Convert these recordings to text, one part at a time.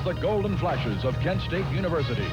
against the Golden Flashes of Kent State University.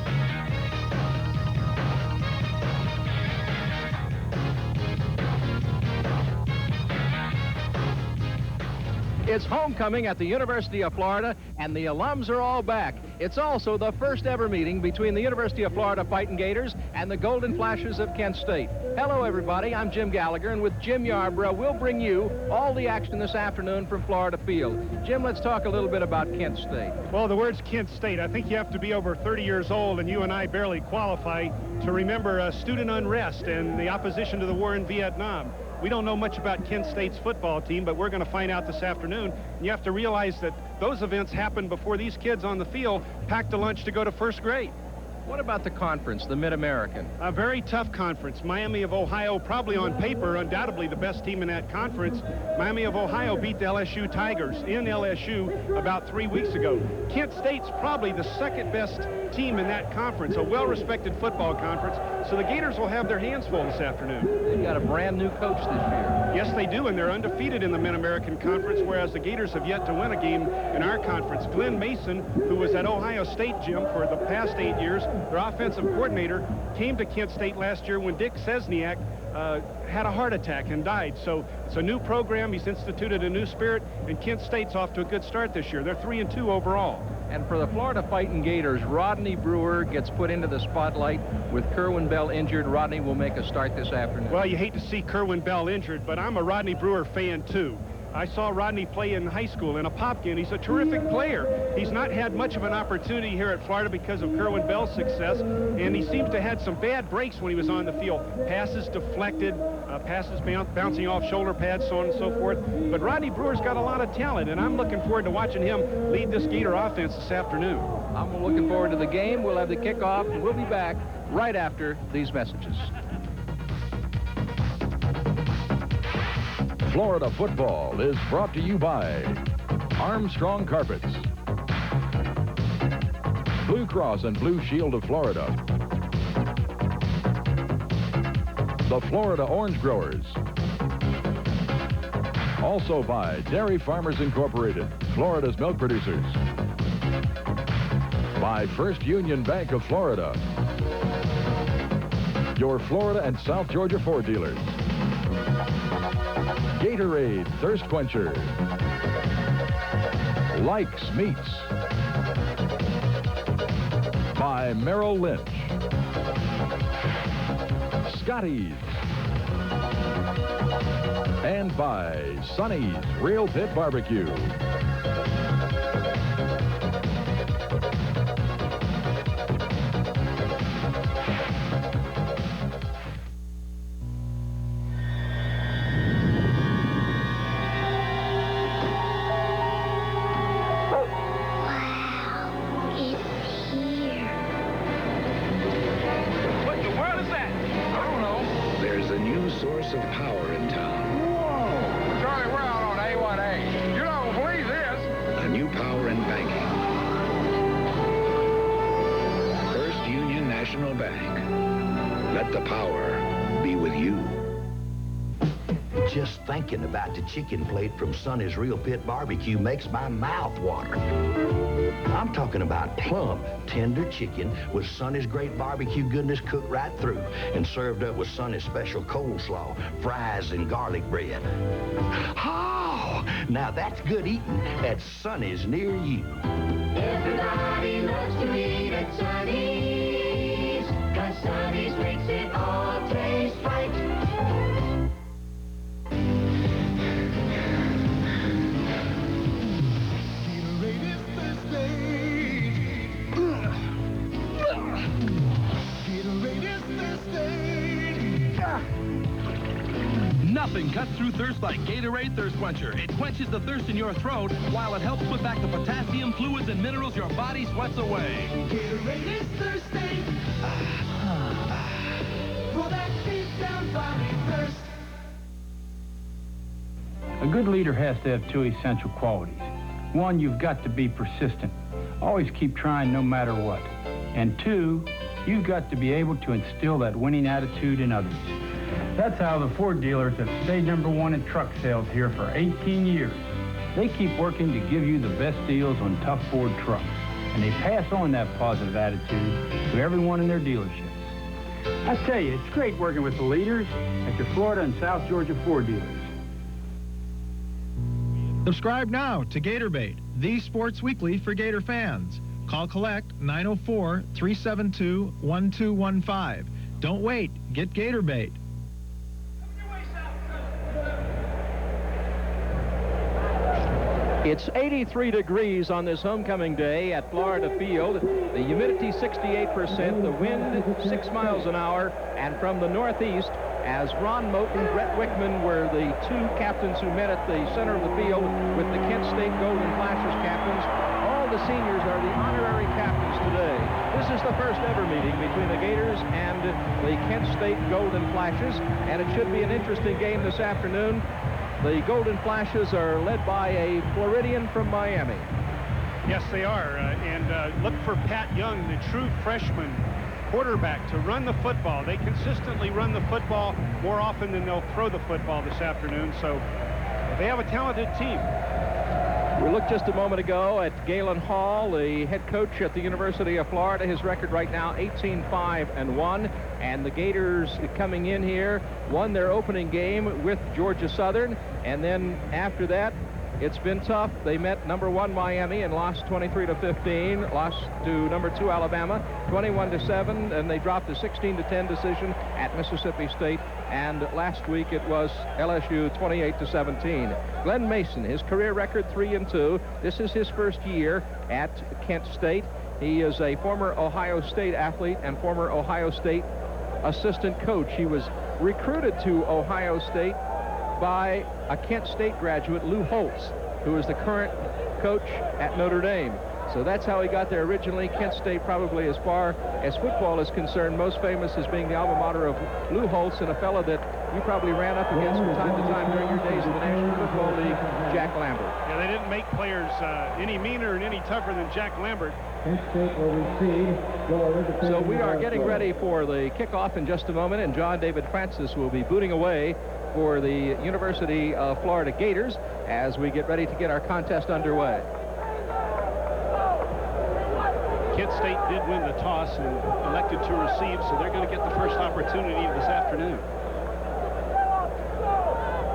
It's homecoming at the University of Florida, and the alums are all back. It's also the first ever meeting between the University of Florida Fighting Gators and the Golden Flashes of Kent State. Hello, everybody. I'm Jim Gallagher, and with Jim Yarborough, we'll bring you all the action this afternoon from Florida Field. Jim, let's talk a little bit about Kent State. Well, the word's Kent State. I think you have to be over 30 years old, and you and I barely qualify to remember student unrest and the opposition to the war in Vietnam. We don't know much about Kent State's football team, but we're going to find out this afternoon. And you have to realize that those events happened before these kids on the field packed a lunch to go to first grade. What about the conference, the Mid-American? A very tough conference. Miami of Ohio, probably on paper, undoubtedly the best team in that conference. Miami of Ohio beat the LSU Tigers in LSU about 3 weeks ago. Kent State's probably the second best team in that conference, a well-respected football conference. So the Gators will have their hands full this afternoon. They've got a brand new coach this year. Yes, they do, and they're undefeated in the Mid-American Conference, whereas the Gators have yet to win a game in our conference. Glenn Mason, who was at Ohio State, Jim, for the past 8 years, their offensive coordinator, came to Kent State last year when Dick Cesniak had a heart attack and died. So it's a new program. He's instituted a new spirit, and Kent State's off to a good start this year. They're 3-2 overall. And for the Florida Fighting Gators, Rodney Brewer gets put into the spotlight. With Kerwin Bell injured, Rodney will make a start this afternoon. Well, you hate to see Kerwin Bell injured, but I'm a Rodney Brewer fan, too. I saw Rodney play in high school in a Popkin. He's a terrific player. He's not had much of an opportunity here at Florida because of Kerwin Bell's success, and he seems to have had some bad breaks when he was on the field. Passes deflected, passes bouncing off shoulder pads, so on and so forth. But Rodney Brewer's got a lot of talent, and I'm looking forward to watching him lead this Gator offense this afternoon. I'm looking forward to the game. We'll have the kickoff, and we'll be back right after these messages. Florida football is brought to you by Armstrong Carpets, Blue Cross and Blue Shield of Florida, the Florida Orange Growers, also by Dairy Farmers Incorporated, Florida's milk producers, by First Union Bank of Florida, your Florida and South Georgia Ford dealers, Gatorade Thirst Quencher, Likes Meats, by Merrill Lynch, Scotty's, and by Sonny's Real Pit Barbecue. Source of power in town. Whoa! Charlie, we're out on A1A. You don't believe this. A new power in banking. First Union National Bank. Let the power be with you. Just thinking about the chicken plate from Sonny's Real Pit Barbecue makes my mouth water. I'm talking about plump, tender chicken with Sonny's great barbecue goodness cooked right through and served up with Sonny's special coleslaw, fries, and garlic bread. Oh, now that's good eating at Sonny's near you. Everybody loves to eat at Sonny's, 'cause Sonny's makes it all taste right. Nothing cuts through thirst like Gatorade Thirst Quencher. It quenches the thirst in your throat while it helps put back the potassium, fluids, and minerals your body sweats away. Gatorade is thirsty. For that deep down body thirst. A good leader has to have two essential qualities. One, you've got to be persistent. Always keep trying no matter what. And two, you've got to be able to instill that winning attitude in others. That's how the Ford dealers have stayed #1 in truck sales here for 18 years. They keep working to give you the best deals on tough Ford trucks. and they pass on that positive attitude to everyone in their dealerships. I tell you, it's great working with the leaders at your Florida and South Georgia Ford dealers. Subscribe now to GatorBait, the sports weekly for Gator fans. Call collect 904-372-1215. Don't wait. Get GatorBait. It's 83 degrees on this homecoming day at Florida Field. The humidity 68%, the wind 6 miles an hour, and from the northeast, as Ron Moten, Brett Wickman were the two captains who met at the center of the field with the Kent State Golden Flashes captains. All the seniors are the honorary captains today. This is the first ever meeting between the Gators and the Kent State Golden Flashes, and it should be an interesting game this afternoon. The Golden Flashes are led by a Floridian from Miami. Yes, they are. Look for Pat Young, the true freshman quarterback, to run the football. They consistently run the football more often than they'll throw the football this afternoon. So they have a talented team. We looked just a moment ago at Galen Hall, the head coach at the University of Florida. His record right now, 18-5-1. And the Gators coming in here won their opening game with Georgia Southern. And then after that, it's been tough. They met number 1 Miami and lost 23-15. Lost to number 2 Alabama, 21-7. And they dropped a 16-10 decision at Mississippi State. And last week it was LSU 28-17. Glenn Mason, his career record 3-2. This is his first year at Kent State. He is a former Ohio State athlete and former Ohio State assistant coach. He was recruited to Ohio State by a Kent State graduate, Lou Holtz, who is the current coach at Notre Dame. So that's how he got there originally. Kent State, probably as far as football is concerned, most famous as being the alma mater of Lou Holtz, and a fellow that you probably ran up against from time to time during your days in the National Football League, Jack Lambert. Yeah, they didn't make players any meaner and any tougher than Jack Lambert. So we are getting ready for the kickoff in just a moment, and John David Francis will be booting away for the University of Florida Gators as we get ready to get our contest underway. Kent State did win the toss and elected to receive, so they're going to get the first opportunity this afternoon.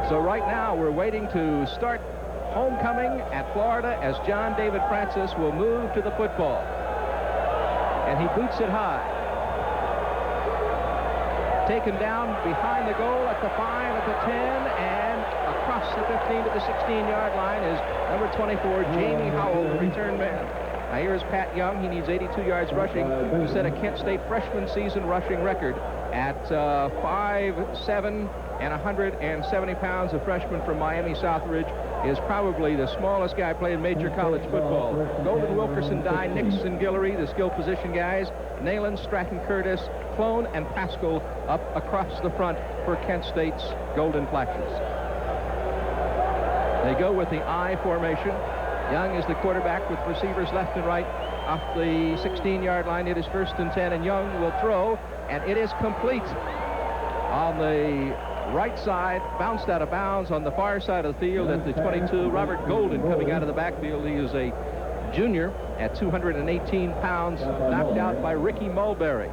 So right now we're waiting to start homecoming at Florida as John David Francis will move to the football. And he boots it high. Taken down behind the goal at the 5, at the 10, and across the 15 to the 16-yard line is number 24, Jamie Howell, the return man. Now here's Pat Young. He needs 82 yards rushing to set a Kent State freshman season rushing record at 5'7" and 170 pounds. A freshman from Miami Southridge is probably the smallest guy playing major college football. Golden, Wilkerson, Dye, Nixon, Guillory, the skill position guys. Nayland, Stratton, Curtis, Clone, and Pascal up across the front for Kent State's Golden Flashes. They go with the I formation. Young is the quarterback with receivers left and right off the 16-yard line. It is 1st and 10, and Young will throw, and it is complete on the right side, bounced out of bounds on the far side of the field at the 22. Robert Golden coming out of the backfield. He is a junior at 218 pounds, knocked out by Ricky Mulberry.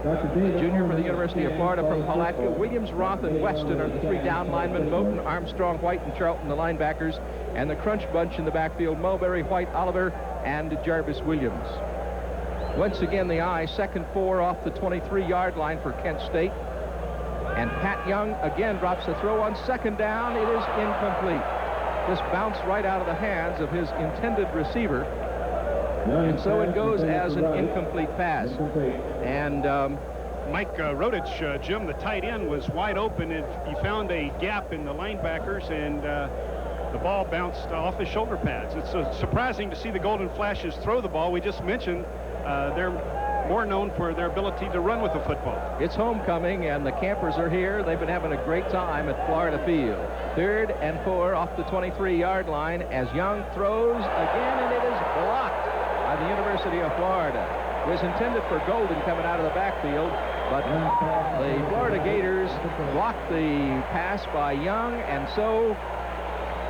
The junior for the University of Florida from Palatka. Williams, Roth, and Weston are the 3 down linemen. Moten, Armstrong, White, and Charlton, the linebackers. And the crunch bunch in the backfield, Mulberry, White, Oliver, and Jarvis Williams. Once again, the I, 2nd 4 off the 23-yard line for Kent State. And Pat Young again drops the throw on 2nd down. It is incomplete. This bounced right out of the hands of his intended receiver. And so it goes as an incomplete pass. And Mike Rodich, Jim, the tight end, was wide open, and he found a gap in the linebackers, and the ball bounced off his shoulder pads. It's surprising to see the Golden Flashes throw the ball. We just mentioned they're more known for their ability to run with the football. It's homecoming, and the campers are here. They've been having a great time at Florida Field. 3rd and 4 off the 23-yard line as Young throws again, and it is blocked by the University of Florida. It was intended for Golden coming out of the backfield, but the Florida Gators blocked the pass by Young, and so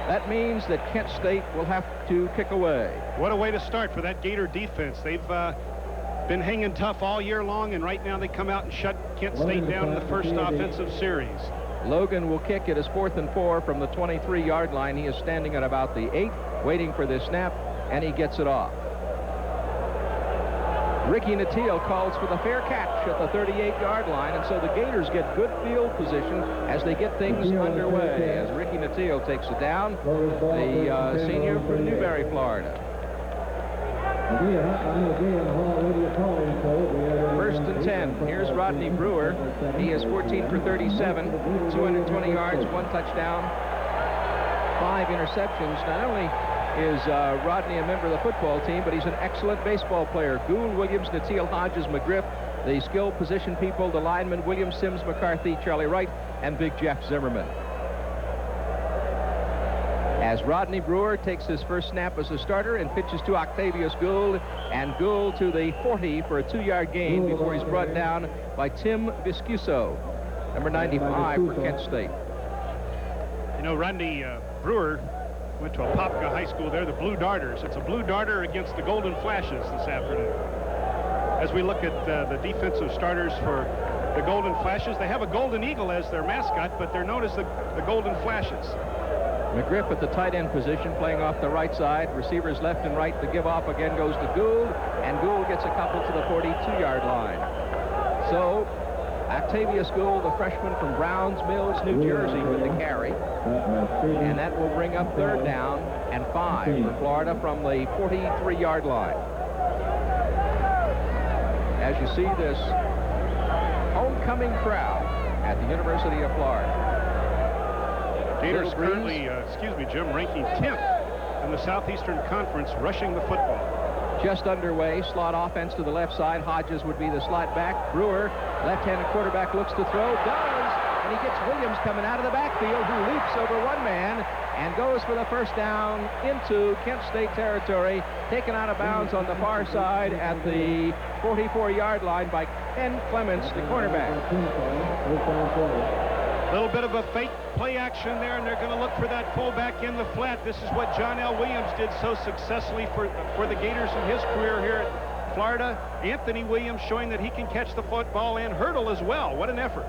That means that Kent State will have to kick away. What a way to start for that Gator defense. They've been hanging tough all year long, and right now they come out and shut Kent State down in the first offensive series. Logan will kick. It is 4th and 4 from the 23-yard line. He is standing at about the 8, waiting for this snap, and he gets it off. Ricky Nattiel calls for the fair catch at the 38-yard line, and so the Gators get good field position as they get things underway. As Ricky Nattiel takes it down, the senior from Newberry, Florida. 1st and 10. Here's Rodney Brewer. He is 14 for 37, 220 yards, 1 touchdown, 5 interceptions. Not only is Rodney a member of the football team, but he's an excellent baseball player. Gould, Williams, Nattiel, Hodges, McGriff, the skill position people, the linemen, Williams, Sims, McCarthy, Charlie Wright, and Big Jeff Zimmerman. As Rodney Brewer takes his first snap as a starter and pitches to Octavius Gould, and Gould to the 40 for a 2-yard gain before he's brought down by Tim Viscuso, number 95 for Kent State. You know, Rodney Brewer went to Apopka High School there, the Blue Darters. It's a Blue Darter against the Golden Flashes this afternoon. As we look at the defensive starters for the Golden Flashes, they have a Golden Eagle as their mascot, but they're known as the Golden Flashes. McGriff at the tight end position, playing off the right side. Receivers left and right. The give off again goes to Gould, and Gould gets a couple to the 42-yard line. So Octavius Gould, the freshman from Browns Mills, New Jersey, with the carry. And that will bring up 3rd down and 5 for Florida from the 43-yard line. As you see this homecoming crowd at the University of Florida. Gators currently, Jim, ranking 10th in the Southeastern Conference rushing the football. Just underway, slot offense to the left side. Hodges would be the slot back. Brewer, left-handed quarterback, looks to throw, does, and he gets Williams coming out of the backfield, who leaps over one man and goes for the first down into Kent State territory, taken out of bounds on the far side at the 44-yard line by Ken Clements, the cornerback. A little bit of a fake play action there, and they're going to look for that fullback in the flat. This is what John L. Williams did so successfully for the Gators in his career here at Florida. Anthony Williams showing that he can catch the football and hurdle as well. What an effort.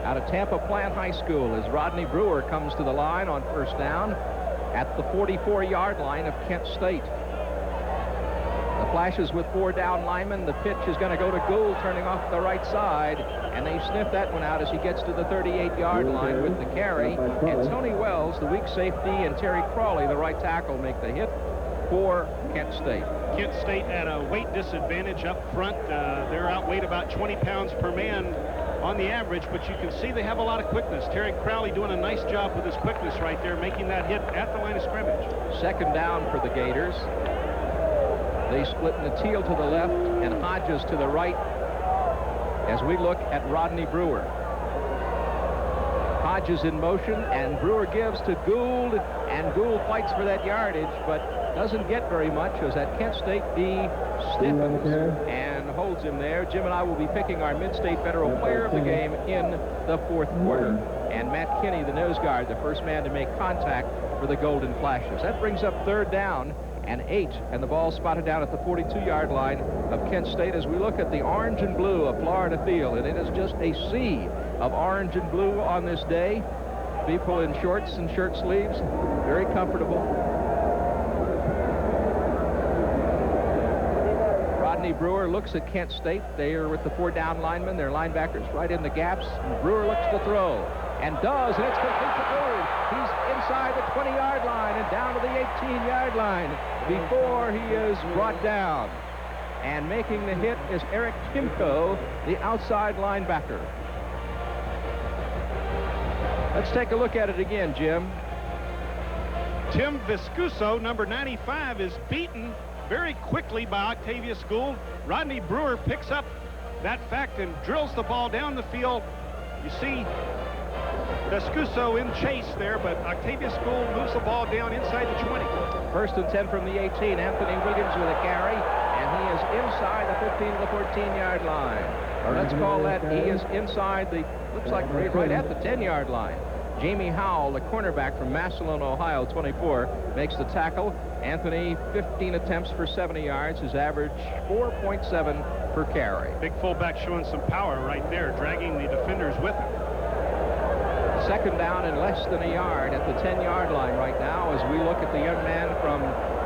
Out of Tampa Plant High School as Rodney Brewer comes to the line on first down at the 44-yard line of Kent State. The Flashes with 4 down linemen. The pitch is going to go to Gould, turning off the right side, and they sniff that one out as he gets to the 38-yard line with the carry. And Tony Wells, the weak safety, and Terry Crawley, the right tackle, make the hit for Kent State. Kent State at a weight disadvantage up front. They're outweighed about 20 pounds per man on the average, but you can see they have a lot of quickness. Terry Crowley doing a nice job with his quickness right there, making that hit at the line of scrimmage. 2nd down for the Gators. They split Nattiel to the left and Hodges to the right as we look at Rodney Brewer. Hodges in motion, and Brewer gives to Gould, and Gould fights for that yardage, but doesn't get very much as that Kent State D stiffens and holds him there. Jim and I will be picking our Mid-State Federal Player of the Game in the 4th quarter. And Matt Kinney, the nose guard, the first man to make contact for the Golden Flashes. That brings up 3rd down and 8, and the ball spotted down at the 42-yard line of Kent State as we look at the orange and blue of Florida Field, and it is just a sea of orange and blue on this day. People in shorts and shirt sleeves, very comfortable. Rodney Brewer looks at Kent State. They are with the 4 down linemen, their linebackers right in the gaps. Brewer looks to throw, and does, and it's complete to Gould. He's inside the 20-yard line and down to the 18-yard line before he is brought down. And making the hit is Eric Timko, the outside linebacker. Let's take a look at it again, Jim. Tim Viscuso, number 95, is beaten very quickly by Octavius Gould. Rodney Brewer picks up that fact and drills the ball down the field. You see Viscuso in chase there, but Octavius Gould moves the ball down inside the 20. 1st and 10 from the 18. Anthony Williams with a carry, and he is inside the 15 to the 14-yard line. Or let's call that he is inside the, looks like right at the 10-yard line. Jamie Howell, the cornerback from Massillon, Ohio, 24, makes the tackle. Anthony, 15 attempts for 70 yards. His average 4.7 per carry. Big fullback showing some power right there, dragging the defenders with him. Second down and less than a yard at the 10-yard line right now as we look at the young man from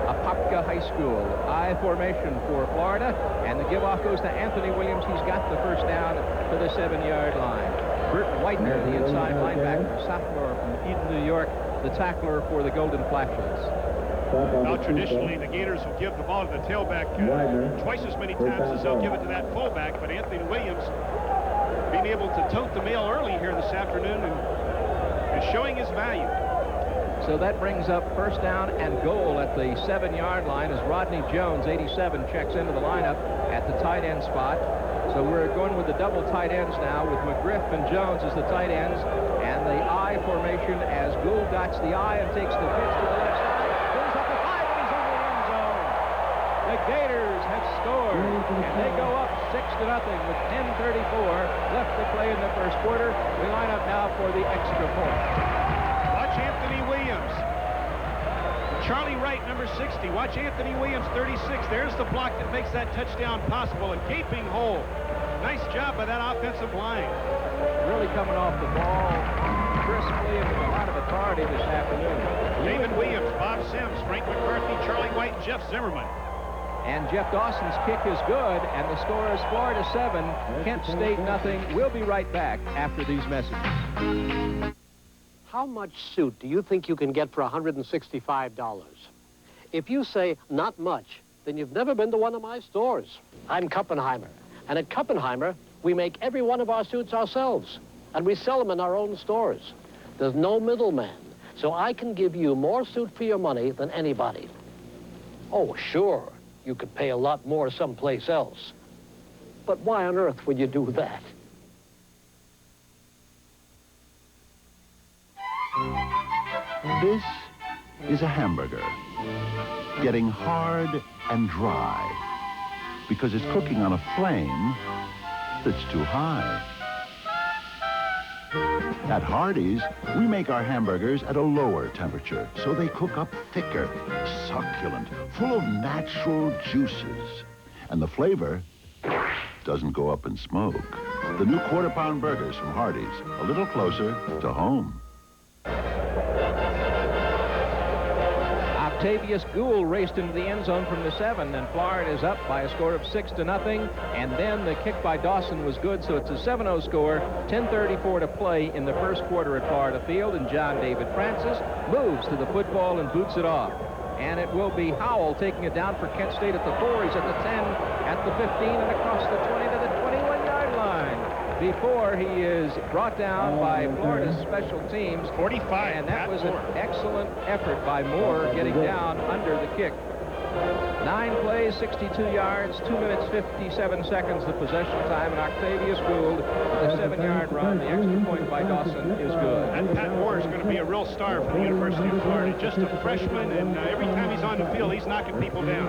Apopka High School. I formation for Florida, and the give-off goes to Anthony Williams. He's got the first down to the 7-yard line. Bert Whitener, the inside linebacker, sophomore from Eden, New York, the tackler for the Golden Flashes. Now, traditionally, the Gators will give the ball to the tailback twice as many times as they'll give it to that fullback, but Anthony Williams being able to tote the mail early here this afternoon and showing his value. So that brings up first down and goal at the 7-yard line as Rodney Jones, 87, checks into the lineup at the tight end spot. So we're going with the double tight ends now with McGriff and Jones as the tight ends, and the I formation as Gould dots the I and takes the pitch to the left side. Goes up the 5 and he's in the end zone. The Gators have scored, and they go up 6-0 with 10:34 left to play in the first quarter. We line up now for the extra point. Watch Anthony Williams. Charlie Wright, number 60. Watch Anthony Williams, 36. There's the block that makes that touchdown possible. A gaping hole. Nice job by that offensive line. Really coming off the ball crisply and with a lot of authority this afternoon. David Williams, Bob Sims, Frank McCarthy, Charlie White, and Jeff Zimmerman. And Jeff Dawson's kick is good, and the score is Florida 7, Kent State nothing. We'll be right back after these messages. How much suit do you think you can get for $165? If you say not much, then you've never been to one of my stores. I'm Kuppenheimer, and at Kuppenheimer, we make every one of our suits ourselves, and we sell them in our own stores. There's no middleman, so I can give you more suit for your money than anybody. Oh, sure, you could pay a lot more someplace else. But why on earth would you do that? This is a hamburger, getting hard and dry, because it's cooking on a flame that's too high. At Hardee's, we make our hamburgers at a lower temperature, so they cook up thicker, succulent, full of natural juices. And the flavor doesn't go up in smoke. The new quarter-pound burgers from Hardee's, a little closer to home. Octavius Gould raced into the end zone from the 7, and Florida is up by a score of 6-0. And then the kick by Dawson was good, so it's a 7-0 score. 10:34 to play in the first quarter at Florida Field, and John David Francis moves to the football and boots it off. And it will be Howell taking it down for Kent State at the 4. He's at the 10, at the 15, and across the 20 to the 21-yard line before he is brought down by Florida's special teams. 45. And that was an excellent effort by Moore getting down under the kick. 9 plays, 62 yards, 2 minutes, 57 seconds the possession time, and Octavius Gould with a 7-yard run. The extra point by Dawson is good. And Pat Moore is going to be a real star for the University of Florida. Just a freshman, and every time he's on the field, he's knocking people down.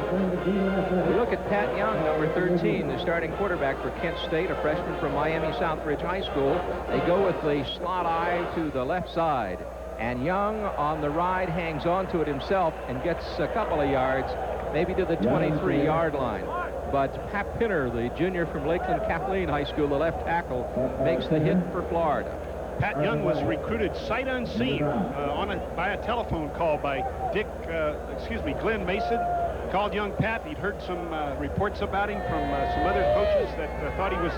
We look at Pat Young, number 13, the starting quarterback for Kent State, a freshman from Miami Southbridge High School. They go with the slot eye to the left side. And Young on the ride hangs on to it himself and gets a couple of yards, maybe to the 23-yard line. But Pat Pinner, the junior from Lakeland Kathleen High School, the left tackle, makes the hit for Florida. Pat Young was recruited sight unseen by a telephone call by Glenn Mason. Called young Pat. He'd heard some reports about him from some other coaches that thought he was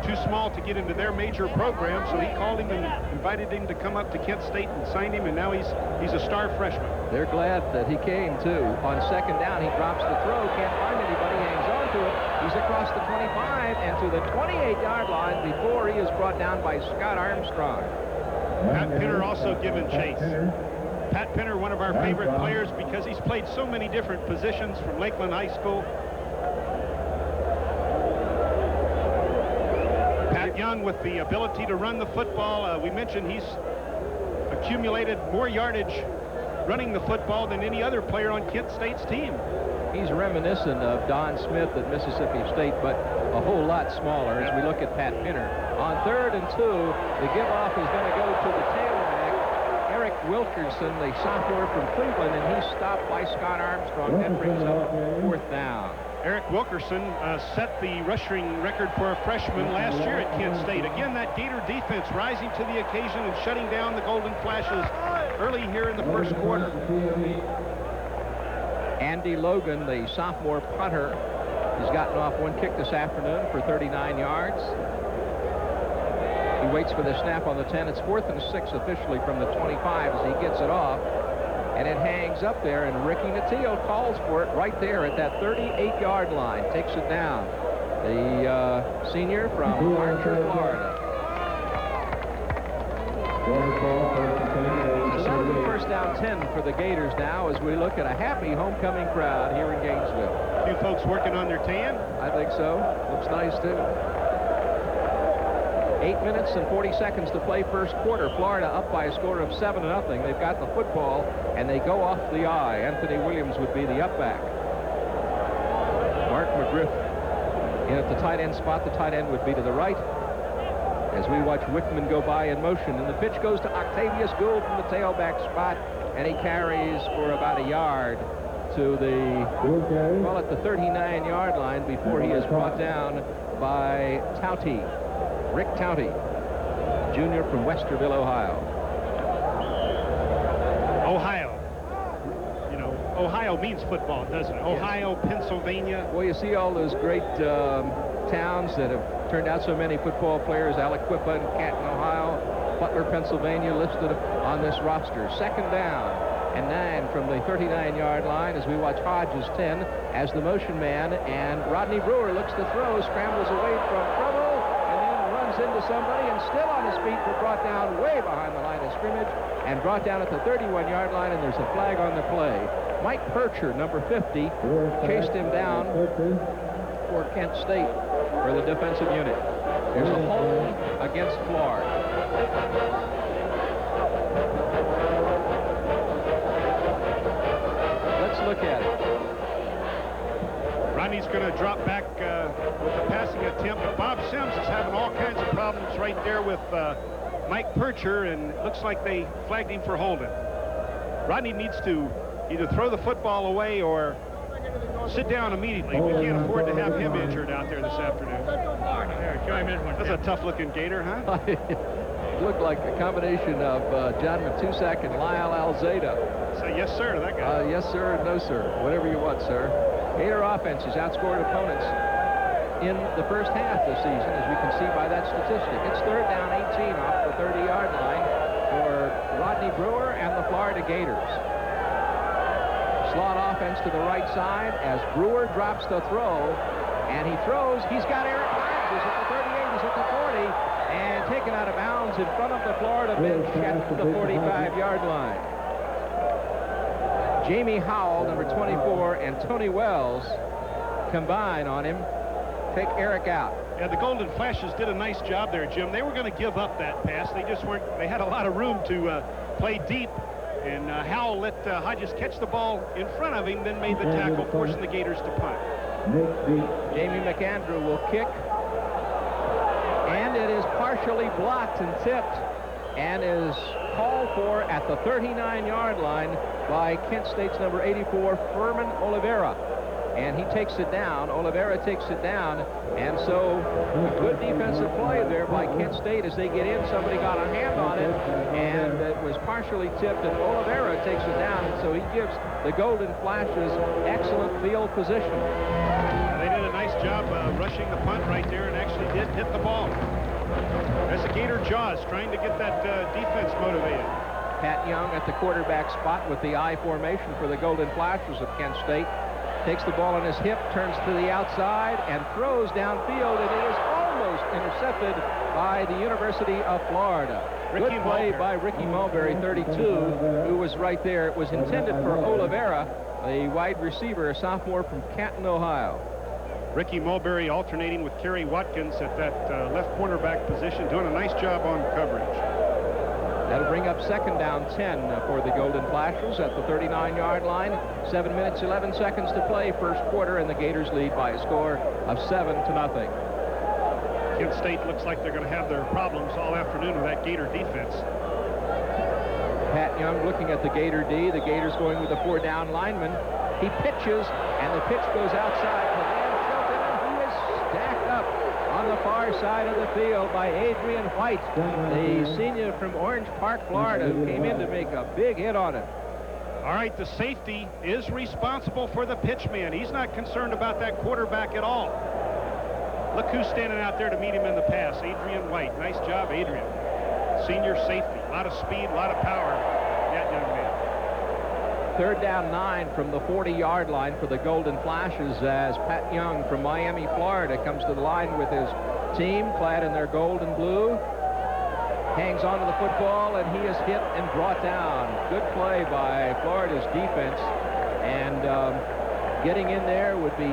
too small to get into their major program, so he called him and invited him to come up to Kent State and sign him, and now he's a star freshman. They're glad that he came, too. On second down, he drops the throw, can't find anybody, hangs on to it. He's across the 25 and to the 28-yard line before he is brought down by Scott Armstrong. Pat Pinner also given chase. Pat Pinner, one of our favorite players because he's played so many different positions from Lakeland High School. Pat Young with the ability to run the football. We mentioned he's accumulated more yardage running the football than any other player on Kent State's team. He's reminiscent of Don Smith at Mississippi State, but a whole lot smaller as we look at Pat Pinner. On 3rd and 2, the give-off is going to go to the tailback, Wilkerson, the sophomore from Cleveland, and he's stopped by Scott Armstrong. That brings up 4th down. Eric Wilkerson set the rushing record for a freshman last year at Kent State. Again, that Gator defense rising to the occasion and shutting down the Golden Flashes early here in the first quarter. Andy Logan, the sophomore punter, has gotten off one kick this afternoon for 39 yards. He waits for the snap on the 10. It's 4th and 6 officially from the 25 as he gets it off. And it hangs up there, and Ricky Nattillo calls for it right there at that 38-yard line. Takes it down. The senior from Archer, Florida. So that'll be 1st down 10 for the Gators now as we look at a happy homecoming crowd here in Gainesville. You folks working on their tan? I think so. Looks nice, too. 8 minutes and 40 seconds to play first quarter. Florida up by a score of 7-0. They've got the football, and they go off the I. Anthony Williams would be the up back. Mark McGriff in at the tight end spot. The tight end would be to the right as we watch Wickman go by in motion. And the pitch goes to Octavius Gould from the tailback spot, and he carries for about a yard to the, well, at the 39-yard line before he is brought down by Tauti. Rick Tauti, junior from Westerville, Ohio. Ohio. You know, Ohio means football, doesn't it? Ohio, Pennsylvania. Well, you see all those great towns that have turned out so many football players. Aliquippa in Canton, Ohio. Butler, Pennsylvania listed on this roster. 2nd down and 9 from the 39-yard line as we watch Hodges 10 as the motion man, and Rodney Brewer looks to throw, scrambles away from trouble, into somebody, and still on his feet, but brought down way behind the line of scrimmage and brought down at the 31-yard line, and there's a flag on the play. Mike Percher, number 50, chased him down for Kent State for the defensive unit. There's a hold against Florida. Let's look at it. Rodney's going to drop back with a passing attempt, but Bob Sims is having all kinds of problems right there with Mike Percher, and it looks like they flagged him for holding. Rodney needs to either throw the football away or sit down immediately. We can't afford to have him injured out there this afternoon. That's a tough-looking Gator, huh? It looked like a combination of John Matusak and Lyle Alzada. Say yes, sir, to that guy. Yes, sir, and no, sir. Whatever you want, sir. Gator offense has outscored opponents in the first half this season, as we can see by that statistic. It's 3rd down 18 off the 30-yard line for Rodney Brewer and the Florida Gators. Slot offense to the right side as Brewer drops the throw, and he throws. He's got Eric Hodges at the 38. He's at the 40, and taken out of bounds in front of the Florida bench at the 45-yard line. Jamie Howell, number 24, and Tony Wells combine on him, take Eric out. Yeah, the Golden Flashes did a nice job there, Jim. They were going to give up that pass. They just weren't. They had a lot of room to play deep, and Howell let Hodges catch the ball in front of him, then made the tackle, forcing the Gators to punt. Jamie McAndrew will kick, and it is partially blocked and tipped, and is called for at the 39-yard line by Kent State's number 84, Furman Oliveira. And he takes it down. Oliveira takes it down. And so a good defensive play there by Kent State as they get in. Somebody got a hand on it, and it was partially tipped, and Oliveira takes it down. And so he gives the Golden Flashes excellent field position. They did a nice job rushing the punt right there and actually did hit the ball. That's the Gator Jaws trying to get that defense motivated. Pat Young at the quarterback spot with the I formation for the Golden Flashes of Kent State. Takes the ball on his hip, turns to the outside, and throws downfield, and it is almost intercepted by the University of Florida. Good play by Ricky Mulberry, 32, who was right there. It was intended for Oliveira, a wide receiver, a sophomore from Canton, Ohio. Ricky Mulberry alternating with Kerry Watkins at that left cornerback position, doing a nice job on coverage. That'll bring up 2nd down 10 for the Golden Flashes at the 39-yard line. 7 minutes, 11 seconds to play first quarter, and the Gators lead by a score of 7-0. Kent State looks like they're going to have their problems all afternoon with that Gator defense. Pat Young looking at the Gator D. The Gators going with the 4-down lineman. He pitches, and the pitch goes outside to Dan Chilton, and he is stacked up on the far side of the field by Adrian White, the senior from Orange Park, Florida, who came in to make a big hit on him. All right, the safety is responsible for the pitch man. He's not concerned about that quarterback at all. Look who's standing out there to meet him in the pass, Adrian White. Nice job, Adrian. Senior safety. A lot of speed, a lot of power, that young man. 3rd down 9 from the 40-yard line for the Golden Flashes as Pat Young from Miami, Florida, comes to the line with his team clad in their gold and blue. Hangs onto the football, and he is hit and brought down. Good play by Florida's defense. And getting in there would be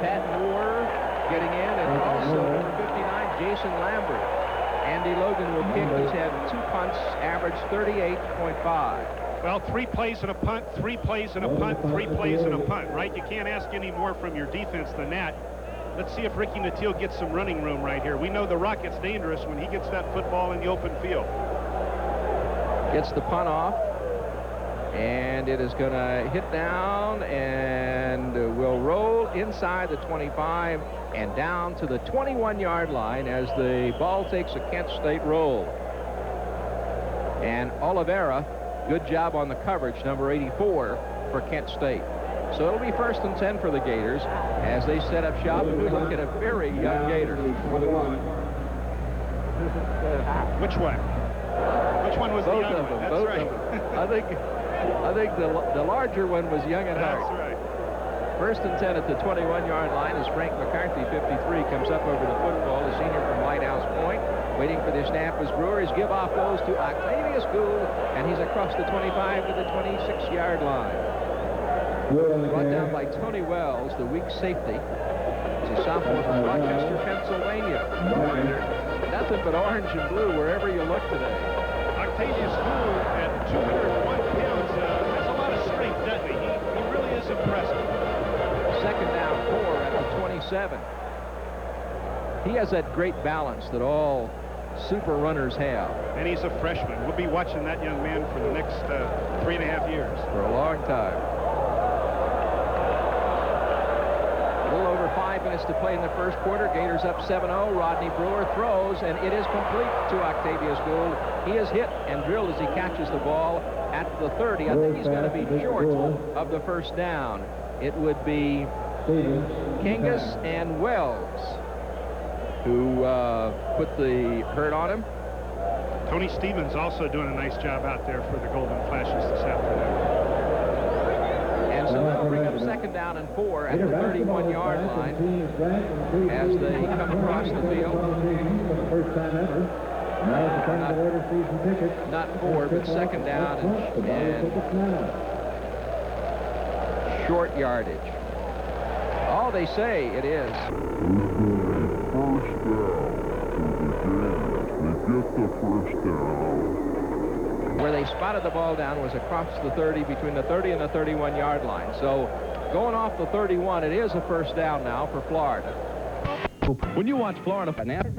Pat Moore getting in, and also number 59, Jason Lambert. Andy Logan will kick. He's had 2 punts, average 38.5. Well, 3 plays and a punt, 3 plays and a punt, 3 plays and a punt, right? You can't ask any more from your defense than that. Let's see if Ricky Nattiel gets some running room right here. We know the Rocket's dangerous when he gets that football in the open field. Gets the punt off, and it is going to hit down and will roll inside the 25 and down to the 21-yard line as the ball takes a Kent State roll. And Oliveira, good job on the coverage, number 84 for Kent State. So it'll be 1st and 10 for the Gators as they set up shop, and we look at a very young Gator. Which one? Which one was both the young of them, one? That's both right. of them. I think the larger one was young at heart. That's right. 1st and 10 at the 21-yard line as Frank McCarthy, 53, comes up over the football, the senior from Lighthouse Point. Waiting for the snap as Brewers give off goes to Octavius Gould, and he's across the 25 to the 26-yard line. Brought down by Tony Wells, the weak safety. He's a sophomore from Rochester, Pennsylvania. Nothing but orange and blue wherever you look today. Octavius Gould at 201 pounds has a lot of strength, doesn't he? He really is impressive. 2nd down 4 at the 27. He has that great balance that all super runners have. And he's a freshman. We'll be watching that young man for the next 3.5 years. For a long time. A little over 5 minutes to play in the first quarter. Gators up 7-0. Rodney Brewer throws, and it is complete to Octavius Gould. He is hit and drilled as he catches the ball at the 30. I think he's going to be short of the 1st down. It would be Kingus and Wells who put the hurt on him. Tony Stevens also doing a nice job out there for the Golden Flashes this afternoon. And so that'll bring up 2nd down and 4 at the 31-yard line as they come across the field. Not 4, but 2nd down and short yardage. Oh, they say it is. Where they spotted the ball down was across the 30, between the 30 and the 31-yard line. So going off the 31, it is a 1st down now for Florida. When you watch Florida Finance,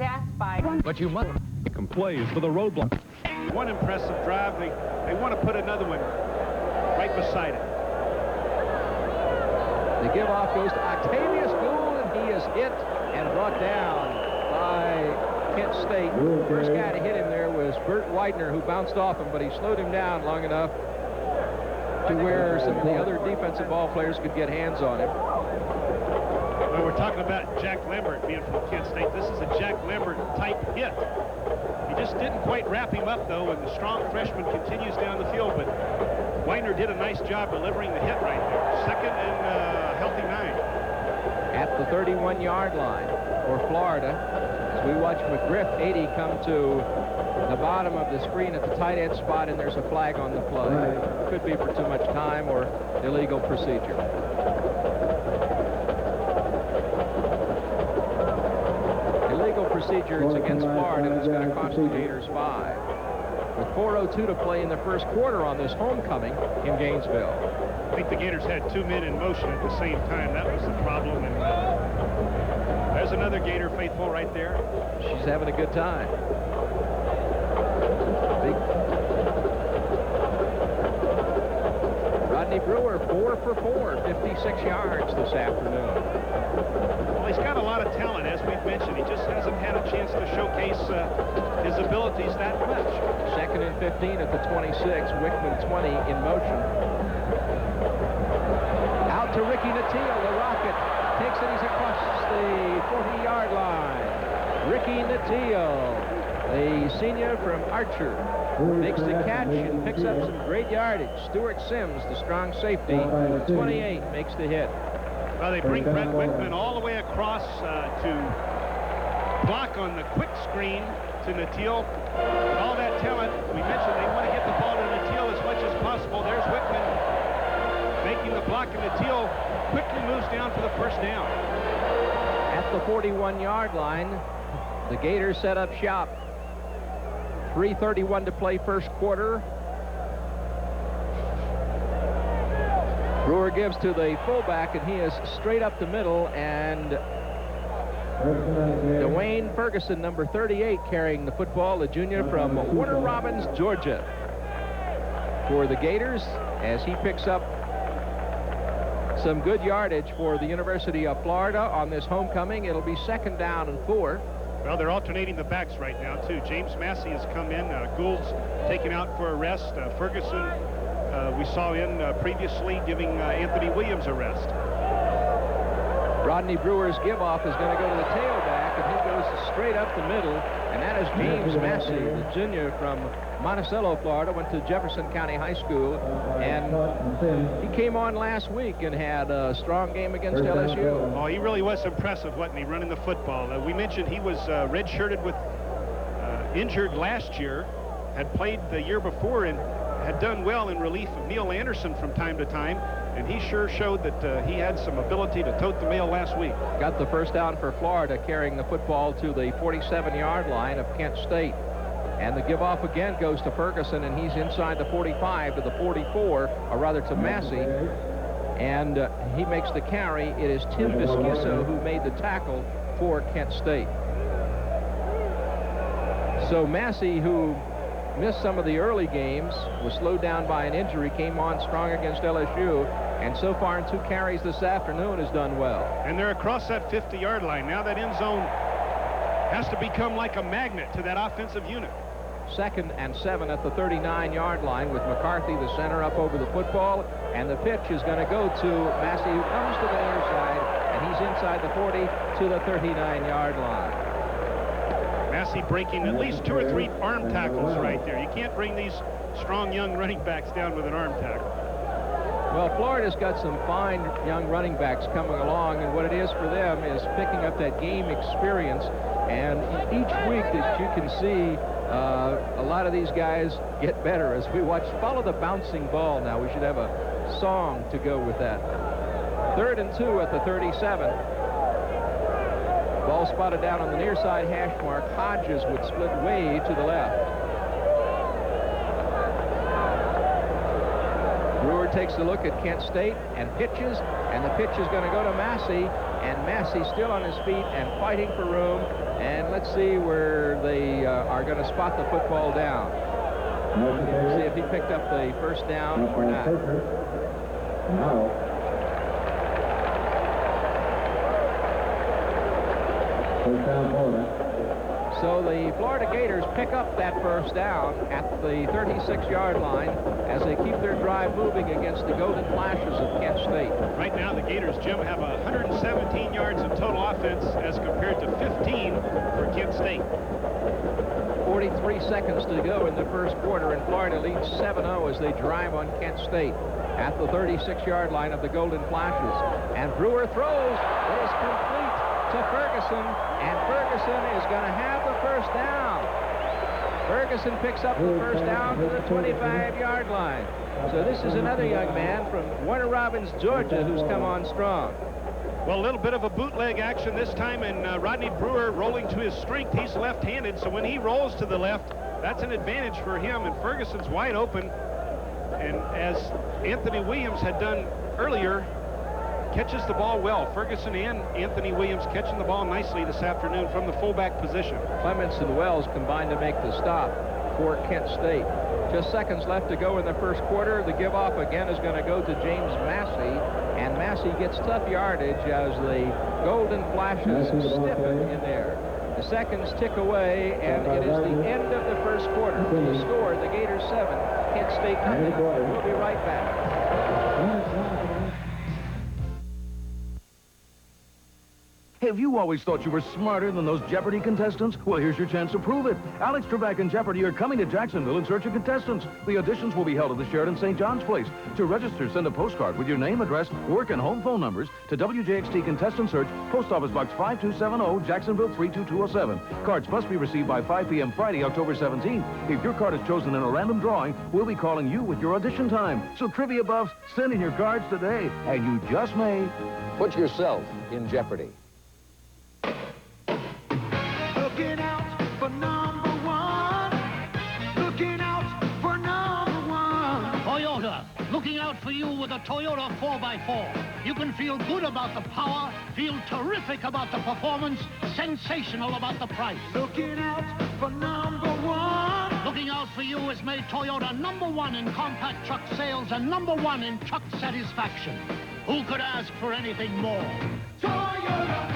but you must make plays for the roadblock. One impressive drive. They want to put another one right beside it. The give off goes to Octavius Gould, and he is hit and brought down by Kent State. First guy to hit him there was Bert Widener, who bounced off him, but he slowed him down long enough to where some of the other defensive ball players could get hands on him. Well, we're talking about Jack Lambert being from Kent State. This is a Jack Lambert type hit. He just didn't quite wrap him up, though, and the strong freshman continues down the field, but Widener did a nice job delivering the hit right there. 2nd and healthy 9. At the 31-yard line for Florida, as we watch McGriff, 80, come to the bottom of the screen at the tight end spot, and there's a flag on the play. Could be for too much time or illegal procedure. Illegal procedure, it's against Florida, and it's going to cost the Gators 5. With 4:02 to play in the first quarter on this homecoming in Gainesville. I think the Gators had 2 men in motion at the same time. That was the problem. And there's another Gator faithful right there. She's having a good time. Big Rodney Brewer, 4 for 4, 56 yards this afternoon. Well, he's got a lot of talent, as we've mentioned. He just hasn't had a chance to showcase his abilities that much. 2nd and 15 at the 26. Wickman 20 in motion. Out to Ricky Nattiel, the Rocket. Takes it, he's across the 40-yard line. Ricky Nattiel, the senior from Archer, makes the catch and picks up some great yardage. Stuart Sims, the strong safety, 28, makes the hit. Well, they bring Brett Wickman all the way across to block on the quick screen to Nattiel. With all that talent, we mentioned they want to get the ball to Nattiel as much as possible. There's Wickman making the block, and Nattiel quickly moves down for the first down. At the 41-yard line, the Gators set up shop. 3:31 to play first quarter. Brewer gives to the fullback, and he is straight up the middle, and Dwayne Ferguson, number 38, carrying the football, the junior from Warner Robins, Georgia, for the Gators, as he picks up some good yardage for the University of Florida on this homecoming. It'll be 2nd down and 4. Well, they're alternating the backs right now, too. James Massey has come in. Gould's taken out for a rest. Ferguson, we saw in previously giving Anthony Williams a rest. Rodney Brewer's give-off is going to go to the tailback, and he goes straight up the middle, and that is James Massey, the junior from Monticello, Florida, went to Jefferson County High School, and he came on last week and had a strong game against LSU. Oh, he really was impressive, wasn't he, running the football? We mentioned he was redshirted with injured last year, had played the year before, and had done well in relief of Neil Anderson from time to time, and he sure showed that he had some ability to tote the mail last week. Got the first down for Florida, carrying the football to the 47-yard line of Kent State. And the give-off again goes to Ferguson, and he's inside the 45 to the 44, or rather to Massey. And he makes the carry. It is Tim Visciso who made the tackle for Kent State. So Massey, who missed some of the early games, was slowed down by an injury, came on strong against LSU, and so far in 2 carries this afternoon has done well. And they're across that 50-yard line. Now that end zone has to become like a magnet to that offensive unit. 2nd and 7 at the 39-yard line with McCarthy, the center, up over the football, and the pitch is going to go to Massey, who comes to the near side, and he's inside the 40 to the 39-yard line. Massey breaking at least 2 or 3 arm tackles right there. You can't bring these strong young running backs down with an arm tackle. Well, Florida's got some fine young running backs coming along, and what it is for them is picking up that game experience. And each week that you can see a lot of these guys get better as we watch Follow the Bouncing Ball. Now we should have a song to go with that. 3rd and 2 at the 37. Ball spotted down on the near side hash mark. Hodges would split way to the left. Brewer takes a look at Kent State and pitches, and the pitch is going to go to Massey, and Massey still on his feet and fighting for room. And let's see where they are going to spot the football down. See if he picked up the first down or not. So the Florida Gators pick up that first down at the 36-yard line as they keep their drive moving against the Golden Flashes of Kent State. Right now, the Gators, Jim, have 117 yards of total offense as compared to 15 for Kent State. 43 seconds to go in the first quarter, and Florida leads 7-0 as they drive on Kent State at the 36-yard line of the Golden Flashes. And Brewer throws. It is complete to Ferguson, and Ferguson is going to have the first down. Ferguson picks up the first down to the 25-yard line. So this is another young man from Warner Robins, Georgia, who's come on strong. Well, a little bit of a bootleg action this time, and Rodney Brewer rolling to his strength. He's left-handed, so when he rolls to the left, that's an advantage for him, and Ferguson's wide open. And as Anthony Williams had done earlier, catches the ball well. Ferguson and Anthony Williams catching the ball nicely this afternoon from the fullback position. Clements and Wells combined to make the stop. for Kent State. Just seconds left to go in the first quarter. The give-off again is going to go to James Massey, and Massey gets tough yardage as the Golden Flashes stiffen in there. The seconds tick away, and it is the end of the first quarter. The score, the Gators 7, Kent State nothing. We'll be right back. Have you always thought you were smarter than those Jeopardy contestants? Well, here's your chance to prove it. Alex Trebek and Jeopardy are coming to Jacksonville in search of contestants. The auditions will be held at the Sheraton St. John's Place. To register, send a postcard with your name, address, work, and home phone numbers to WJXT Contestant Search, Post Office Box 5270, Jacksonville 32207. Cards must be received by 5 p.m. Friday, October 17th. If your card is chosen in a random drawing, we'll be calling you with your audition time. So trivia buffs, send in your cards today, and you just may. Put yourself in jeopardy. Looking out for number one. Looking out for number one. Toyota, looking out for you with a Toyota 4x4. You can feel good about the power, feel terrific about the performance, sensational about the price. Looking out for number one. Looking out for you has made Toyota #1 in compact truck sales and #1 in truck satisfaction. Who could ask for anything more? Toyota.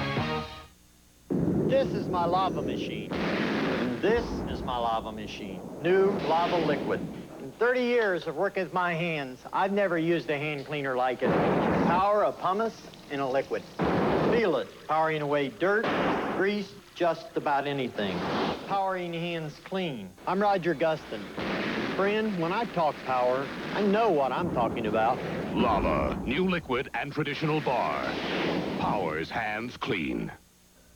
This is my lava machine. And this is my lava machine. New lava liquid. In 30 years of working with my hands, I've never used a hand cleaner like it. Power of pumice in a liquid. Feel it, powering away dirt, grease, just about anything. Powering hands clean. I'm Roger Gustin. Friend, when I talk power, I know what I'm talking about. Lava, new liquid and traditional bar. Powers hands clean.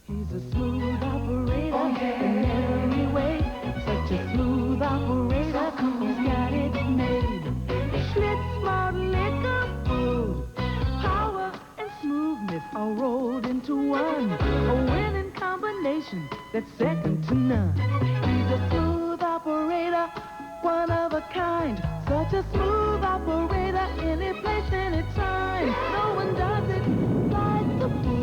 He's a smooth operator in every way. Such a smooth operator, he's got it made. Schlitz, smart liquor, full. Power and smoothness all rolled into one. A winning combination that's second to none. He's a smooth operator, one of a kind. Such a smooth operator, any place, any time. No one does it like the fool.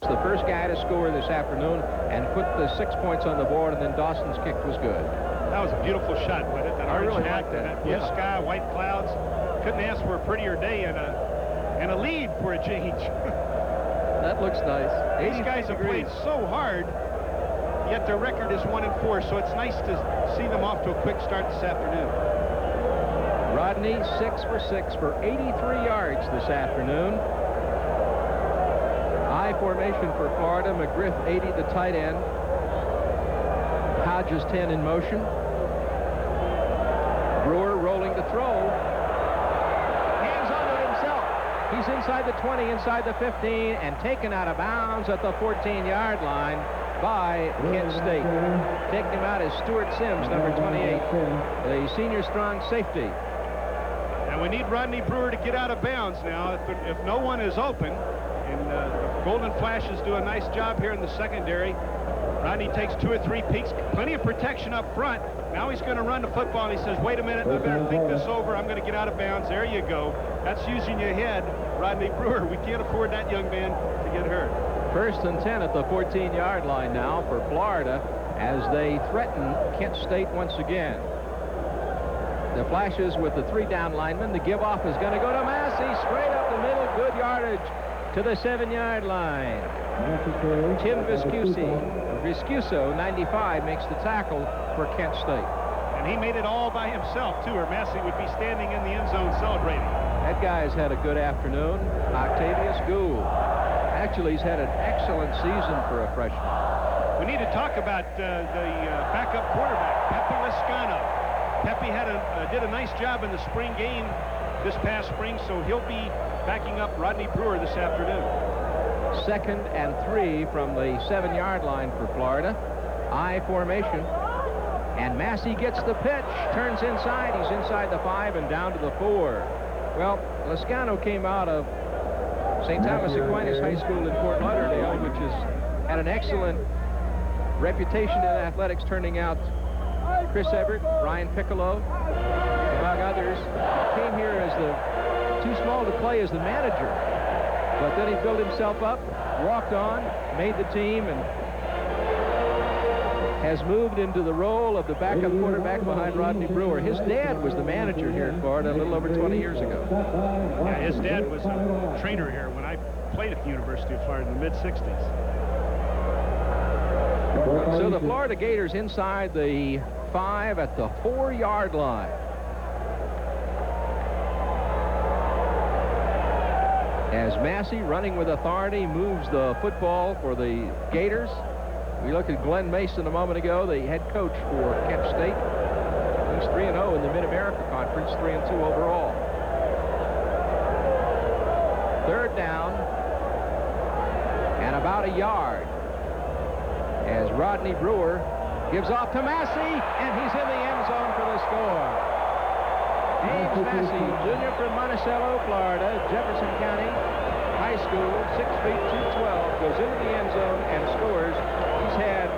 The first guy to score this afternoon and put the 6 points on the board, and then Dawson's kick was good. That was a beautiful shot, wasn't it? That I really orange hat, liked that. blue Yeah. sky, white clouds. Couldn't ask for a prettier day and a lead for a change. That looks nice. These guys have played so hard, yet their record is 1-4, so it's nice to see them off to a quick start this afternoon. Rodney, 6 for 6 for 83 yards this afternoon. I formation for Florida. McGriff, 80, the tight end. Hodges, 10 in motion. Brewer rolling to throw. Hands on it himself. He's inside the 20, inside the 15, and taken out of bounds at the 14-yard line by Kent State. Taking him out is Stuart Sims, number 28, the senior strong safety. And we need Rodney Brewer to get out of bounds now. If no one is open, and the Golden Flashes do a nice job here in the secondary. Rodney takes 2 or 3 peeks, plenty of protection up front. Now he's going to run the football, and he says, wait a minute, I better think this over. I'm going to get out of bounds. There you go. That's using your head, Rodney Brewer. We can't afford that young man to get hurt. 1st and 10 at the 14-yard line now for Florida as they threaten Kent State once again. The Flashes with the 3-down linemen. The give-off is going to go to Massey. Straight up the middle. Good yardage to the 7-yard line. Tim Viscuso, 95, makes the tackle for Kent State. And he made it all by himself, too, or Massey would be standing in the end zone celebrating. That guy's had a good afternoon. Octavius Gould. Actually, he's had an excellent season for a freshman. We need to talk about the backup quarterback, Pepe Lascano. Pepe did a nice job in the spring game this past spring, so he'll be backing up Rodney Brewer this afternoon. 2nd and 3 from the 7-yard line for Florida. I formation. And Massey gets the pitch, turns inside. He's inside the 5 and down to the 4. Well, Lascano came out of St. Thomas Aquinas High School in Fort Lauderdale, which has had an excellent reputation in athletics, turning out Chris Everett, Brian Piccolo, among others. Came here as the too small to play as the manager. But then he built himself up, walked on, made the team, and has moved into the role of the backup quarterback behind Rodney Brewer. His dad was the manager here in Florida a little over 20 years ago. Yeah, his dad was a trainer here when I played at the University of Florida in the mid-'60s. So the Florida Gators inside the 5 at the 4-yard line. As Massey, running with authority, moves the football for the Gators. We looked at Glenn Mason a moment ago, the head coach for Kent State. He's 3-0 in the Mid-America Conference, 3-2 overall. 3rd down and about a yard as Rodney Brewer gives off to Massey, and he's in the end zone for the score. James Massey, junior from Monticello, Florida, Jefferson County High School, 6 feet 212, goes into the end zone and scores. He's had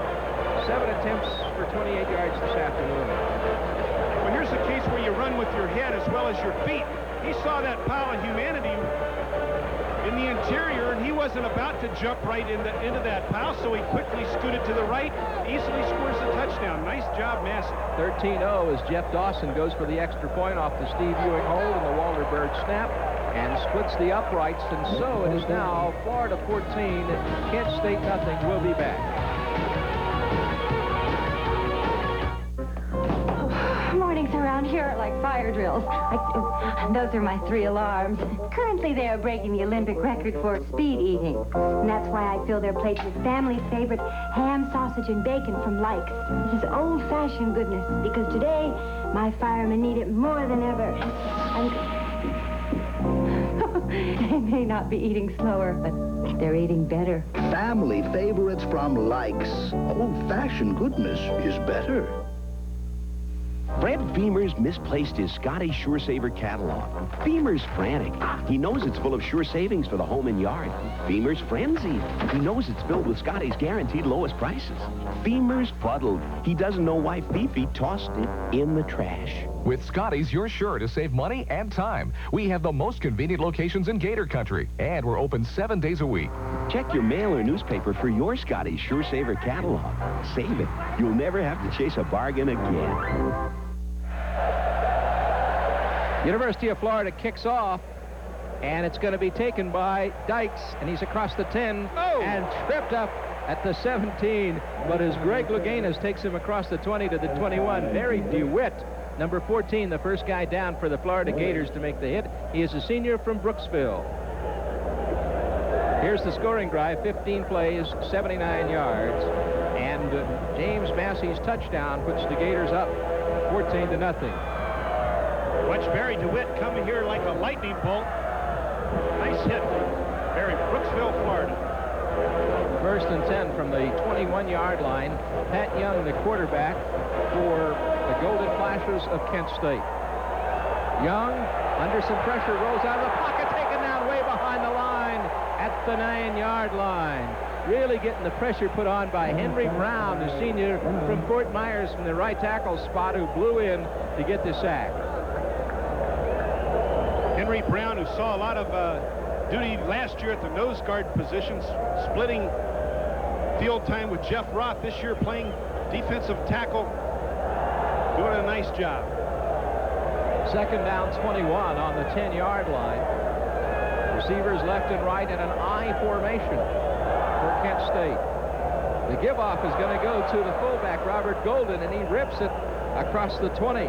7 attempts for 28 yards this afternoon. Well, here's a case where you run with your head as well as your feet. He saw that pile of humanity in the interior, and he wasn't about to jump right into that pile, so he quickly scooted to the right, easily scores a touchdown. Nice job, Massey. 13-0 as Jeff Dawson goes for the extra point off the Steve Ewing hold and the Walter Bird snap and splits the uprights, and so it is now Florida 14, Kent State nothing. We'll be back. Mornings around here are like fire drills. Those are my 3 alarms. Currently, they are breaking the Olympic record for speed eating. And that's why I fill their plates with family's favorite ham, sausage, and bacon from Likes. This is old-fashioned goodness, because today, my firemen need it more than ever. They may not be eating slower, but they're eating better. Family favorites from Likes. Old-fashioned goodness is better. Fred Beamer's misplaced his Scotty Sure Saver catalog. Beamer's frantic. He knows it's full of sure savings for the home and yard. Beamer's frenzied. He knows it's filled with Scotty's guaranteed lowest prices. Beamer's fuddled. He doesn't know why Fifi tossed it in the trash. With Scotty's, you're sure to save money and time. We have the most convenient locations in Gator Country, and we're open 7 days a week. Check your mail or newspaper for your Scotty's Sure Saver catalog. Save it. You'll never have to chase a bargain again. University of Florida kicks off, and it's going to be taken by Dykes, and he's across the 10 and tripped up at the 17. But as Greg Louganis takes him across the 20 to the 21, Barry DeWitt, number 14, the first guy down for the Florida Gators to make the hit. He is a senior from Brooksville. Here's the scoring drive, 15 plays, 79 yards, and James Massey's touchdown puts the Gators up 14 to nothing. Watch Barry DeWitt coming here like a lightning bolt. Nice hit. Barry, Brooksville, Florida. 1st and 10 from the 21-yard line. Pat Young, the quarterback for the Golden Flashes of Kent State. Young, under some pressure, rolls out of the pocket, taken down way behind the line at the 9-yard line. Really getting the pressure put on by Henry Brown, the senior from Fort Myers, from the right tackle spot, who blew in to get the sack. Henry Brown, who saw a lot of duty last year at the nose guard positions, splitting field time with Jeff Roth. This year playing defensive tackle, doing a nice job. 2nd down, 21 on the 10-yard line. Receivers left and right in an I formation for Kent State. The give-off is going to go to the fullback, Robert Golden, and he rips it across the 20.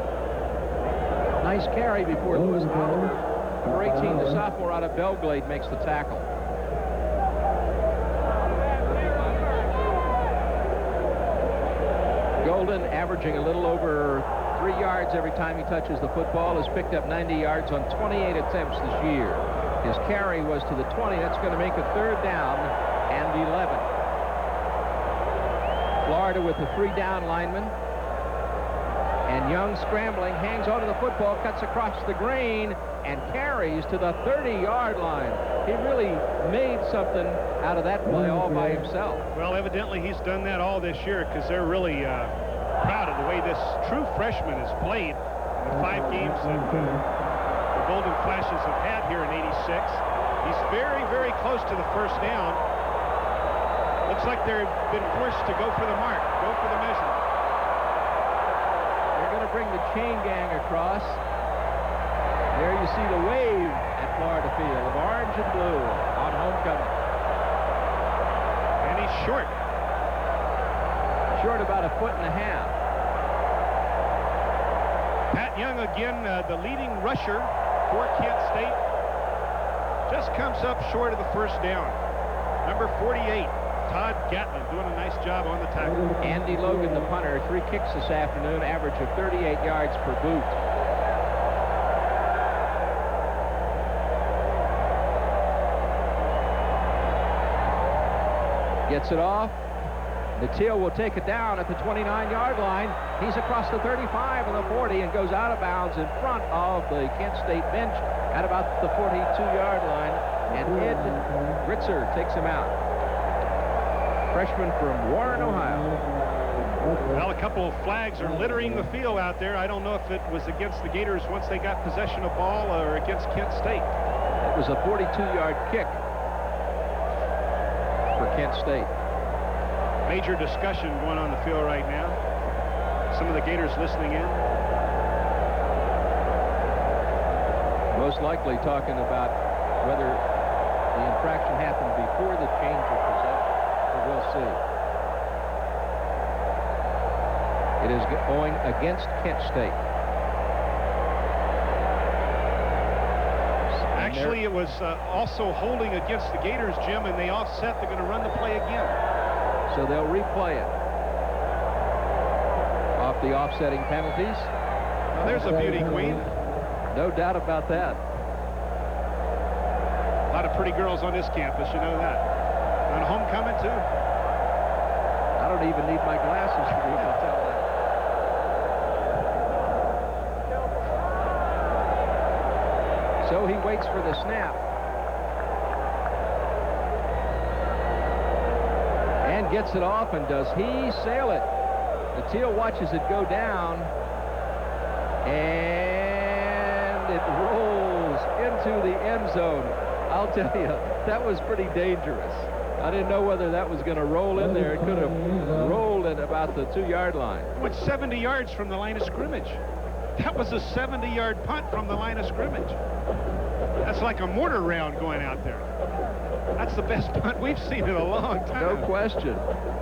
Nice carry before Lewis Oliver. Number 18, the sophomore out of Belglade, makes the tackle. Golden, averaging a little over 3 yards every time he touches the football, has picked up 90 yards on 28 attempts this year. His carry was to the 20. That's going to make a 3rd down and 11. Florida with the 3-down lineman. And Young scrambling, hangs onto the football, cuts across the green, and carries to the 30-yard line. He really made something out of that play all by himself. Well, evidently he's done that all this year, because they're really proud of the way this true freshman has played in the 5 games that Golden Flashes have had here in '86. He's very, very close to the first down. Looks like they've been forced to go for the mark, go for the measure. They're going to bring the chain gang across. There you see the wave at Florida Field of orange and blue on homecoming. And he's short. Short about 1.5 feet. Pat Young again, the leading rusher for Kent State. Just comes up short of the first down. Number 48, Todd Gatlin, doing a nice job on the tackle. Andy Logan, the punter, 3 kicks this afternoon, average of 38 yards per boot. Gets it off. Natil will take it down at the 29-yard line. He's across the 35 and the 40 and goes out of bounds in front of the Kent State bench at about the 42-yard line. And Ed Ritzer takes him out. Freshman from Warren, Ohio. Well, a couple of flags are littering the field out there. I don't know if it was against the Gators once they got possession of ball or against Kent State. It was a 42-yard kick for Kent State. Major discussion going on the field right now. Some of the Gators listening in. Most likely talking about whether the infraction happened before the change of possession. But we'll see. It is going against Kent State. Actually, it was also holding against the Gators, Jim, and they offset. They're going to run the play again. So they'll replay it off the offsetting penalties. Well, there's a beauty queen. No doubt about that. A lot of pretty girls on this campus, you know that. On homecoming, too. I don't even need my glasses to be able to tell that. So he waits for the snap. And gets it off, and does he sail it? Natil watches it go down, and it rolls into the end zone. I'll tell you, that was pretty dangerous. I didn't know whether that was going to roll in there. It could have rolled at about the 2-yard line. Went 70 yards from the line of scrimmage. That was a 70-yard punt from the line of scrimmage. That's like a mortar round going out there. That's the best punt we've seen in a long time. No question.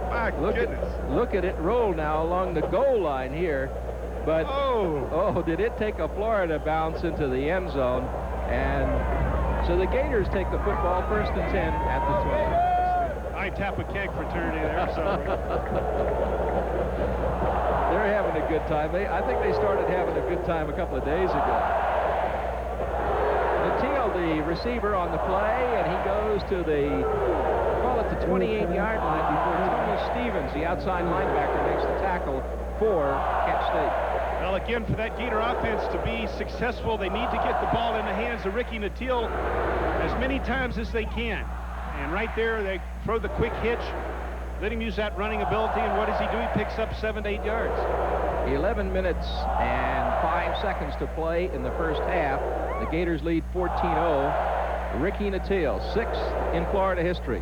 My goodness. Look at it roll now along the goal line here. But, oh, did it take a Florida bounce into the end zone. And so the Gators take the football 1st and 10 at the 20. I tap a keg fraternity there. Sorry. They're having a good time. I think they started having a good time a couple of days ago. Natil, the receiver on the play, and he goes to the 28-yard line before Tony Stevens, the outside linebacker, makes the tackle for Kent State. Well, again, for that Gator offense to be successful, they need to get the ball in the hands of Ricky Natil as many times as they can. And right there, they throw the quick hitch, let him use that running ability, and what does he do? He picks up 7 to 8 yards. 11 minutes and 5 seconds to play in the first half. The Gators lead 14-0. Ricky Natil, 6th in Florida history.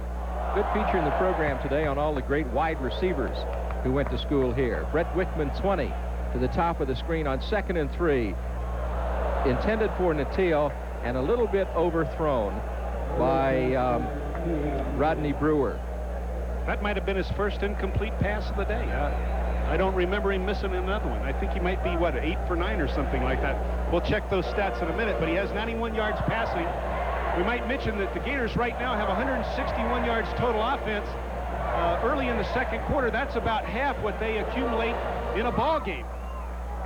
Good feature in the program today on all the great wide receivers who went to school here. Brett Wickman, 20, to the top of the screen on 2nd and 3. Intended for Natil and a little bit overthrown by Rodney Brewer. That might have been his first incomplete pass of the day. I don't remember him missing another one. I think he might be, what, 8 for 9 or something like that. We'll check those stats in a minute, but he has 91 yards passing. We might mention that the Gators right now have 161 yards total offense. Early in the second quarter, that's about half what they accumulate in a ball game.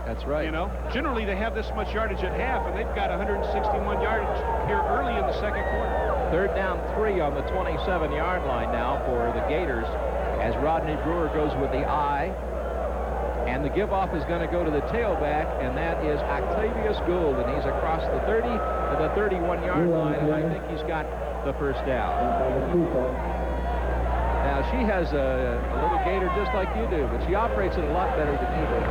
That's right. You know, generally they have this much yardage at half, and they've got 161 yardage here early in the second quarter. 3rd down 3 on the 27-yard line now for the Gators as Rodney Brewer goes with the eye. And the give-off is going to go to the tailback, and that is Octavius Gould, and he's across the 30 to the 31-yard line, and I think he's got the first down. Now, she has a little Gator just like you do, but she operates it a lot better than you do.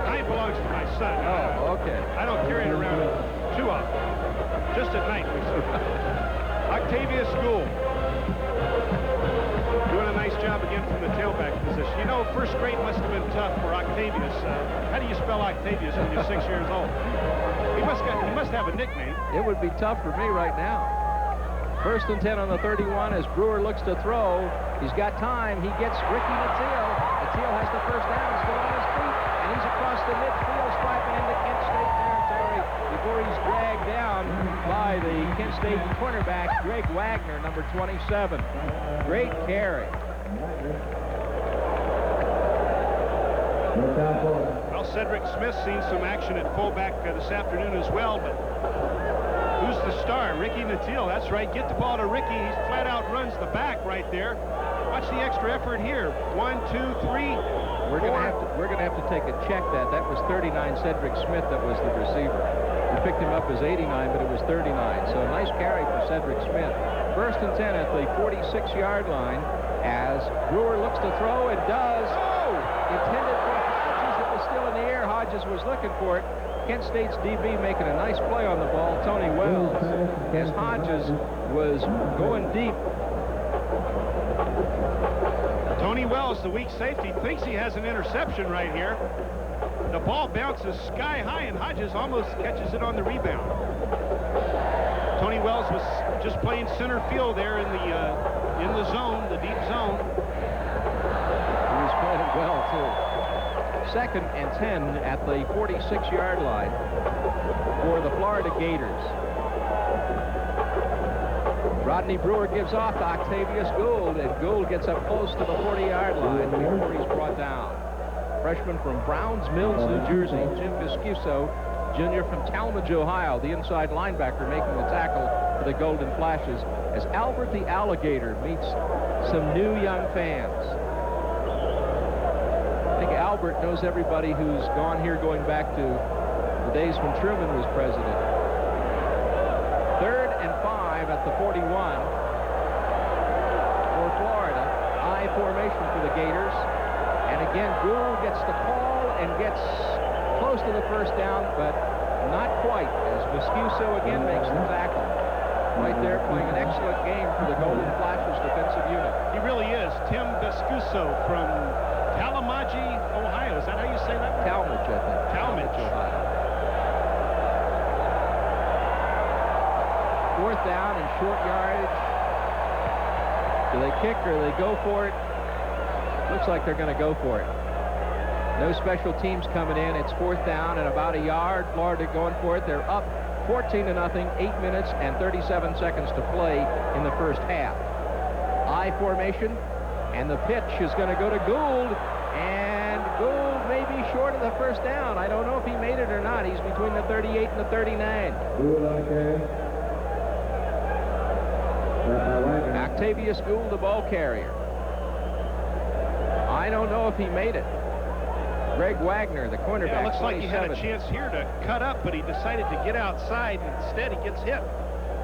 Mine belongs to my son. Oh, okay. I don't carry it around 2 of them. Just at night, we see. Octavius Gould doing a nice job again from the tailback position. You know, first grade must have been tough for Octavius. How do you spell Octavius when you're 6 years old? He must have a nickname. It would be tough for me right now. 1st and 10 on the 31 as Brewer looks to throw. He's got time. He gets Ricky Nattil. Nattil has the first down, still on his feet, and he's across the midfield, striping into Kent State territory before he's dragged down by the Kent State cornerback, Greg Wagner, number 27. Great carry. Well, Cedric Smith's seen some action at fullback this afternoon as well, but who's the star? Ricky Nattil. That's right. Get the ball to Ricky. He flat out runs the back right there. Watch the extra effort here. 1, 2, 3. We're gonna have to take a check that. That was 39 Cedric Smith that was the receiver. We picked him up as 89, but it was 39. So a nice carry for Cedric Smith. 1st and 10 at the 46-yard line as Brewer looks to throw and does. Oh! Intended for Hodges. It was still in the air. Hodges was looking for it. Kent State's DB making a nice play on the ball, Tony Wells, as Hodges was going deep. Tony Wells, the weak safety, thinks he has an interception right here. The ball bounces sky high, and Hodges almost catches it on the rebound. Tony Wells was just playing center field there in the zone, the deep zone. He was playing well, too. 2nd and 10 at the 46-yard line for the Florida Gators. Rodney Brewer gives off to Octavius Gould, and Gould gets up close to the 40-yard line before he's brought down. Freshman from Browns Mills, New Jersey, Jim Viscuso, junior from Talmadge, Ohio, the inside linebacker making the tackle for the Golden Flashes, as Albert the Alligator meets some new young fans. I think Albert knows everybody who's gone here going back to the days when Truman was president. 3rd and 5 at the 41 for Florida. I formation for the Gators. And again, Gould gets the call and gets close to the first down, but not quite, as Viscuso again makes the tackle. Right there, playing an excellent game for the Golden Flashes defensive unit. He really is. Tim Viscuso from Talmadge, Ohio. Is that how you say that? Talmadge, I think. Talmadge, Ohio. 4th down and short yardage. Do they kick or they go for it? Looks like they're going to go for it. No special teams coming in. It's 4th down and about a yard. Florida going for it. They're up 14-0, 8 minutes and 37 seconds to play in the first half. I formation, and the pitch is going to go to Gould, and Gould may be short of the first down. I don't know if he made it or not. He's between the 38 and the 39. Octavius Gould, the ball carrier. I don't know if he made it. Greg Wagner, the cornerback. Yeah, looks 27. like he had a chance here to cut up, but he decided to get outside, and instead he gets hit.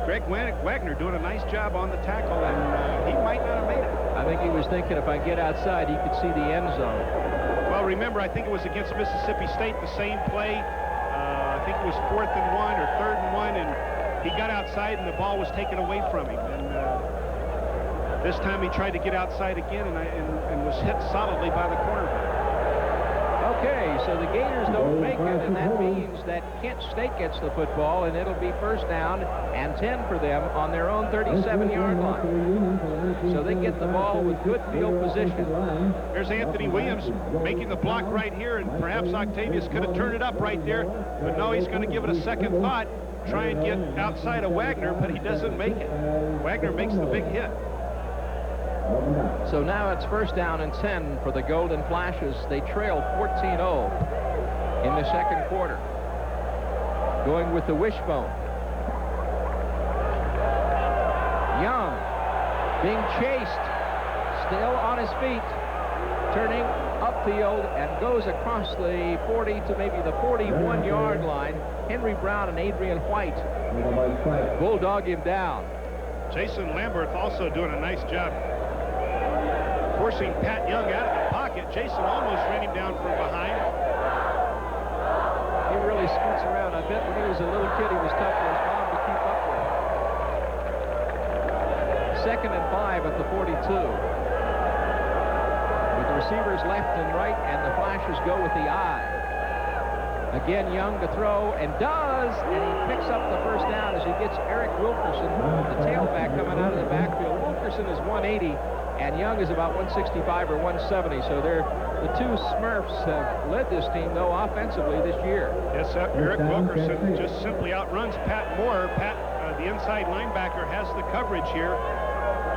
Greg Wagner doing a nice job on the tackle, and he might not have made it. I think he was thinking if I get outside, he could see the end zone. Well, remember, I think it was against Mississippi State, the same play. I think it was 4th and 1 or 3rd and 1, and he got outside, and the ball was taken away from him. And this time he tried to get outside again and was hit solidly by the cornerback. Okay, so the Gators don't make it, and that means that Kent State gets the football, and it'll be 1st down and 10 for them on their own 37-yard line. So they get the ball with good field position. There's Anthony Williams making the block right here, and perhaps Octavius could have turned it up right there, but no, he's going to give it a second thought, try and get outside of Wagner, but he doesn't make it. Wagner makes the big hit. So now it's 1st down and 10 for the Golden Flashes. They trail 14-0 in the second quarter. Going with the wishbone. Young being chased, still on his feet, turning upfield and goes across the 40 to maybe the 41-yard line. Henry Brown and Adrian White bulldog him down. Jason Lambert also doing a nice job forcing Pat Young out of the pocket. Jason almost ran him down from behind. He really scoots around. I bet when he was a little kid, he was tough at the 42. With the receivers left and right, and the Flashes go with the I. Again, Young to throw, and does, and he picks up the first down as he gets Eric Wilkerson, the tailback coming out of the backfield. Wilkerson is 180, and Young is about 165 or 170, so the two Smurfs have led this team, though, offensively this year. Yes, Eric Wilkerson just simply outruns Pat Moore. Pat, the inside linebacker, has the coverage here.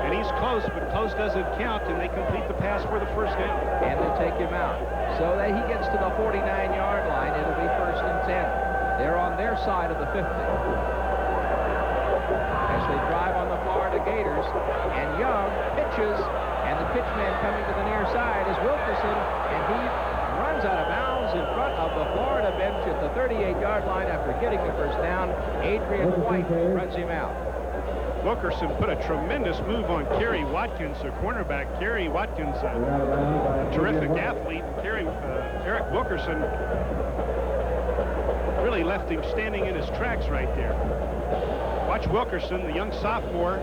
And he's close, but close doesn't count, and they complete the pass for the first down. And they take him out. So that he gets to the 49-yard line, it'll be 1st and 10. They're on their side of the 50. As they drive on the Florida Gators, and Young pitches, and the pitch man coming to the near side is Wilkerson, and he runs out of bounds in front of the Florida bench at the 38-yard line after getting the first down. Adrian White runs him out. Wilkerson put a tremendous move on Kerry Watkins, the cornerback. Kerry Watkins, a terrific athlete. Eric Wilkerson really left him standing in his tracks right there. Watch Wilkerson, the young sophomore,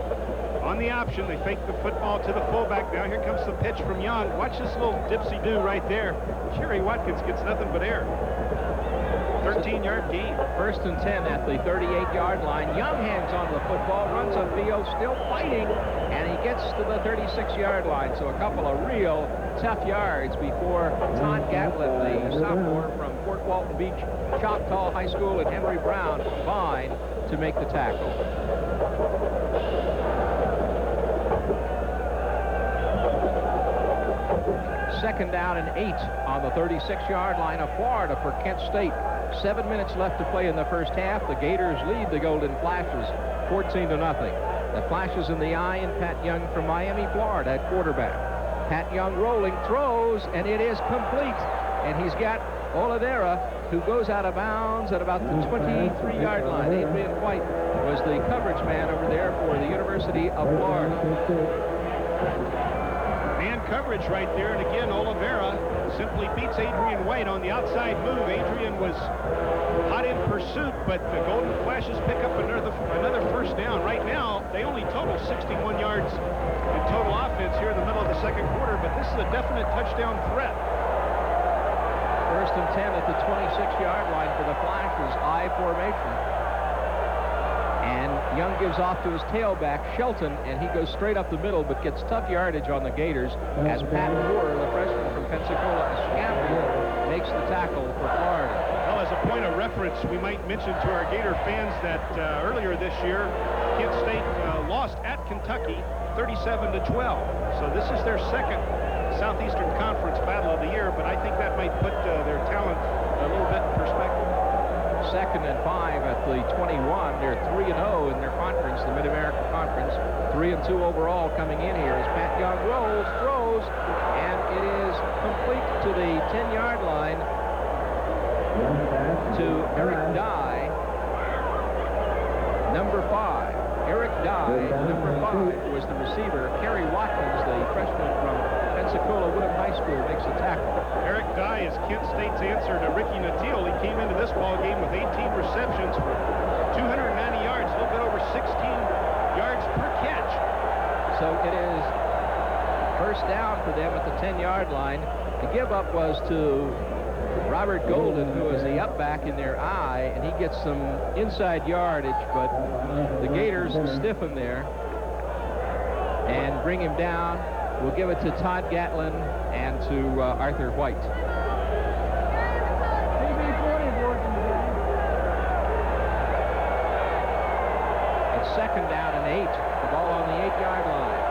on the option. They fake the football to the fullback. Now here comes the pitch from Young. Watch this little dipsy-do right there. Kerry Watkins gets nothing but air. 13-yard gain. 1st and 10 at the 38-yard line. Young hangs on the football, runs upfield, still fighting, and he gets to the 36-yard line. So a couple of real tough yards before Todd Gatlin, the sophomore from Fort Walton Beach Choctaw High School, and Henry Brown combine to make the tackle. Second down and 8 on the 36-yard line of Florida for Kent State. 7 minutes left to play in the first half. The Gators lead the Golden Flashes 14-0. The Flashes in the I, and Pat Young from Miami, Florida at quarterback. Pat Young rolling, throws, and it is complete. And he's got Oliveira, who goes out of bounds at about the 23-yard line. Adrian White was the coverage man over there for the University of Florida. Man coverage right there, and again, Oliveira simply beats Adrian White on the outside move. Adrian was hot in pursuit, but the Golden Flashes pick up another first down. Right now, they only total 61 yards in total offense here in the middle of the second quarter, but this is a definite touchdown threat. 1st and 10 at the 26-yard line for the Flashes, I formation. And Young gives off to his tailback, Shelton, and he goes straight up the middle, but gets tough yardage on the Gators as Pat Moore, the freshman from Pensacola, Escambia, makes the tackle for Florida. Well, as a point of reference, we might mention to our Gator fans that earlier this year, Kent State lost at Kentucky 37-12. So this is their second Southeastern Conference Battle of the Year, but I think that might put their talent a little bit in perspective. 2nd and 5 at the 21. They're 3-0 in their conference, the Mid-America Conference. 3-2 overall coming in here as Pat Young rolls, throws, and it is complete to the 10-yard line to Eric Dye, number 5. Eric Dye, number 5, was the receiver. Kerry Watkins, the freshman from Pensacola Woodham High School, makes a tackle. Eric Dye is Kent State's answer to Ricky Nattiel. He came into this ball game with 18 receptions for 290 yards, a little bit over 16 yards per catch. So it is first down for them at the 10-yard line. The give up was to Robert Golden, who is the up back in their I, and he gets some inside yardage, but the Gators stiffen there and bring him down. We'll give it to Todd Gatlin and to Arthur White. It's 2nd down and 8. The ball on the 8-yard line.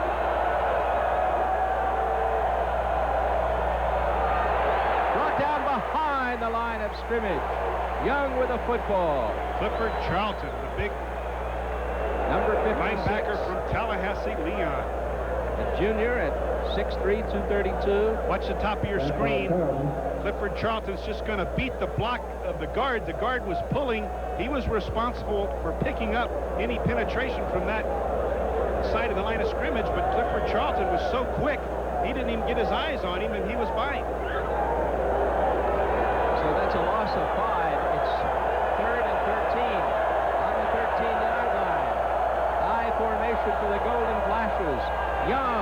Brought down behind the line of scrimmage. Young with a football. Clifford Charlton, the big number 56 linebacker from Tallahassee, Leon. A junior at 6'3", 232. Watch the top of your screen. Clifford Charlton's just going to beat the block of the guard. The guard was pulling. He was responsible for picking up any penetration from that side of the line of scrimmage, but Clifford Charlton was so quick, he didn't even get his eyes on him, and he was by him. So that's a loss of 5. It's 3rd and 13 on the 13-yard line. High formation for the Golden Flashes. Young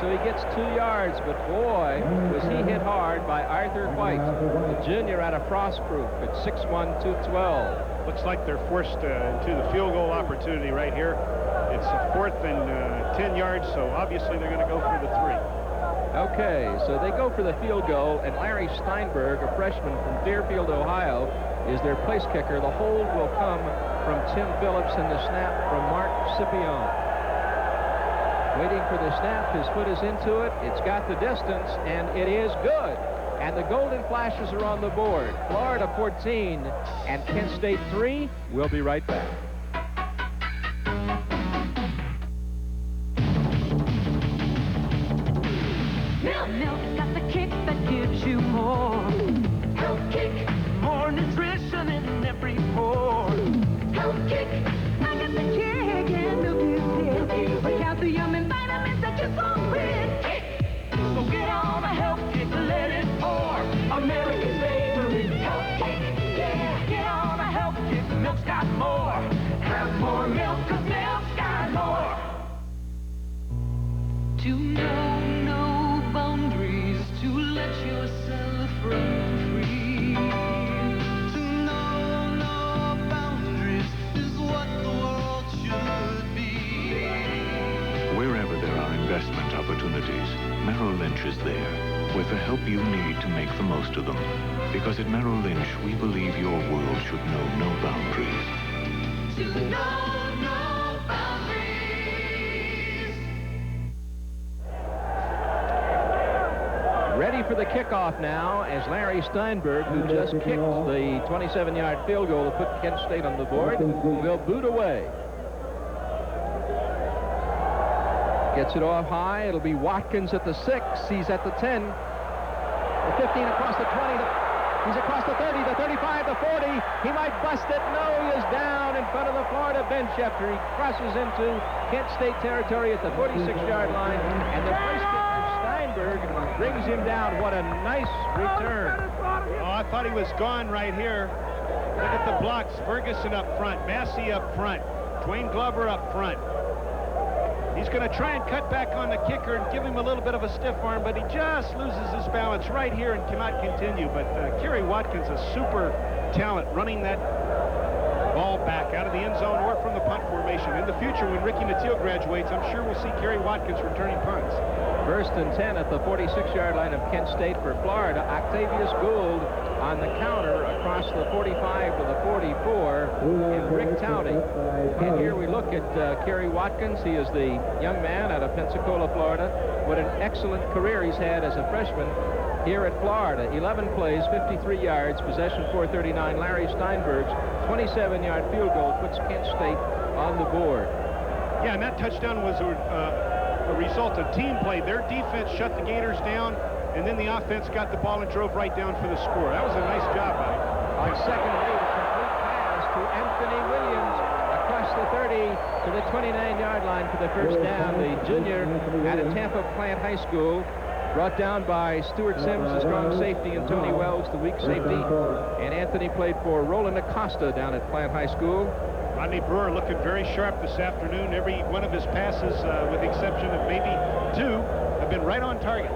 so he gets 2 yards, but boy, was he hit hard by Arthur White, the junior out of Frostproof at 6'1", 212. Looks like they're forced into the field goal opportunity right here. It's a 4th and 10 yards, so obviously they're going to go for the 3. Okay, so they go for the field goal, and Larry Steinberg, a freshman from Deerfield, Ohio, is their place kicker. The hold will come from Tim Phillips and the snap from Mark Scipione. Waiting for the snap, his foot is into it. It's got the distance, and it is good. And the Golden Flashes are on the board. Florida 14 and Kent State 3. We'll be right back. Milk's got the kick that gives you more. Health kick. More nutrition in every pore. Health kick. I got the kick and milk is here. With calcium and vitamins that you're so quick. So get on a health kick, let it pour. America's favorite health kick. Yeah, get on a health kick. Milk's got more. Have more milk, 'cause milk's got more. To know no boundaries, to let yourself run free. To know no boundaries is what the world should be. Wherever there are investment opportunities, Merrill Lynch is there with the help you need to make the most of them. Because at Merrill Lynch, we believe your world should know no boundaries. To know no boundaries. Ready for the kickoff now as Larry Steinberg, who just kicked the 27-yard field goal to put Kent State on the board, will boot away. Gets it off high. It'll be Watkins at the 6. He's at the 10. The 15 across the 20. He's across the 30, the 35, the 40. He might bust it. No, he is down in front of the Florida bench after he crosses into Kent State territory at the 46-yard line. And the place kicker, Steinberg, brings him down. What a nice return. Oh, I thought he was gone right here. Look at the blocks. Ferguson up front, Massey up front, Dwayne Glover up front. He's going to try and cut back on the kicker and give him a little bit of a stiff arm, but he just loses his balance right here and cannot continue. But Kerry Watkins, a super talent, running that ball back out of the end zone or from the punt formation. In the future, when Ricky Nattiel graduates, I'm sure we'll see Kerry Watkins returning punts. 1st and 10 at the 46-yard line of Kent State for Florida. Octavius Gould on the counter across the 45 to the 44, and Rick Towdy. And here we look at Kerry Watkins. He is the young man out of Pensacola, Florida. What an excellent career he's had as a freshman here at Florida. 11 plays, 53 yards, possession 439. Larry Steinberg's 27-yard field goal puts Kent State on the board. Yeah, and that touchdown was a result of team play. Their defense shut the Gators down, and then the offense got the ball and drove right down for the score. That was a nice job by him. On second read, a complete pass to Anthony Williams across the 30 to the 29-yard line for the first down. The junior out of Tampa Plant High School, brought down by Stuart Sims, the strong safety, and Tony Wells, the weak safety. And Anthony played for Roland Acosta down at Plant High School. Rodney Brewer looking very sharp this afternoon. Every one of his passes, with the exception of maybe 2, have been right on target.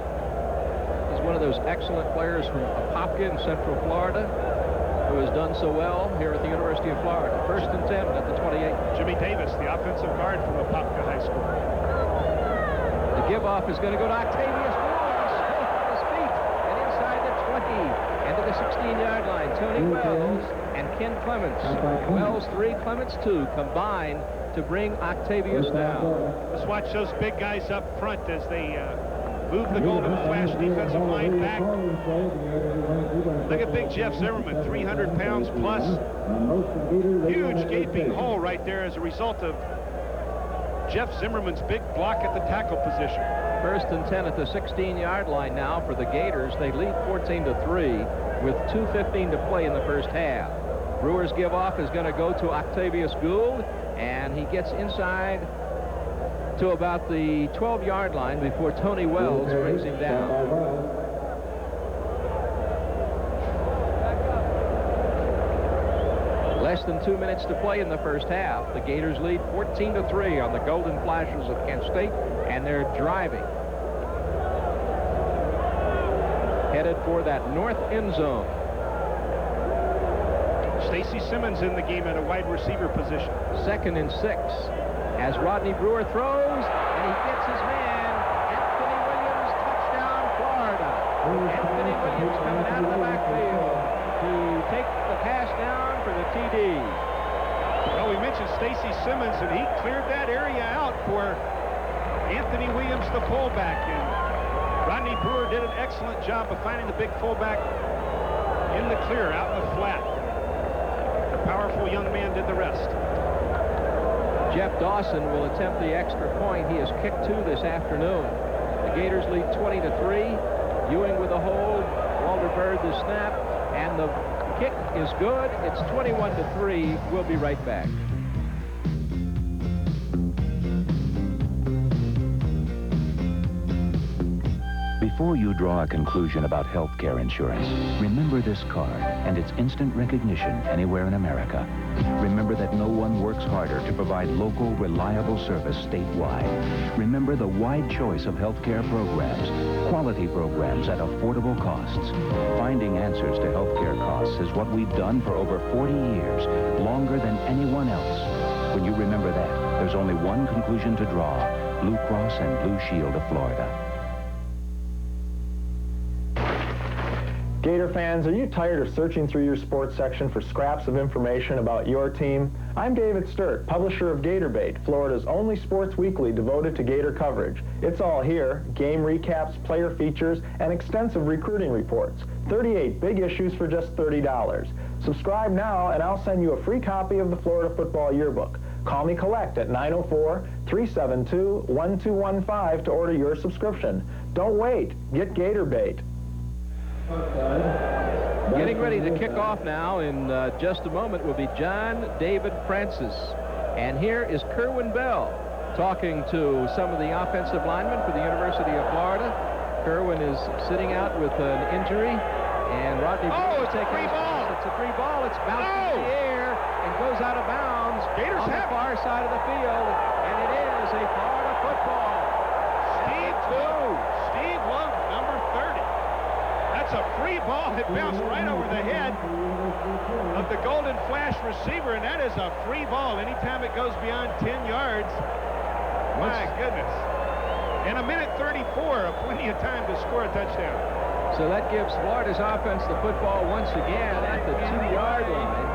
He's one of those excellent players from Apopka in Central Florida who has done so well here at the University of Florida. 1st and 10 at the 28. Jimmy Davis, the offensive guard from Apopka High School. The give-off is going to go to Octavius Gould. He's still on his feet and inside the 20 and to the 16-yard line. Tony Wells and Ken Clements. Wells 3, Clements 2 combined to bring Octavius down. Let's watch those big guys up front as they move the Golden Flash defensive line back. Look at big Jeff Zimmerman, 300 pounds plus. Huge gaping hole right there as a result of Jeff Zimmerman's big block at the tackle position. 1st and 10 at the 16-yard line now for the Gators. They lead 14-3 with 2:15 to play in the first half. Brewer's give-off is going to go to Octavius Gould, and he gets inside to about the 12-yard line before Tony Wells brings him down. Less than 2 minutes to play in the first half. The Gators lead 14-3 on the Golden Flashes of Kent State, and they're driving. headed for that north end zone. Stacy Simmons in the game at a wide receiver position. 2nd and 6 as Rodney Brewer throws, and he gets his man. Anthony Williams, touchdown, Florida. Anthony Williams coming out of the backfield to take the pass down for the TD. Well, we mentioned Stacy Simmons, and he cleared that area out for Anthony Williams, the fullback. And Rodney Brewer did an excellent job of finding the big fullback in the clear, out in the flat. The powerful young man did the rest. Jeff Dawson will attempt the extra point. He has kicked 2 this afternoon. The Gators lead 20-3. Ewing with a hold. Walter Bird the snap. And the kick is good. It's 21-3. We'll be right back. Before you draw a conclusion about health care insurance, remember this card and its instant recognition anywhere in America. Remember that no one works harder to provide local, reliable service statewide. Remember the wide choice of health care programs, quality programs at affordable costs. Finding answers to health care costs is what we've done for over 40 years, longer than anyone else. When you remember that, there's only one conclusion to draw: Blue Cross and Blue Shield of Florida. Gator fans, are you tired of searching through your sports section for scraps of information about your team? I'm David Sturt, publisher of Gator Bait, Florida's only sports weekly devoted to Gator coverage. It's all here: game recaps, player features, and extensive recruiting reports. 38 big issues for just $30. Subscribe now and I'll send you a free copy of the Florida Football Yearbook. Call me collect at 904-372-1215 to order your subscription. Don't wait. Get Gator Bait. Getting ready to kick off now in just a moment will be John David Francis. And here is Kerwin Bell talking to some of the offensive linemen for the University of Florida. Kerwin is sitting out with an injury, and Rodney Brewer it's a free ball. It's a free ball. It's bounced in the air and goes out of bounds on the far side of the field, and it is a Florida football. Steve Love, number 30. That's a free ball. It bounced right over the head of the Golden Flash receiver, and that is a free ball anytime it goes beyond 10 yards. My goodness. And a minute 34, plenty of time to score a touchdown. So that gives Florida's offense the football once again at the 2-yard line.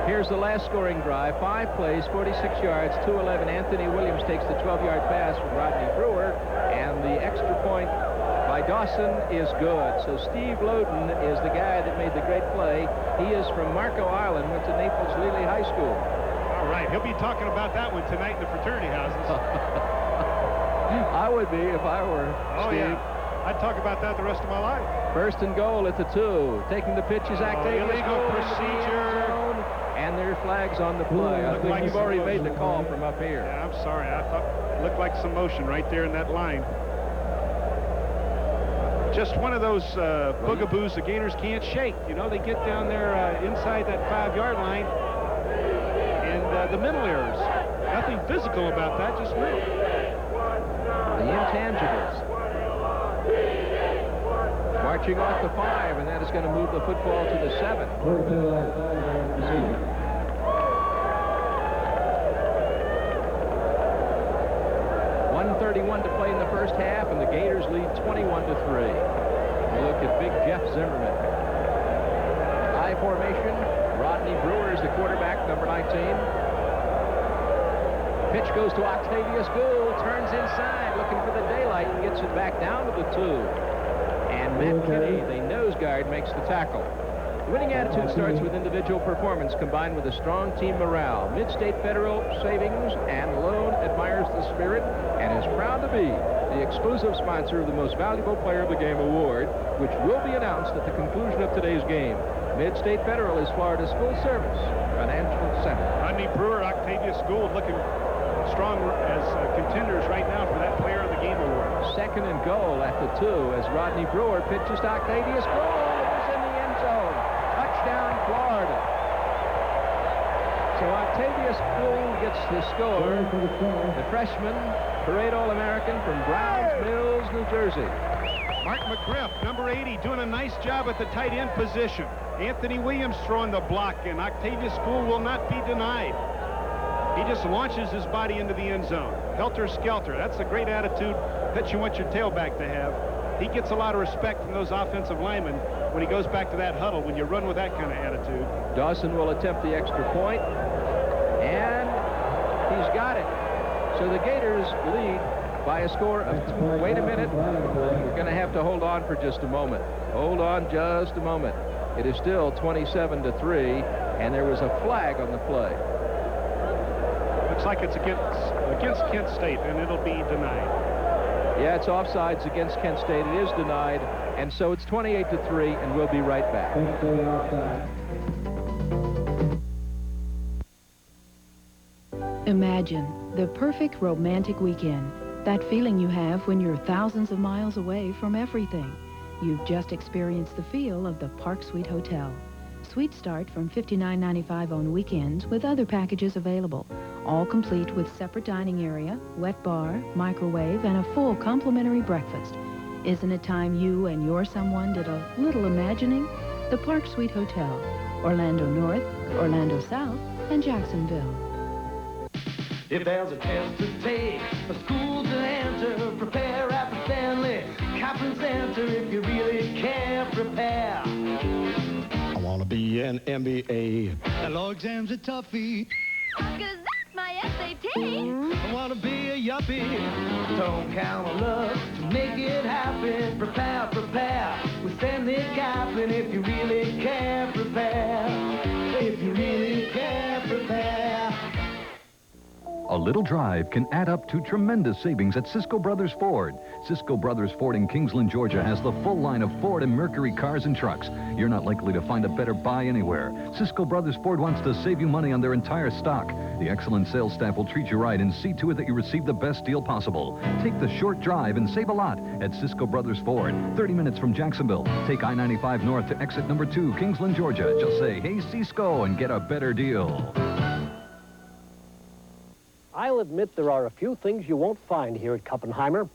Here's the last scoring drive. 5 plays, 46 yards, 2-11. Anthony Williams takes the 12-yard pass from Rodney Brewer, and the extra point by Dawson is good. So Steve Loden is the guy that made the great play. He is from Marco Island, went to Naples Lely High School. All right, he'll be talking about that one tonight in the fraternity houses. I would be if I were Steve. Yeah. I'd talk about that the rest of my life. 1st and goal at the 2. Taking the pitch is Octavius. Illegal procedure. And there's flags on the play. I think you've already made the call from up here. Yeah, I'm sorry. I thought it looked like some motion right there in that line. Just one of those boogaboos the Gators can't shake. You know, they get down there inside that 5-yard line, and the mental errors. Nothing physical about that, just mental. The intangibles. Marching off the 5, and that is going to move the football to the 7. 1:31 to play in the first half, and the Gators lead 21-3. We look at big Jeff Zimmerman. I formation. Rodney Brewer is the quarterback, number 19. Pitch goes to Octavius Gould, turns inside, looking for the daylight, and gets it back down to the 2. And Matt Kinney, the nose guard, makes the tackle. The winning attitude starts with individual performance combined with a strong team morale. Mid-State Federal Savings and Loan admires the spirit and is proud to be the exclusive sponsor of the Most Valuable Player of the Game award, which will be announced at the conclusion of today's game. Mid-State Federal is Florida's full-service financial center. Rodney Brewer, Octavius Gould looking strong as contenders right now for that Player of the Game award. 2nd and goal at the 2 as Rodney Brewer pitches to Octavius Gould. It is in the end zone. Touchdown, Florida. So Octavius Gould gets the score. The freshman, parade All-American from Browns Mills, New Jersey. Art McGriff, number 80, doing a nice job at the tight end position. Anthony Williams throwing the block, and Octavius School will not be denied. He just launches his body into the end zone. Helter-skelter. That's the great attitude that you want your tailback to have. He gets a lot of respect from those offensive linemen when he goes back to that huddle, when you run with that kind of attitude. Dawson will attempt the extra point, and he's got it. So the Gators lead by a score of, wait a minute, we're going to have to hold on for just a moment. Hold on just a moment. It is still 27-3, and there was a flag on the play. Looks like it's against Kent State, and it'll be denied. Yeah, it's offsides against Kent State. It is denied, and so it's 28-3, and we'll be right back. Imagine the perfect romantic weekend. That feeling you have when you're thousands of miles away from everything. You've just experienced the feel of the Park Suite Hotel. Suites start from $59.95 on weekends with other packages available, all complete with separate dining area, wet bar, microwave, and a full complimentary breakfast. Isn't it time you and your someone did a little imagining? The Park Suite Hotel, Orlando North, Orlando South, and Jacksonville. If there's a test to take, a school to enter, prepare at the Stanley Kaplan Center. If you really can prepare, I want to be an MBA. the law exams are toughie. Cause that's my SAT. I want to be a yuppie. Don't count on luck to make it happen. Prepare, prepare with Stanley Kaplan. If you really can prepare, if you really can prepare. A little drive can add up to tremendous savings at Cisco Brothers Ford. Cisco Brothers Ford in Kingsland, Georgia has the full line of Ford and Mercury cars and trucks. You're not likely to find a better buy anywhere. Cisco Brothers Ford wants to save you money on their entire stock. The excellent sales staff will treat you right and see to it that you receive the best deal possible. Take the short drive and save a lot at Cisco Brothers Ford, 30 minutes from Jacksonville. Take I-95 north to exit number 2, Kingsland, Georgia. Just say, hey, Cisco, and get a better deal. I'll admit there are a few things you won't find here at Kuppenheimer.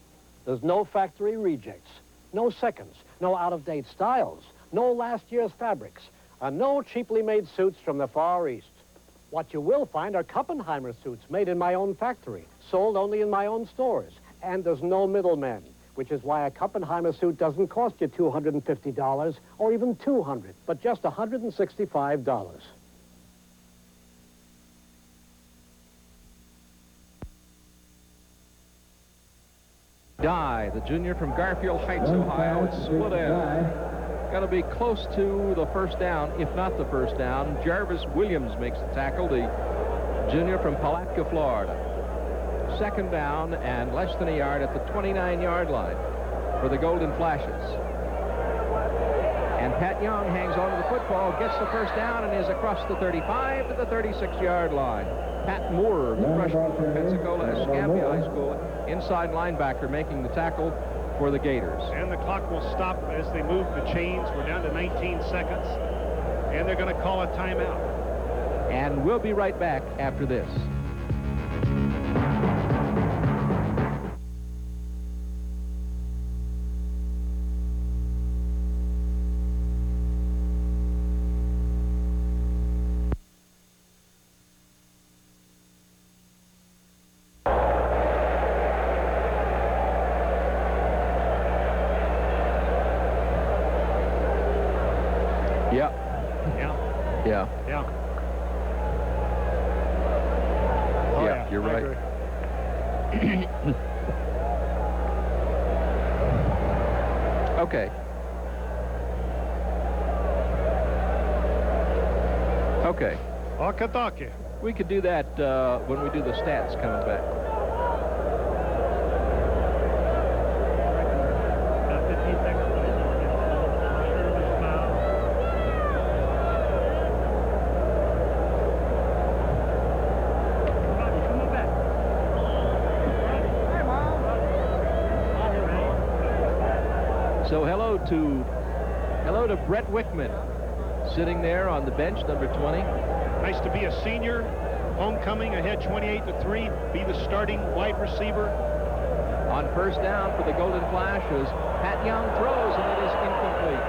There's no factory rejects, no seconds, no out-of-date styles, no last year's fabrics, and no cheaply made suits from the Far East. What you will find are Kuppenheimer suits made in my own factory, sold only in my own stores, and there's no middlemen, which is why a Kuppenheimer suit doesn't cost you $250 or even $200, but just $165. Dye, the junior from Garfield Heights, Ohio, split end. Going to be close to the first down, if not the first down. Jarvis Williams makes the tackle, the junior from Palatka, Florida. Second down and less than a yard at the 29-yard line for the Golden Flashes. And Pat Young hangs on to the football, gets the first down, and is across the 35 to the 36-yard line. Pat Moore, the freshman from Pensacola Escambia High School, inside linebacker, making the tackle for the Gators. And the clock will stop as they move the chains. We're down to 19 seconds, and they're going to call a timeout. And we'll be right back after this. Yeah, you're right. Okay. Okay. Okatake. We could do that when we do the stats coming back. So hello to Brett Wickman, sitting there on the bench, number 20. Nice to be a senior, homecoming ahead 28-3, be the starting wide receiver. On first down for the Golden Flashes, Pat Young throws, and it is incomplete.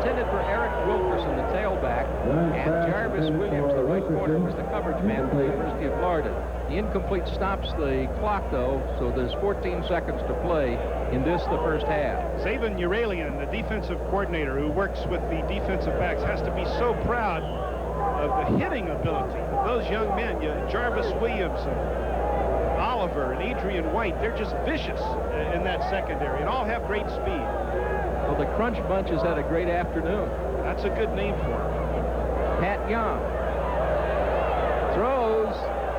Intended for Eric Wilkerson, the tailback, and Jarvis Williams, the right corner, was the coverage man for the University of Florida. The incomplete stops the clock, though, so there's 14 seconds to play in the first half. Zaven Uralian, the defensive coordinator who works with the defensive backs, has to be so proud of the hitting ability of those young men. Jarvis Williams, Oliver, and Adrian White, they're just vicious in that secondary and all have great speed. Well, the Crunch Bunch has had a great afternoon. That's a good name for it. Pat Young throws,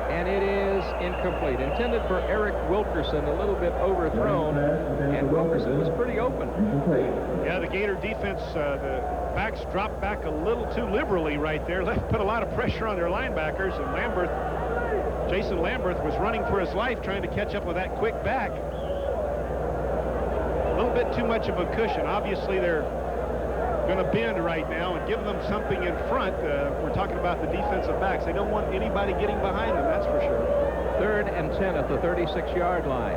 and it is incomplete. Intended for Eric Wilkerson, a little bit overthrown, and Wilkerson was pretty open. Yeah, the Gator defense, the backs dropped back a little too liberally right there. Put a lot of pressure on their linebackers, and Jason Lamberth was running for his life trying to catch up with that quick back. A little bit too much of a cushion. Obviously, they're going to bend right now and give them something in front. We're talking about the defensive backs. They don't want anybody getting behind them, that's for sure. 3rd and 10 at the 36-yard line.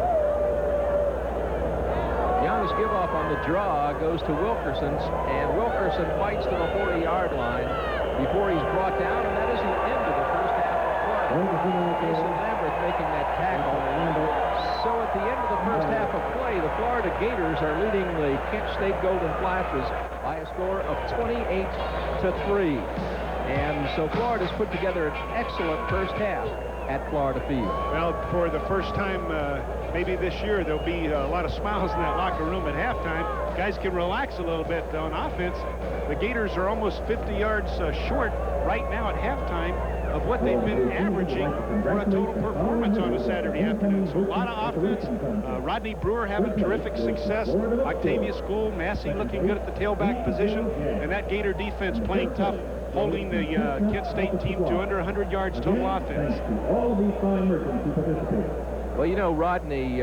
Young's give off on the draw goes to Wilkerson's, and Wilkerson fights to the 40-yard line before he's brought down, and that is the end of the first half of play. Jason Lamberth making that tackle. So at the end of the first half of play, the Florida Gators are leading the Kent State Golden Flashes by a score of 28-3. And so Florida's put together an excellent first half at Florida Field. Well, for the first time maybe this year, there'll be a lot of smiles in that locker room at halftime. Guys can relax a little bit on offense. The Gators are almost 50 yards short right now at halftime of what they've been averaging for a total performance on a Saturday afternoon. So a lot of offense. Rodney Brewer having terrific success. Octavius Gould, Massey looking good at the tailback position. And that Gator defense playing tough, holding the Kent State team to under 100 yards total offense. Well, you know, Rodney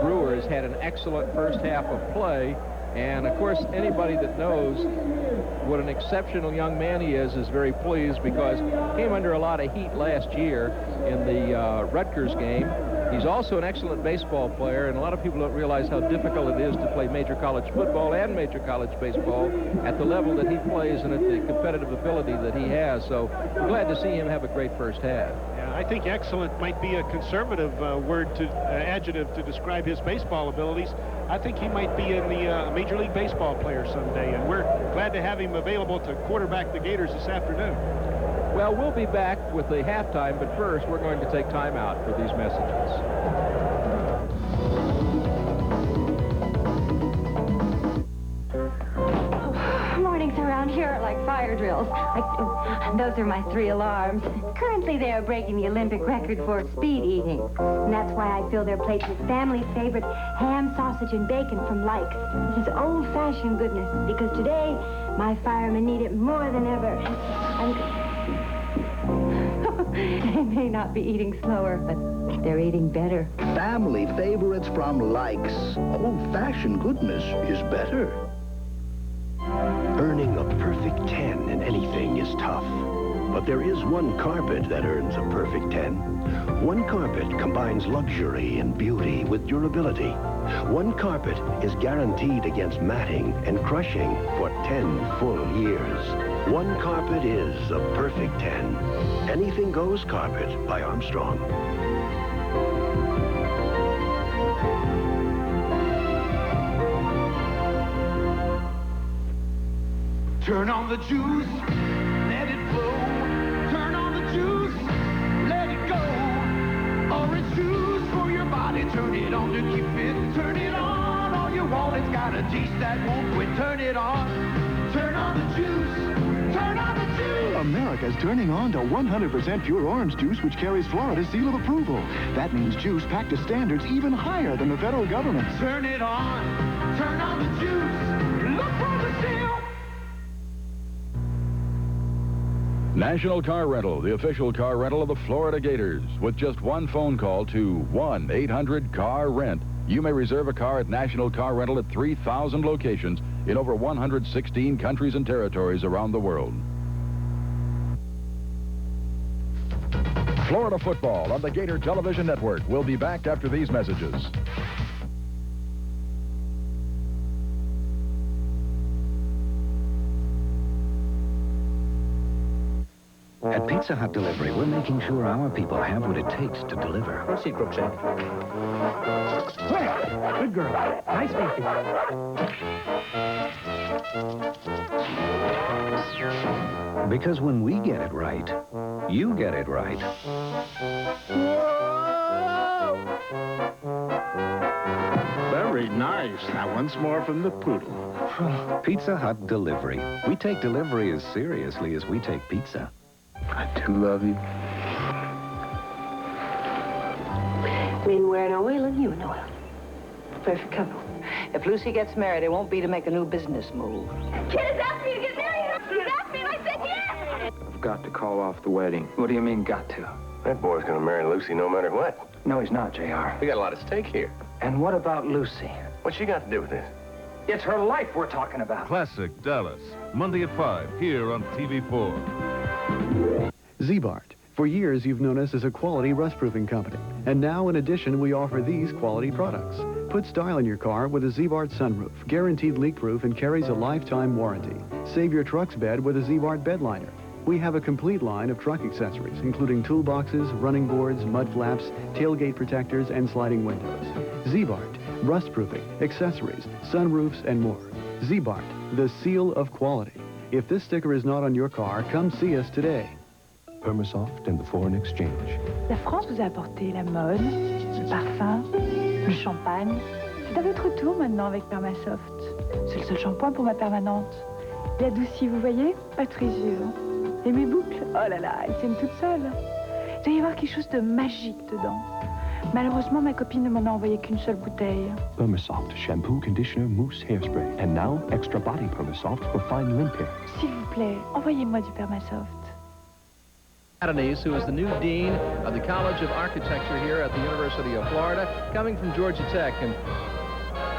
Brewer has had an excellent first half of play. And, of course, anybody that knows what an exceptional young man he is very pleased, because he came under a lot of heat last year in the Rutgers game. He's also an excellent baseball player, and a lot of people don't realize how difficult it is to play major college football and major college baseball at the level that he plays and at the competitive ability that he has. So I'm glad to see him have a great first half. Yeah, I think excellent might be a conservative adjective to describe his baseball abilities. I think he might be in the Major League Baseball player someday, and we're glad to have him available to quarterback the Gators this afternoon. Well, we'll be back with the halftime, but first we're going to take time out for these messages. Mornings around here are like fire drills. Those are my 3 alarms. Currently, they are breaking the Olympic record for speed eating. And that's why I fill their plates with family's favorite ham, sausage, and bacon from Likes. This is old-fashioned goodness, because today, my firemen need it more than ever. They may not be eating slower, but they're eating better. Family favorites from Likes. Old-fashioned goodness is better. Earning a perfect 10 in anything is tough. But there is one carpet that earns a perfect 10. One carpet combines luxury and beauty with durability. One carpet is guaranteed against matting and crushing for 10 full years. One carpet is a perfect 10. Anything Goes Carpet by Armstrong. Turn on the juice, let it flow. Turn on the juice, let it go. Orange juice for your body, turn it on to keep fit. Turn it on all you want, it's got a taste that won't quit. Turn it on the juice, turn on the juice. America's turning on to 100% pure orange juice, which carries Florida's seal of approval. That means juice packed to standards even higher than the federal government. Turn it on the juice, look for the seal. National Car Rental, the official car rental of the Florida Gators. With just one phone call to 1-800-CAR-RENT, you may reserve a car at National Car Rental at 3,000 locations in over 116 countries and territories around the world. Florida football on the Gator Television Network will be back after these messages. At Pizza Hut Delivery, we're making sure our people have what it takes to deliver. Proceed, Crookshank. Good girl. Nice baby. Because when we get it right, you get it right. Very nice. Now, once more from the poodle. Pizza Hut Delivery. We take delivery as seriously as we take pizza. I do love you. Been wearing oil and you and oil. Perfect couple. If Lucy gets married, it won't be to make a new business move. Kid has asked me to get married. He's asked me and I said yes. I've got to call off the wedding. What do you mean, got to? That boy's gonna marry Lucy no matter what. No, he's not, JR. We got a lot at stake here. And what about Lucy? What's she got to do with this? It's her life we're talking about. Classic Dallas, Monday at 5, here on TV4. Ziebart. For years, you've known us as a quality rust-proofing company. And now, in addition, we offer these quality products. Put style in your car with a Ziebart sunroof, guaranteed leak-proof and carries a lifetime warranty. Save your truck's bed with a Ziebart bed liner. We have a complete line of truck accessories, including toolboxes, running boards, mud flaps, tailgate protectors, and sliding windows. Ziebart, rust-proofing, accessories, sunroofs, and more. Ziebart, the seal of quality. If this sticker is not on your car, come see us today. Permasoft and the Foreign Exchange. La France vous a apporté la mode, le parfum, le champagne. C'est à votre tour maintenant avec Permasoft. C'est le seul shampoing pour ma permanente. Il adoucit, vous voyez, pas très dur. Et mes boucles, oh là là, elles tiennent toutes seules. Il doit y avoir quelque chose de magique dedans. Malheureusement, ma copine ne m'en a envoyé qu'une seule bouteille. Permasoft shampoo, conditioner, mousse, hairspray. And now, extra body Permasoft for fine limp hair. S'il vous plaît, envoyez-moi du Permasoft. Catanese, who is the new dean of the College of Architecture here at the University of Florida, coming from Georgia Tech. And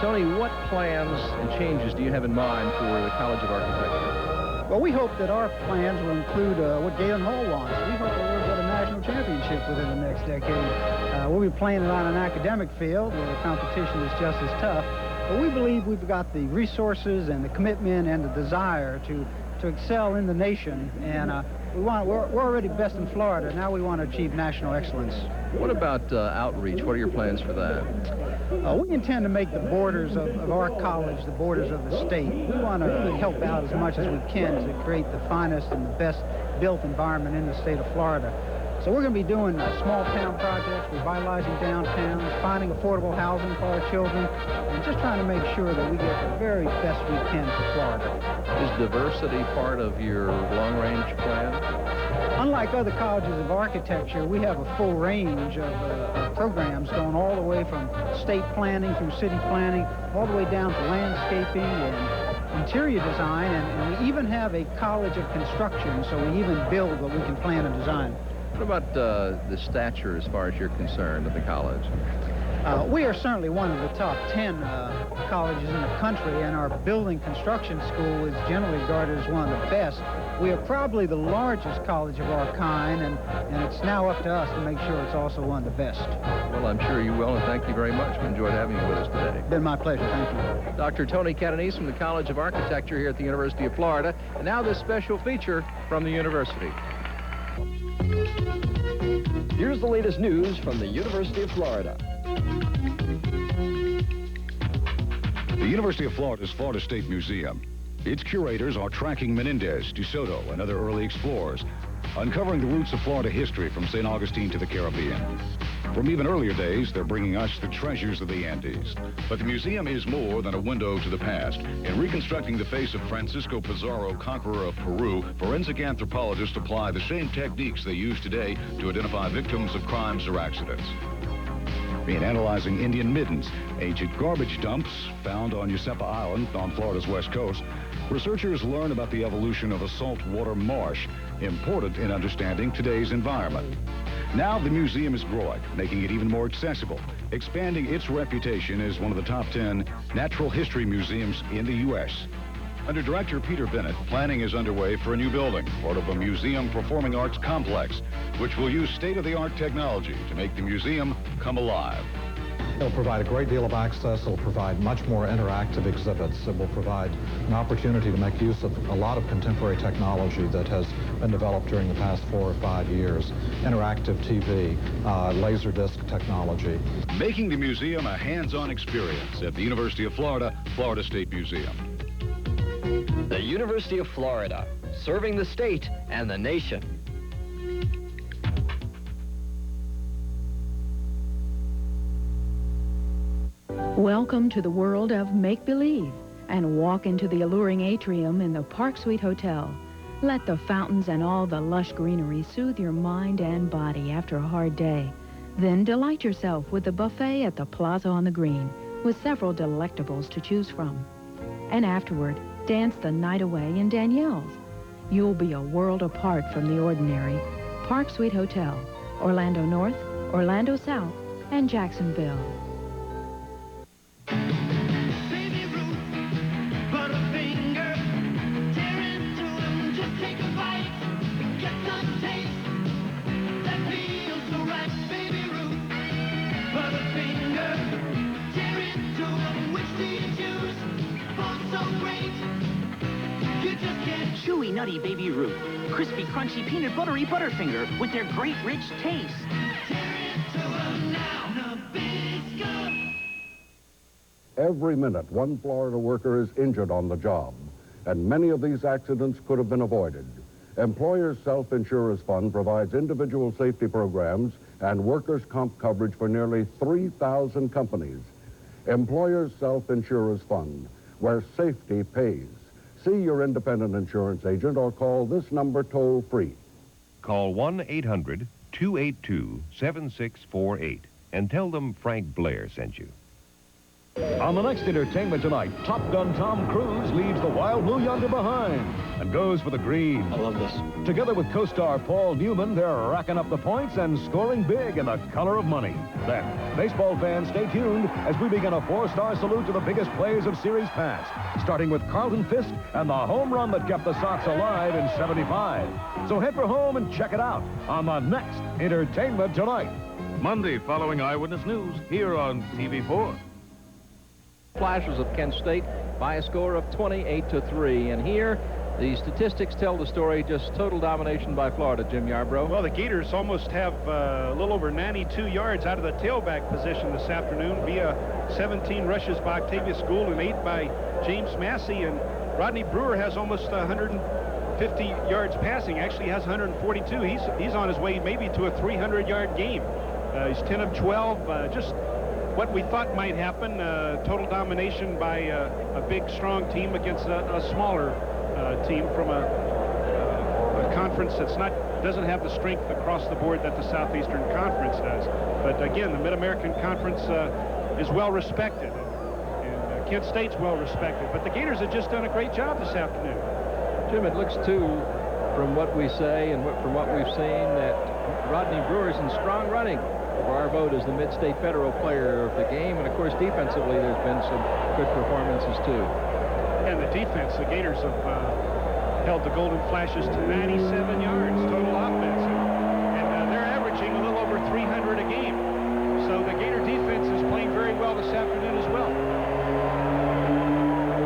Tony, what plans and changes do you have in mind for the College of Architecture? Well, we hope that our plans will include what Galen Hall wants. We hope that we'll get a national championship within the next decade. We'll be playing it on an academic field where the competition is just as tough. But we believe we've got the resources and the commitment and the desire to excel in the nation. And we're already best in Florida. Now we want to achieve national excellence. What about outreach? What are your plans for that? We intend to make the borders of our college the borders of the state. We want to help out as much as we can to create the finest and the best built environment in the state of Florida. So we're going to be doing small town projects, revitalizing downtowns, finding affordable housing for our children, and just trying to make sure that we get the very best we can for Florida. Is diversity part of your long-range plan? Unlike other colleges of architecture, we have a full range of programs going all the way from state planning through city planning, all the way down to landscaping and interior design, and we even have a college of construction, so we even build what we can plan and design. What about the stature as far as you're concerned of the college? We are certainly one of the top 10 colleges in the country, and our building construction school is generally regarded as one of the best. We are probably the largest college of our kind, and it's now up to us to make sure it's also one of the best. Well, I'm sure you will, and thank you very much. We enjoyed having you with us today. Been my pleasure. Thank you. Dr. Tony Catanese from the College of Architecture here at the University of Florida, and now this special feature from the university. Here's the latest news from the University of Florida. The University of Florida's Florida State Museum. Its curators are tracking Menendez, DeSoto, and other early explorers, uncovering the roots of Florida history from St. Augustine to the Caribbean. From even earlier days, they're bringing us the treasures of the Andes. But the museum is more than a window to the past. In reconstructing the face of Francisco Pizarro, conqueror of Peru, forensic anthropologists apply the same techniques they use today to identify victims of crimes or accidents. In analyzing Indian middens, ancient garbage dumps found on Yusepa Island on Florida's west coast, researchers learn about the evolution of a saltwater marsh, important in understanding today's environment. Now the museum is growing, making it even more accessible, expanding its reputation as one of the top 10 natural history museums in the U.S. Under Director Peter Bennett, planning is underway for a new building, part of a museum performing arts complex, which will use state-of-the-art technology to make the museum come alive. It'll provide a great deal of access. It'll provide much more interactive exhibits. It will provide an opportunity to make use of a lot of contemporary technology that has been developed during the past 4 or 5 years. Interactive TV, laser disc technology. Making the museum a hands-on experience at the University of Florida, Florida State Museum. The University of Florida, serving the state and the nation. Welcome to the world of make-believe and walk into the alluring atrium in the Park Suite Hotel. Let the fountains and all the lush greenery soothe your mind and body after a hard day. Then delight yourself with the buffet at the Plaza on the Green with several delectables to choose from. And afterward, dance the night away in Danielle's. You'll be a world apart from the ordinary. Park Suite Hotel, Orlando North, Orlando South, and Jacksonville. Chewy, nutty Baby Ruth. Crispy, crunchy, peanut buttery Butterfinger with their great, rich taste. Every minute, one Florida worker is injured on the job, and many of these accidents could have been avoided. Employers' Self-Insurance Fund provides individual safety programs and workers' comp coverage for nearly 3,000 companies. Employers' Self-Insurance Fund, where safety pays. See your independent insurance agent or call this number toll-free. Call 1-800-282-7648 and tell them Frank Blair sent you. On the next Entertainment Tonight, Top Gun Tom Cruise leaves the Wild Blue Yonder behind and goes for the green. I love this. Together with co-star Paul Newman, they're racking up the points and scoring big in The Color of Money. Then, baseball fans, stay tuned as we begin a 4-star salute to the biggest players of series past, starting with Carlton Fisk and the home run that kept the Sox alive in '75. So head for home and check it out on the next Entertainment Tonight. Monday following Eyewitness News here on TV4. Flashes of Kent State by a score of 28-3. And here, the statistics tell the story, just total domination by Florida, Jim Yarbrough. Well, the Gators almost have a little over 92 yards out of the tailback position this afternoon via 17 rushes by Octavius Gould and 8 by James Massey. And Rodney Brewer has almost 150 yards passing. Actually has 142. He's on his way maybe to a 300-yard game. He's 10 of 12. Just what we thought might happen, total domination by a big, strong team against a smaller team from a conference that's doesn't have the strength across the board that the Southeastern Conference does. But again, the Mid-American Conference is well respected, and Kent State's well respected. But the Gators have just done a great job this afternoon. Jim, it looks too, from what we say and from what we've seen, that Rodney Brewer's in strong running for our vote as the Mid-State Federal Player of the Game. And of course, defensively, there's been some good performances too. And the defense, the Gators have held the Golden Flashes to 97 yards total offense. And they're averaging a little over 300 a game. So the Gator defense is playing very well this afternoon as well.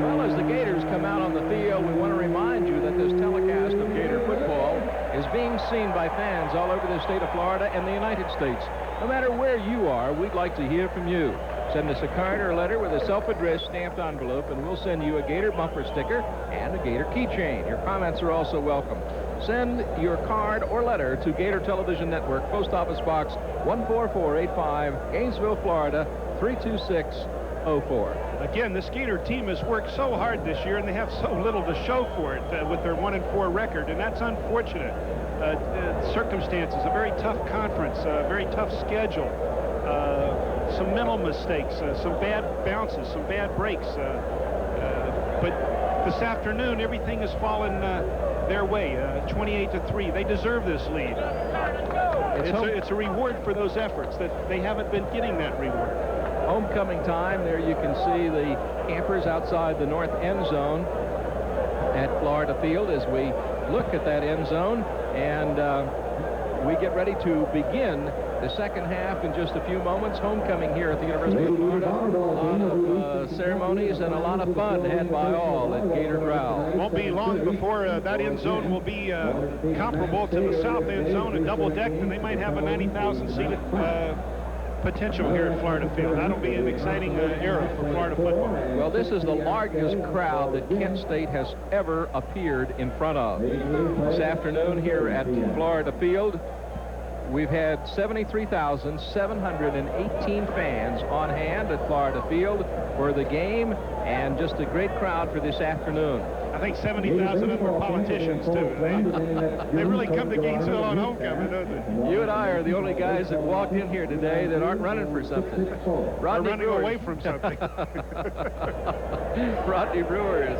Well, as the Gators come out on the field, we want to remind you that this telecast of Gator football is being seen by fans all over the state of Florida and the United States. No matter where you are, we'd like to hear from you. Send us a card or a letter with a self-addressed stamped envelope, and we'll send you a Gator bumper sticker and a Gator keychain. Your comments are also welcome. Send your card or letter to Gator Television Network, Post Office Box 14485, Gainesville, Florida 32604. Again, this Gator team has worked so hard this year, and they have so little to show for it with their 1-4 record, and that's unfortunate. Circumstances, a very tough conference, a very tough schedule, some mental mistakes, some bad bounces, some bad breaks. But this afternoon, everything has fallen their way, 28-3. They deserve this lead. It's a reward for those efforts that they haven't been getting that reward. Homecoming time. There you can see the campers outside the north end zone at Florida Field as we look at that end zone. And we get ready to begin the second half in just a few moments. Homecoming here at the University of Florida. A lot of ceremonies and a lot of fun had by all at Gator Corral. Won't be long before that end zone will be comparable to the south end zone and double-decked, and they might have a 90,000 seated potential here at Florida Field. That'll be an exciting era for Florida football. Well, this is the largest crowd that Kent State has ever appeared in front of. This afternoon here at Florida Field, we've had 73,718 fans on hand at Florida Field for the game, and just a great crowd for this afternoon. I think 70,000 of them are politicians, too. They really come to Gainesville on homecoming, don't they? You and I are the only guys that walked in here today that aren't running for something. Rodney running away from something. Rodney Brewer is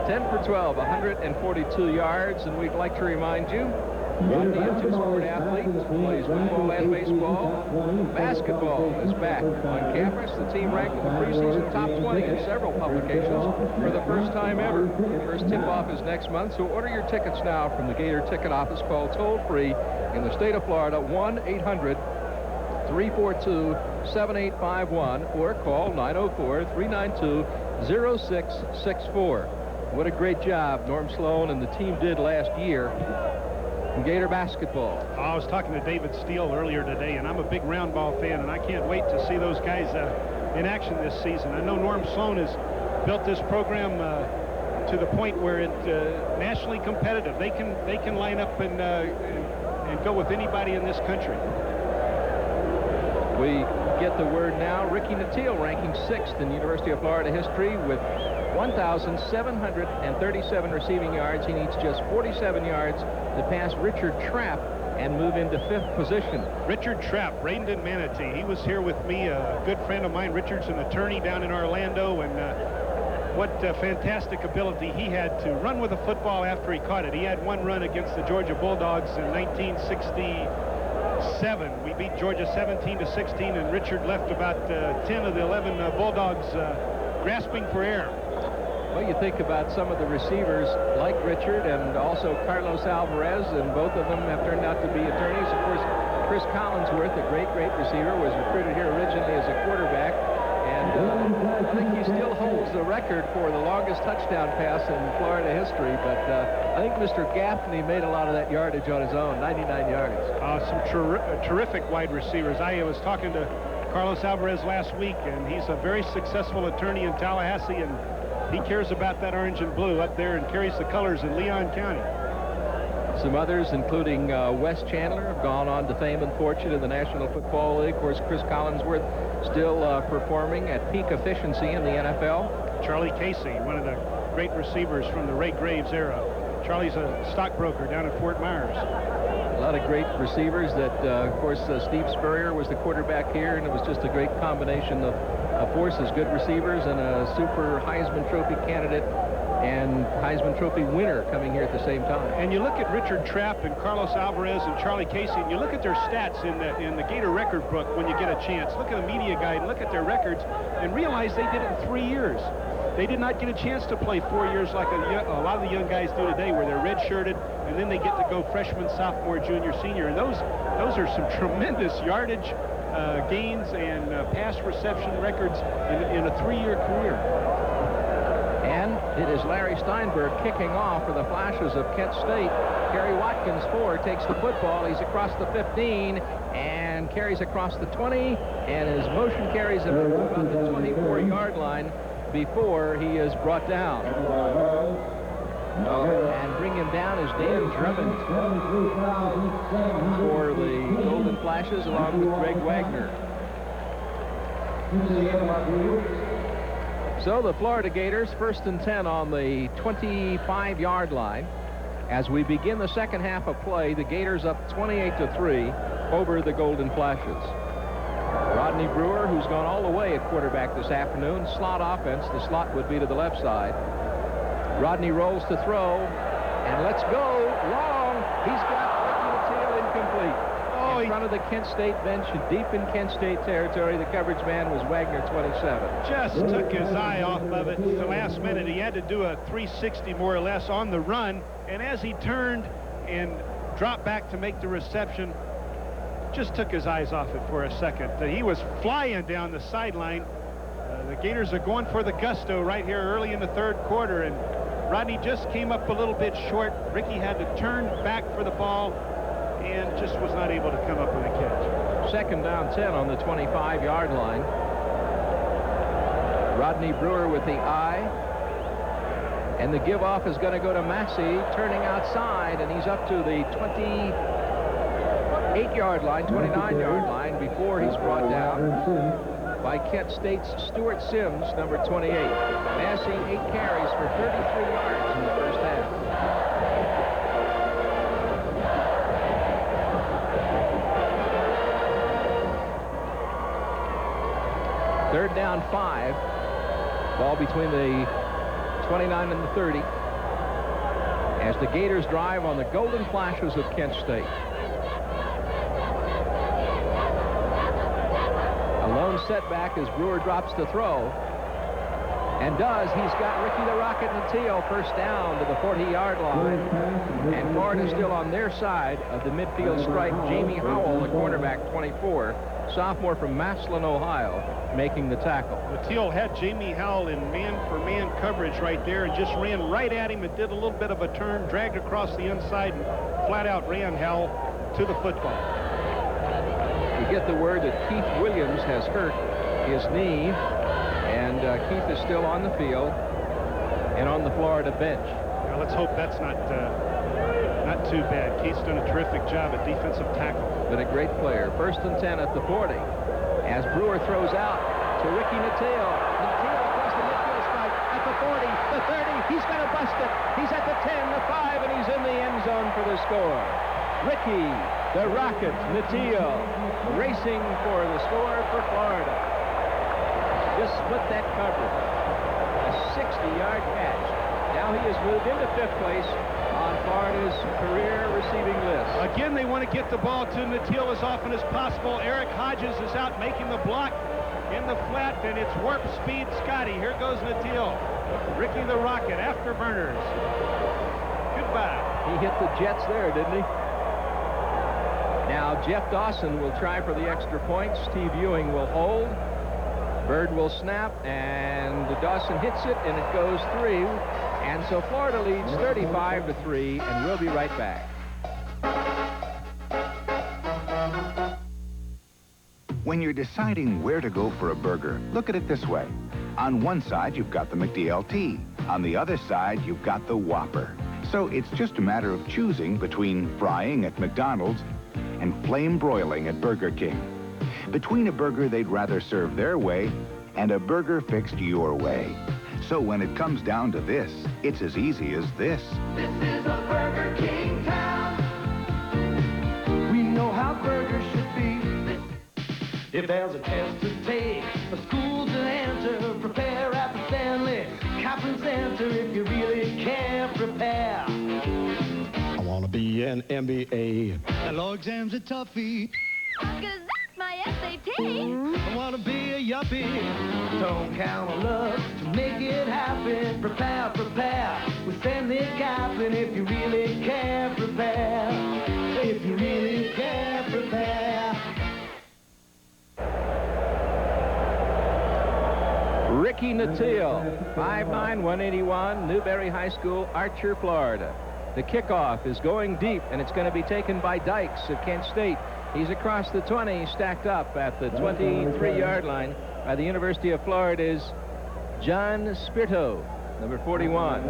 10 for 12, 142 yards, and we'd like to remind you, Rodney, a two-sport athlete, plays football and baseball. Basketball is back on campus. The team ranked in the preseason top 20 in several publications for the first time ever. First tip-off is next month, so order your tickets now from the Gator Ticket Office. Call toll-free in the state of Florida, 1-800-342-7851, or call 904-392-0664. What a great job Norm Sloan and the team did last year in Gator basketball. I was talking to David Steele earlier today, and I'm a big round ball fan, and I can't wait to see those guys in action this season. I know Norm Sloan has built this program to the point where it's nationally competitive. They can line up and go with anybody in this country. We get the word now. Ricky Nattiel ranking 6th in University of Florida history with 1,737 receiving yards. He needs just 47 yards to pass Richard Trapp and move into 5th position. Richard Trapp, reigned in Manatee. He was here with me, a good friend of mine. Richard's an attorney down in Orlando, and what fantastic ability he had to run with a football after he caught it. He had one run against the Georgia Bulldogs in 1967. We beat Georgia 17-16, and Richard left about 10 of the 11 Bulldogs grasping for air. Well, you think about some of the receivers like Richard and also Carlos Alvarez, and both of them have turned out to be attorneys. Of course, Chris Collinsworth, a great receiver, was recruited here originally as a quarterback, and I think he still holds the record for the longest touchdown pass in Florida history, but I think Mr. Gaffney made a lot of that yardage on his own, 99 yards. Some terrific wide receivers. I was talking to Carlos Alvarez last week, and he's a very successful attorney in Tallahassee, and he cares about that orange and blue up there and carries the colors in Leon County. Some others, including Wes Chandler, have gone on to fame and fortune in the National Football League. Of course, Chris Collinsworth still performing at peak efficiency in the NFL. Charlie Casey, one of the great receivers from the Ray Graves era. Charlie's a stockbroker down at Fort Myers. A lot of great receivers that, of course, Steve Spurrier was the quarterback here, and it was just a great combination of forces, good receivers, and a super Heisman Trophy candidate and Heisman Trophy winner coming here at the same time. And you look at Richard Trapp and Carlos Alvarez and Charlie Casey, and you look at their stats in the Gator record book when you get a chance. Look at the media guide, look at their records, and realize they did it in 3 years. They did not get a chance to play 4 years like a lot of the young guys do today, where they're redshirted, and then they get to go freshman, sophomore, junior, senior. And those are some tremendous yardage gains and pass reception records in a 3-year career. And it is Larry Steinberg kicking off for the Flashes of Kent State. Kerry Watkins, 4, takes the football. He's across the 15 and carries across the 20, and his motion carries him about the 24-yard line before he is brought down. And bring him down is Dan Drummond for the Golden Flashes, along with Greg Wagner. So the Florida Gators, 1st and 10 on the 25-yard line. As we begin the second half of play, the Gators up 28-3 over the Golden Flashes. Rodney Brewer, who's gone all the way at quarterback this afternoon. Slot offense. The slot would be to the left side. Rodney rolls to throw, and let's go. Long. He's got Ricky Nattiel incomplete. In front of the Kent State bench, deep in Kent State territory. The coverage man was Wagner, 27. Just took his eye off of it. The last minute, he had to do a 360 more or less on the run, and as he turned and dropped back to make the reception. Just took his eyes off it for a second. He was flying down the sideline. The Gators are going for the gusto right here early in the third quarter, and Rodney just came up a little bit short. Ricky had to turn back for the ball and just was not able to come up with a catch. Second down 10 on the 25-yard line. Rodney Brewer with the eye. And the give-off is going to go to Massey, turning outside, and he's up to the 28-yard line, 29-yard line, before he's brought down by Kent State's Stuart Sims, number 28. Massey, 8 carries for 33 yards in the first half. Third down 5. Ball between the 29 and the 30 as the Gators drive on the Golden Flashes of Kent State. A lone setback as Brewer drops to throw. And does. He's got Ricky the Rocket Nateo first down to the 40-yard line. And Florida still on their side of the midfield stripe. Jamie Howell, the cornerback, 24, sophomore from Massillon, Ohio, making the tackle. Nateo had Jamie Howell in man-for-man coverage right there and just ran right at him and did a little bit of a turn, dragged across the inside, and flat-out ran Howell to the football. We get the word that Keith Williams has hurt his knee, and Keith is still on the field and on the Florida bench. Now let's hope that's not too bad. Keith's done a terrific job at defensive tackle. Been a great player. First and 10 at the 40 as Brewer throws out to Ricky Nateo. Nateo across the midfield stripe at the 40, the 30. He's going to bust it. He's at the 10, the 5, and he's in the end zone for the score. Ricky, the Rocket Nateo, racing for the score for Florida. Just split that coverage. A 60-yard catch. Now he has moved into 5th place on Florida's career receiving list. Again, they want to get the ball to Nateo as often as possible. Eric Hodges is out making the block in the flat, and it's warp speed Scotty. Here goes Nateo. Ricky the Rocket, afterburners. Goodbye. He hit the Jets there, didn't he? Now Jeff Dawson will try for the extra point. Steve Ewing will hold. Bird will snap, and Dawson hits it, and it goes through. And so Florida leads 35-3, and we'll be right back. When you're deciding where to go for a burger, look at it this way. On one side, you've got the McDLT. On the other side, you've got the Whopper. So it's just a matter of choosing between frying at McDonald's and flame broiling at Burger King. Between a burger they'd rather serve their way and a burger fixed your way. So when it comes down to this, it's as easy as this. This is a Burger King town. We know how burgers should be. If there's a test to take, a school to enter, prepare at the Stanley Coppin Center if you really can prepare. I want to be an MBA. The law exam's a toughie. Cause that's my SAT. I want to be a yuppie. Don't count on luck to make it happen. Prepare, prepare with Stanley Coppin if you really can prepare. If you really can prepare. Ricky Nateo, 5'9", 181, Newberry High School, Archer, Florida. The kickoff is going deep, and it's going to be taken by Dykes of Kent State. He's across the 20, stacked up at the 23-yard line by the University of Florida's John Spirito, number 41.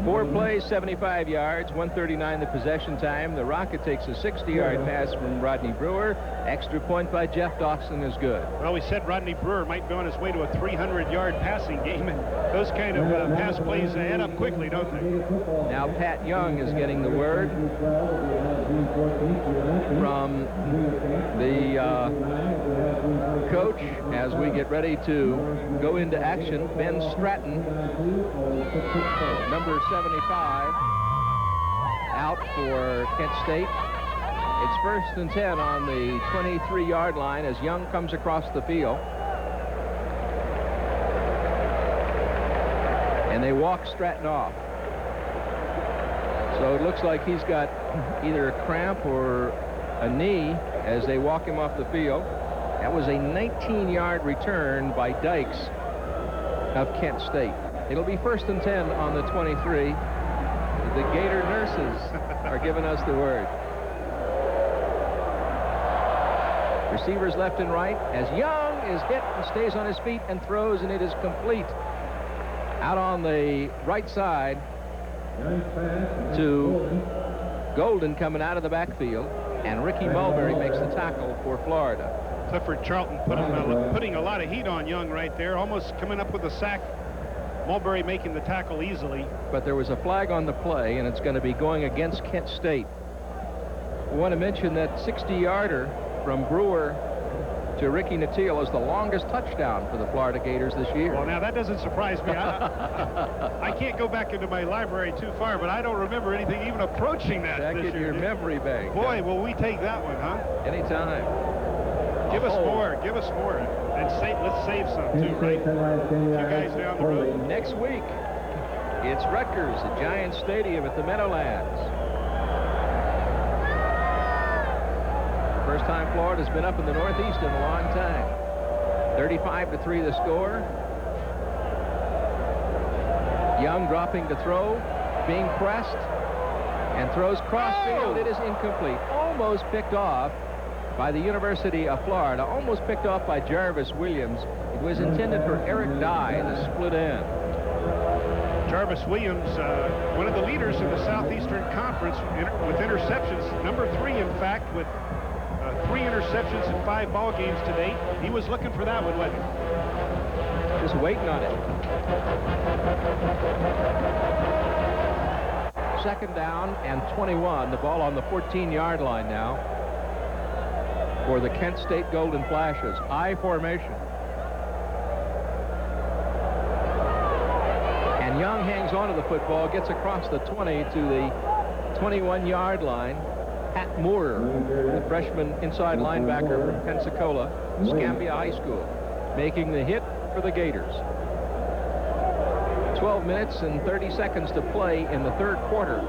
4 plays, 75 yards, 139 the possession time. The Rocket takes a 60-yard pass from Rodney Brewer. Extra point by Jeff Dawson is good. Well, we said Rodney Brewer might be on his way to a 300-yard passing game, and those kind of pass plays add up quickly, don't they? Now Pat Young is getting the word from the coach as we get ready to go into action. Ben Stratton, number 75, out for Kent State. It's 1st and 10 on the 23-yard line as Young comes across the field. And they walk Stratton off. So it looks like he's got either a cramp or a knee as they walk him off the field. That was a 19-yard return by Dykes of Kent State. It'll be 1st and 10 on the 23. The Gator nurses are giving us the word. Receivers left and right as Young is hit and stays on his feet and throws, and it is complete. Out on the right side to Golden coming out of the backfield, and Ricky Mulberry makes the tackle for Florida. Clifford Charlton putting a lot of heat on Young right there, almost coming up with a sack. Mulberry making the tackle easily. But there was a flag on the play, and it's going to be going against Kent State. We want to mention that 60-yarder from Brewer to Ricky Nattiel is the longest touchdown for the Florida Gators this year. Well, now that doesn't surprise me. I can't go back into my library too far, but I don't remember anything even approaching that Back this in year. your memory bank. Boy, will we take that one, huh? Anytime. Give us more. Give us more. And let's save some, too, right? You guys down the road. Next week, it's Rutgers at Giant Stadium at the Meadowlands. First time Florida's been up in the Northeast in a long time. 35-3 the score. Young dropping to throw, being pressed, and throws crossfield. It is incomplete. Almost picked off by the University of Florida. Almost picked off by Jarvis Williams. It was intended for Eric Dye, the split end. Jarvis Williams, one of the leaders in the Southeastern Conference with interceptions. Number 3, in fact, with 3 interceptions in 5 ball games to date. He was looking for that one, wasn't he? Just waiting on it. 2nd down and 21. The ball on the 14-yard line now for the Kent State Golden Flashes. I formation. And Young hangs on to the football, gets across the 20 to the 21-yard line. Pat Moore, the freshman inside linebacker from Pensacola, Scambia High School, making the hit for the Gators. 12 minutes and 30 seconds to play in the 3rd quarter.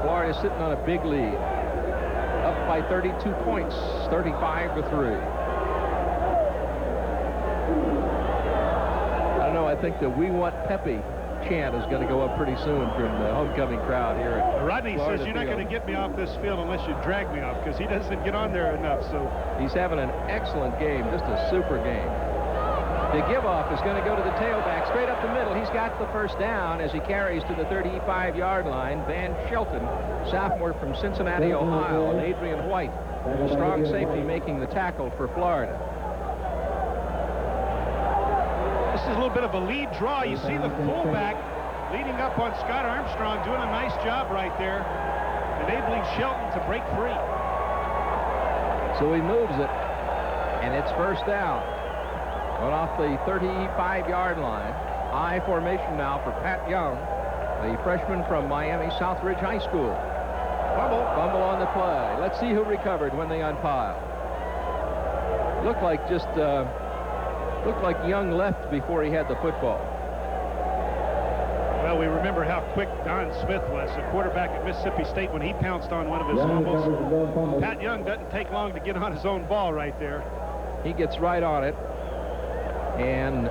Florida sitting on a big lead. Up by 32 points, 35-3. I don't know, I think the "We Want Pepe" chant is going to go up pretty soon from the homecoming crowd here at Rodney Florida says you're not Field. going to get me off this field unless you drag me off, because he doesn't get on there enough. So he's having an excellent game, just a super game. The give-off is going to go to the tailback, straight up the middle. He's got the first down as he carries to the 35-yard line. Van Shelton, sophomore from Cincinnati, Ohio, and Adrian White, the strong safety, making the tackle for Florida. this is a little bit of a lead draw. You see the fullback leading up on Scott Armstrong, doing a nice job right there, enabling Shelton to break free. So he moves it, and it's first down. Going off the 35-yard line. I formation now for Pat Young, the freshman from Miami Southridge High School. Fumble on the play. Let's see who recovered when they unpiled. Looked like Young left before he had the football. Well, we remember how quick Don Smith was, the quarterback at Mississippi State, when he pounced on one of his fumbles. Pat Young doesn't take long to get on his own ball right there. He gets right on it, and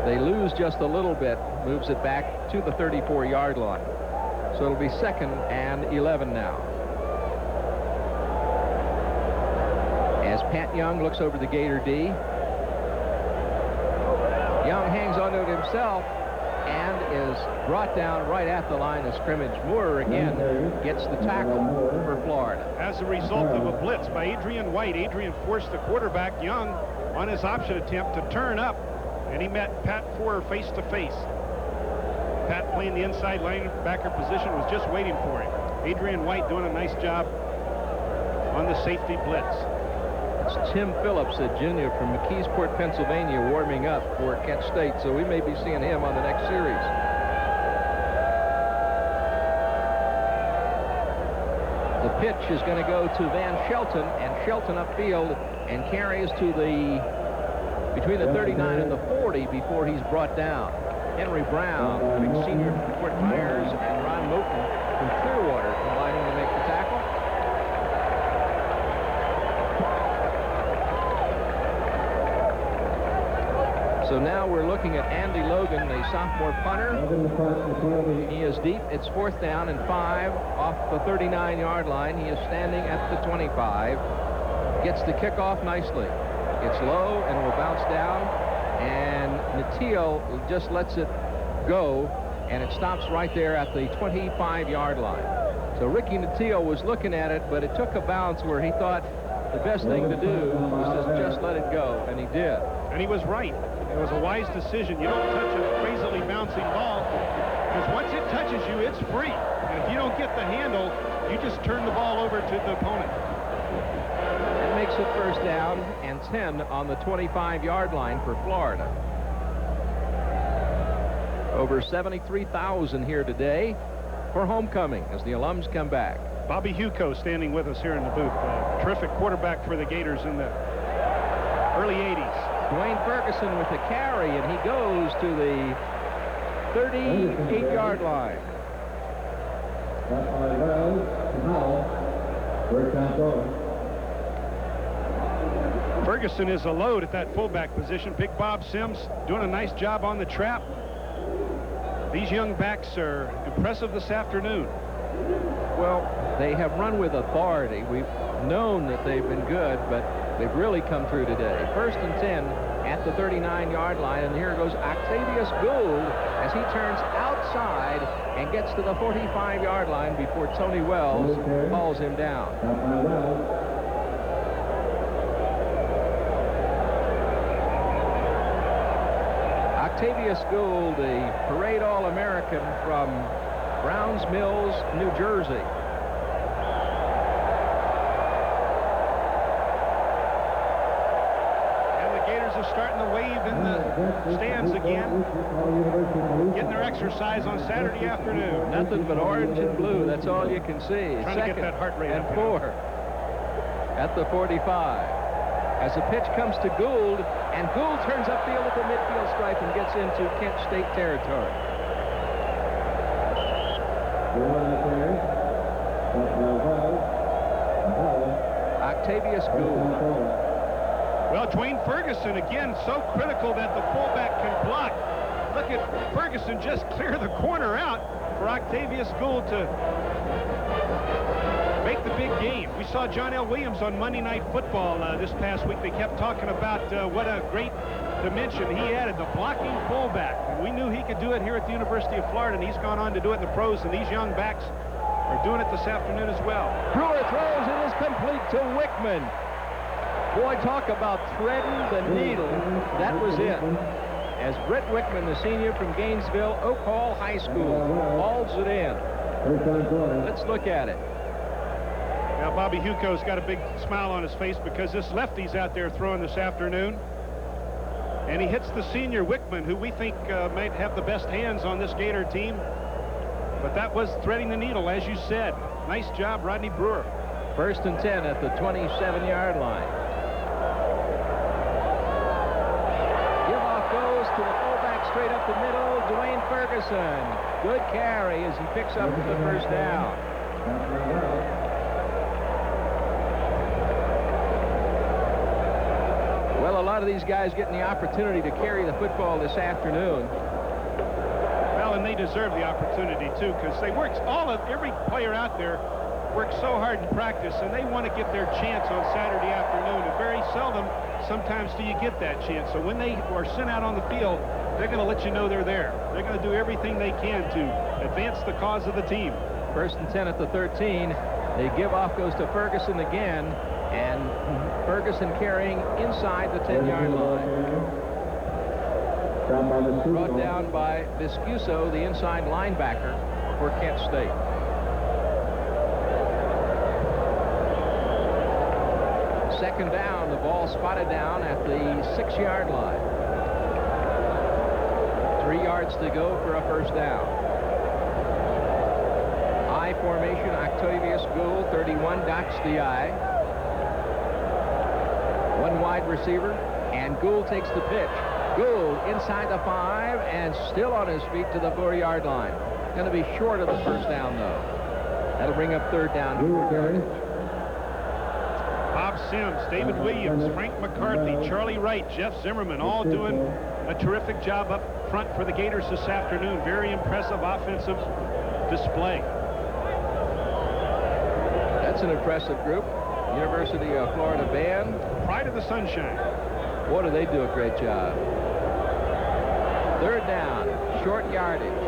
they lose just a little bit, moves it back to the 34-yard line. So it'll be 2nd and 11 now. As Pat Young looks over the Gator D. Young hangs onto it himself and is brought down right at the line of scrimmage. Moore again gets the tackle for Florida. As a result of a blitz by Adrian White, Adrian forced the quarterback Young on his option attempt to turn up, and he met Pat Forer face to face. Pat, playing the inside linebacker position, was just waiting for him. Adrian White doing a nice job on the safety blitz. It's Tim Phillips, a junior from McKeesport, Pennsylvania, warming up for Kent State, so we may be seeing him on the next series. The pitch is going to go to Van Shelton, and Shelton upfield and carries to between the 39 and the 40 before he's brought down. Henry Brown, big senior from Fort Myers, and Ron Moten from Clearwater now we're looking at Andy Logan, the sophomore punter. He is deep. It's 4th down and 5 off the 39-yard line. He is standing at the 25. Gets the kickoff nicely. It's low and will bounce down. And Natil just lets it go, and it stops right there at the 25-yard line. So Ricky Natil was looking at it, but it took a bounce where he thought the best thing to do was to just let it go, and he did. And he was right. It was a wise decision. You don't touch a crazily bouncing ball, because once it touches you, it's free. And if you don't get the handle, you just turn the ball over to the opponent. That makes it 1st down and 10 on the 25-yard line for Florida. Over 73,000 here today for homecoming as the alums come back. Bobby Huco standing with us here in the booth. Terrific quarterback for the Gators in the early 80s. Dwayne Ferguson with the carry, and he goes to the 38-yard line. Ferguson is a load at that fullback position. Big Bob Sims doing a nice job on the trap. These young backs are impressive this afternoon. Well, they have run with authority. We've known that they've been good, but they've really come through today. 1st and 10 at the 39-yard line, and here goes Octavius Gould as he turns outside and gets to the 45-yard line before Tony Wells calls him down. Octavius Gould, the parade All-American from Browns Mills, New Jersey. Starting to wave in the stands again, getting their exercise on Saturday afternoon. Nothing but orange and blue. That's all you can see. Trying to get that heart rate and up 4 at the 45. As the pitch comes to Gould, and Gould turns upfield at the midfield stripe and gets into Kent State territory. Octavius Gould. Well, Dwayne Ferguson, again, so critical that the fullback can block. Look at Ferguson just clear the corner out for Octavius Gould to make the big game. We saw John L. Williams on Monday Night Football this past week. They kept talking about what a great dimension he added, the blocking fullback. And we knew he could do it here at the University of Florida, and he's gone on to do it in the pros, and these young backs are doing it this afternoon as well. Brewer throws, it is complete to Wickman. Boy, talk about threading the needle. That was it. As Brett Wickman, the senior from Gainesville, Oak Hall High School, hauls it in. Let's look at it. Now, Bobby Huco's got a big smile on his face because this lefty's out there throwing this afternoon. And he hits the senior Wickman, who we think might have the best hands on this Gator team. But that was threading the needle, as you said. Nice job, Rodney Brewer. 1st and 10 at the 27-yard line. To the fullback straight up the middle, Dwayne Ferguson. Good carry as he picks up the 1st down. Well, a lot of these guys getting the opportunity to carry the football this afternoon. Well, and they deserve the opportunity, too, because they worked every player out there worked so hard in practice, and they want to get their chance on Saturday afternoon. And very seldom, sometimes, do you get that chance. So when they are sent out on the field, they're going to let you know they're there. They're going to do everything they can to advance the cause of the team. 1st and 10 at the 13. The give-off goes to Ferguson again, and Ferguson carrying inside the 10-yard line. Brought down by Viscuso, the inside linebacker for Kent State. Second down, the ball spotted down at the 6-yard line. 3 yards to go for a 1st down. I formation, Octavius Gould, 31, dots the I. 1 wide receiver, and Gould takes the pitch. Gould inside the 5 and still on his feet to the 4-yard line. Going to be short of the 1st down, though. That'll bring up 3rd down. Bob Sims, David Williams, Frank McCarthy, Charlie Wright, Jeff Zimmerman, all doing a terrific job up front for the Gators this afternoon. Very impressive offensive display. That's an impressive group. University of Florida band. Pride of the Sunshine. Boy, do they do a great job. Third down, short yardage.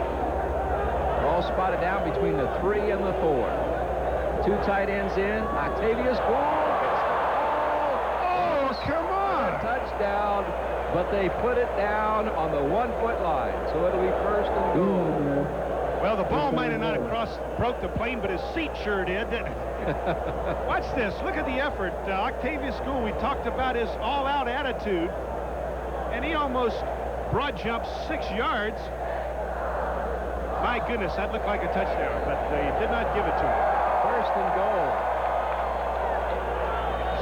All spotted down between the 3 and the 4. 2 tight ends in. Octavius Gould gets the ball. Oh, come on! Touchdown, but they put it down on the 1-foot line, so it'll be first and goal. Well, the ball might have not broke the plane, but his seat sure did, didn't it? Watch this. Look at the effort. Octavius Gould, we talked about his all-out attitude, and he almost broad jumped 6 yards. My goodness, that looked like a touchdown, but they did not give it to him. First and goal.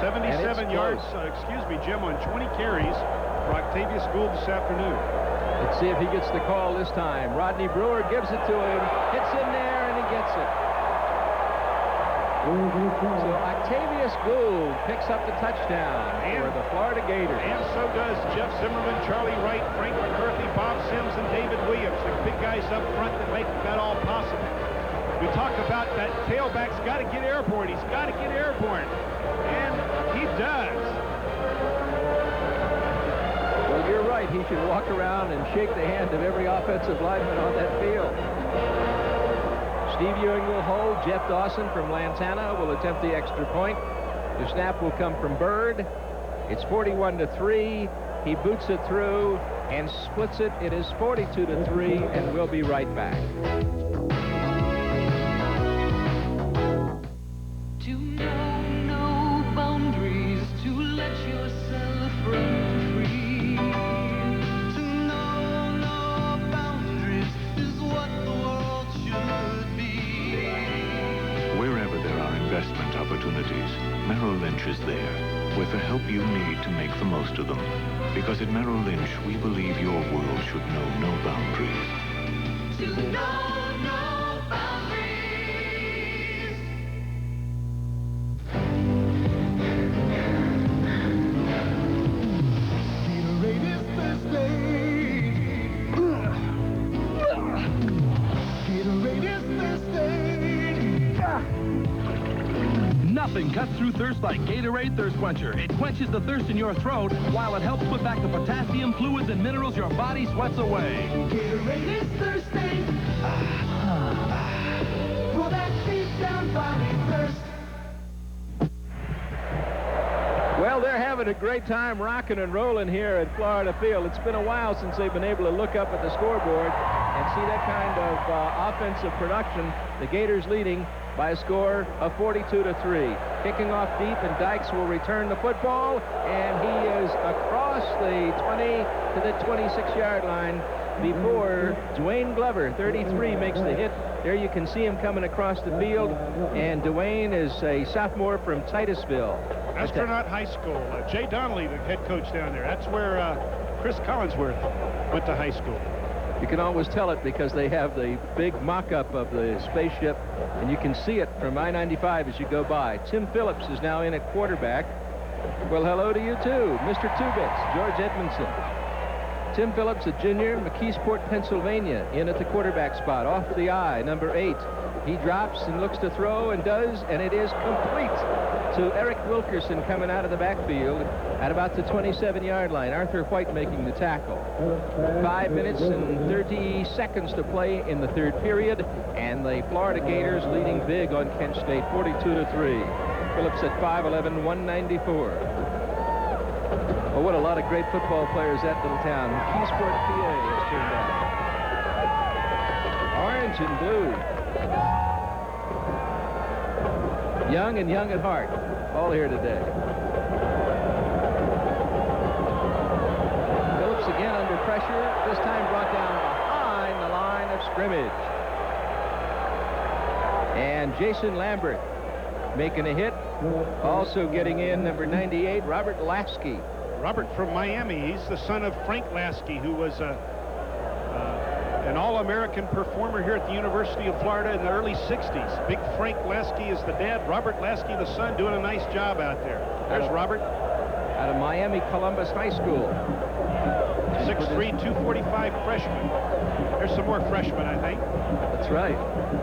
77 yards, excuse me, Jim, on 20 carries for Octavius Gould this afternoon. Let's see if he gets the call this time. Rodney Brewer gives it to him, hits in there, and he gets it. So Octavius Gould picks up the touchdown for the Florida Gators. And so does Jeff Zimmerman, Charlie Wright, Frank McCarthy, Bob Sims, and David Williams, the big guys up front that make that all possible. We talk about that tailback's got to get airborne. He's got to get airborne. And he does. Well, you're right. He should walk around and shake the hand of every offensive lineman on that field. Steve Ewing will hold. Jeff Dawson from Lantana will attempt the extra point. The snap will come from Bird. It's 41-3. He boots it through and splits it. It is 42-3, and we'll be right back. To know no boundaries, to let yourself run free. To know no boundaries is what the world should be. Wherever there are investment opportunities, Merrill Lynch is there with the help you need to make the most of them. Because at Merrill Lynch, we believe your world should know no boundaries. To know no boundaries. Gatorade is thirsty. Gatorade is thirsty. Nothing cuts through thirst like Gatorade Thirst Quencher. It quenches the thirst in your throat while it helps put back the potassium, fluids, and minerals your body sweats away. Gatorade is thirsty. For that deep down body thirst. Well, they're having a great time rocking and rolling here at Florida Field. It's been a while since they've been able to look up at the scoreboard and see that kind of offensive production. The Gators leading by a score of 42-3. Kicking off deep, and Dykes will return the football, and he is across the 20 to the 26-yard line before Dwayne Glover, 33, makes the hit. There you can see him coming across the field, and Dwayne is a sophomore from Titusville. Astronaut High School. Jay Donnelly, the head coach down there. That's where Chris Collinsworth went to high school. You can always tell it because they have the big mock-up of the spaceship, and you can see it from I-95 as you go by. Tim Phillips is now in at quarterback. Well, hello to you, too. Mr. Two-Bits, George Edmondson. Tim Phillips, a junior, McKeesport, Pennsylvania, in at the quarterback spot, off the I, number 8. He drops and looks to throw and does, and it is complete to Eric Wilkerson coming out of the backfield at about the 27-yard line. Arthur White making the tackle. 5 minutes and 30 seconds to play in the third period, and the Florida Gators leading big on Kent State, 42-3. Phillips at 5'11", 194. Well, what a lot of great football players that little town. McKeesport, PA has turned out. Orange and blue. Young and young at heart, all here today. Phillips again under pressure, this time brought down behind the line of scrimmage. And Jason Lambert making a hit. Also getting in, number 98, Robert Lasky. Robert from Miami. He's the son of Frank Lasky, who was an All-American performer here at the University of Florida in the early 60s. Big Frank Lasky is the dad. Robert Lasky, the son, doing a nice job out there. There's Robert. Out of Miami Columbus High School. 6'3", 245 freshman. There's some more freshmen, I think. That's right.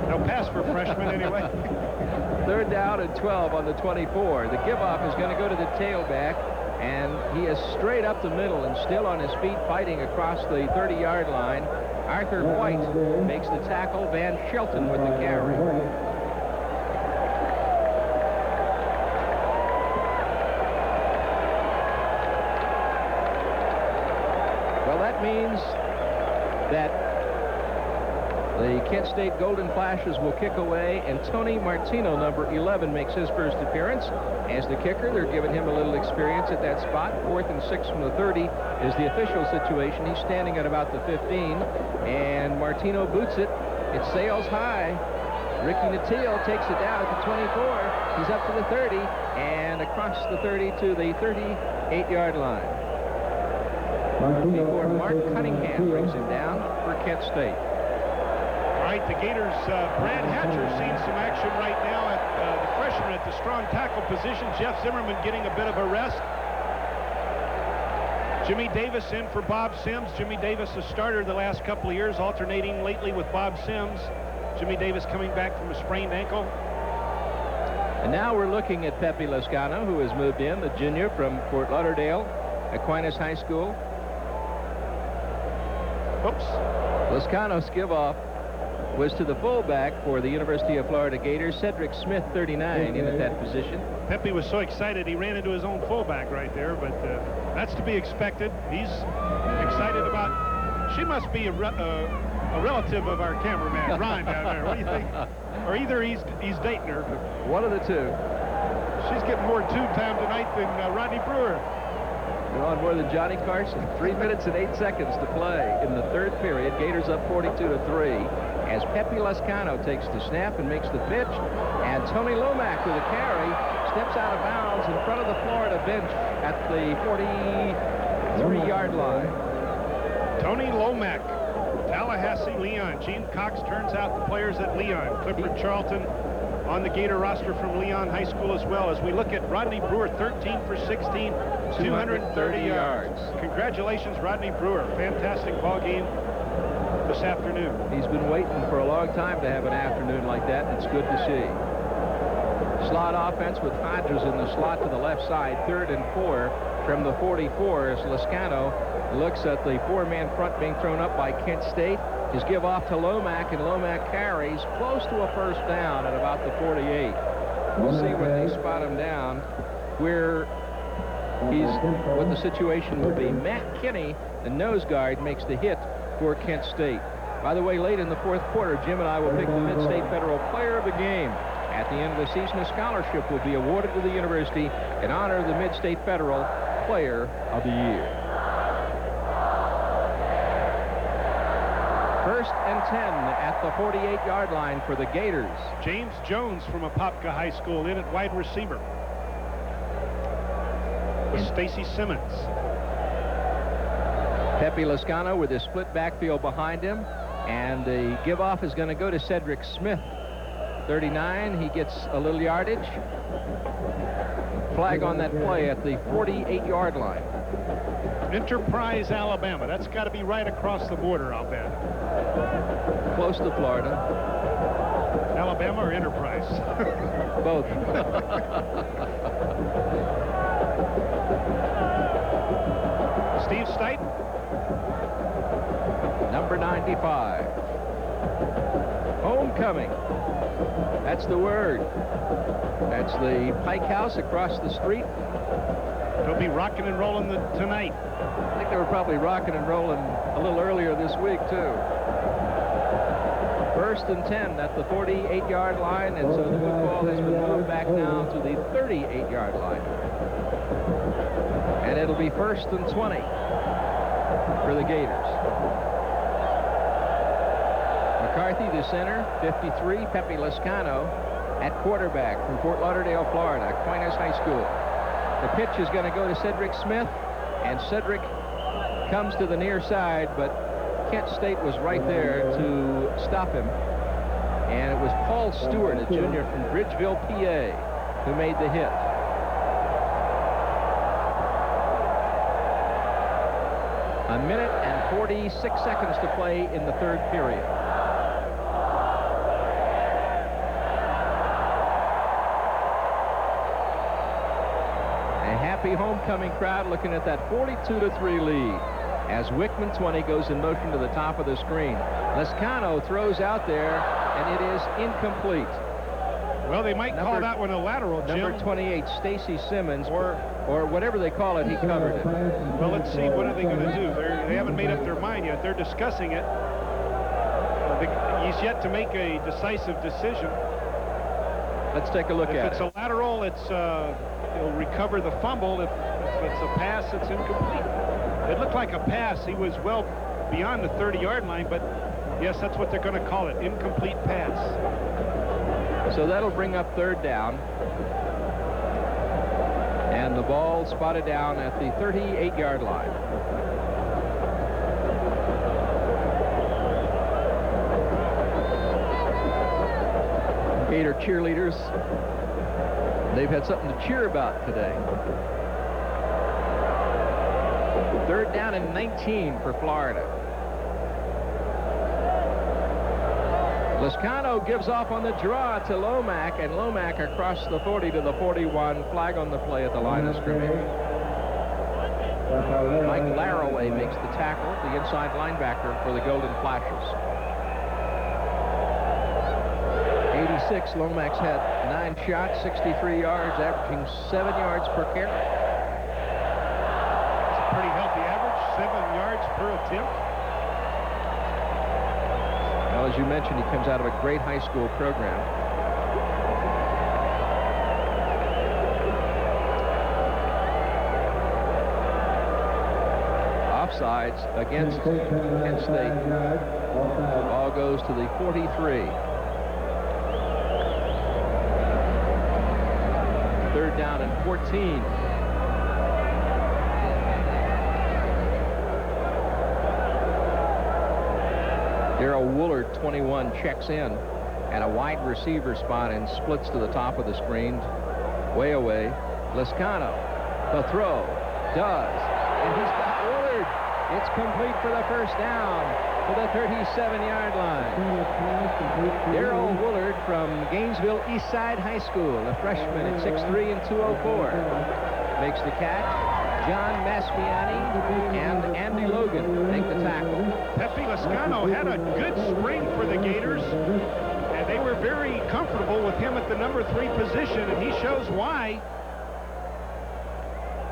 No pass for freshmen anyway. 3rd down and 12 on the 24. The give-off is going to go to the tailback, and he is straight up the middle and still on his feet fighting across the 30-yard line. Arthur White makes the tackle. Van Shelton with the carry. Well, that means that the Kent State Golden Flashes will kick away, and Tony Martino, number 11, makes his first appearance as the kicker. They're giving him a little experience at that spot. 4th and 6 from the 30 is the official situation. He's standing at about the 15, and Martino boots it. It sails high. Ricky Natile takes it down at the 24. He's up to the 30, and across the 30 to the 38-yard line. Before Mark Cunningham brings him down for Kent State. All right, the Gators, Brad Hatcher seeing some action right now at the freshman at the strong tackle position. Jeff Zimmerman getting a bit of a rest. Jimmy Davis in for Bob Sims. Jimmy Davis, a starter the last couple of years, alternating lately with Bob Sims. Jimmy Davis coming back from a sprained ankle. And now we're looking at Pepe Lascano, who has moved in, the junior from Fort Lauderdale, Aquinas High School. Oops. Lascano's give-off was to the fullback for the University of Florida Gators, Cedric Smith, 39, in at that position. Pepe was so excited he ran into his own fullback right there, but that's to be expected. He's excited about... She must be a relative of our cameraman, Ron, down there. What do you think? Or either he's dating her. One of the two. She's getting more tube time tonight than Rodney Brewer. They're on more than Johnny Carson. 3 minutes and 8 seconds to play in the 3rd period. Gators up 42-3. As Pepe Lascano takes the snap and makes the pitch, and Tony Lomack with a carry steps out of bounds in front of the Florida bench at the 43-yard line. Tony Lomack, Tallahassee, Leon. Gene Cox turns out the players at Leon. Clifford Charlton on the Gator roster from Leon High School as well. As we look at Rodney Brewer, 13 for 16, 230 yards. Congratulations, Rodney Brewer. Fantastic ball game this afternoon. He's been waiting for a long time to have an afternoon like that, and it's good to see. Slot offense with Hodges in the slot to the left side, 3rd and 4 from the 44 as Lascano looks at the 4-man front being thrown up by Kent State. His give off to Lomack, and Lomack carries close to a first down at about the 48. We'll see when they spot him down where what the situation will be. Matt Kinney, the nose guard, makes the hit for Kent State. By the way, late in the 4th quarter, Jim and I will pick the Mid-State Federal Player of the Game. At the end of the season, a scholarship will be awarded to the university in honor of the Mid-State Federal Player of the Year. 1st and 10 at the 48-yard line for the Gators. James Jones from Apopka High School in at wide receiver with Stacy Simmons. Pepe Lascano with his split backfield behind him, and the give-off is going to go to Cedric Smith, 39. He gets a little yardage. Flag on that play at the 48-yard line. Enterprise, Alabama. That's got to be right across the border, I'll bet. Close to Florida. Alabama or Enterprise? Both. Steve Stight. Number 95. Homecoming. That's the word. That's the Pike House across the street. They'll be rocking and rolling tonight. I think they were probably rocking and rolling a little earlier this week, too. 1st and 10 at the 48-yard line, and so the football has been moved back now to the 38-yard line. And it'll be 1st and 20 for the Gators. McCarthy, the center, 53. Pepe Lascano at quarterback from Fort Lauderdale, Florida, Aquinas High School. The pitch is going to go to Cedric Smith, and Cedric comes to the near side, but Kent State was right there to stop him. And it was Paul Stewart, a junior from Bridgeville, PA, who made the hit. A minute and 46 seconds to play in the third period. A happy homecoming crowd looking at that 42-3 lead as Wickman 20 goes in motion to the top of the screen. Lescano throws out there, and it is incomplete. Well, they might call that one a lateral, Jim. Number 28, Stacy Simmons, or whatever they call it, he covered it. Well, let's see. What are they going to do? They haven't made up their mind yet. They're discussing it. He's yet to make a decisive decision. Let's take a look at it. If it's a lateral, he'll recover the fumble. If it's a pass, it's incomplete. It looked like a pass. He was well beyond the 30-yard line, but yes, that's what they're going to call it, incomplete pass. So that'll bring up third down. And the ball spotted down at the 38-yard line. Gator cheerleaders, they've had something to cheer about today. Third down and 19 for Florida. Lescano gives off on the draw to Lomack, and Lomack across the 40 to the 41. Flag on the play at the line of scrimmage. Mike Laraway makes the tackle, the inside linebacker for the Golden Flashes. 86, Lomax had 9 shots, 63 yards, averaging 7 yards per carry. It's a pretty healthy average, 7 yards per attempt. Well, as you mentioned, he comes out of a great high school program. Offsides against Kent State. Ball goes to the 43. Third down and 14. Darrell Woolard, 21, checks in at a wide receiver spot and splits to the top of the screen. Way away. Lescano, the throw, does. And he's got Woolard. It's complete for the first down to the 37-yard line. Darrell Woolard from Gainesville Eastside High School, a freshman at 6'3" and 204. Makes the catch. John Maspiani and Andy Logan make the tackle. Pepe Lescano had a good spring for the Gators, and they were very comfortable with him at the number 3 position, and he shows why.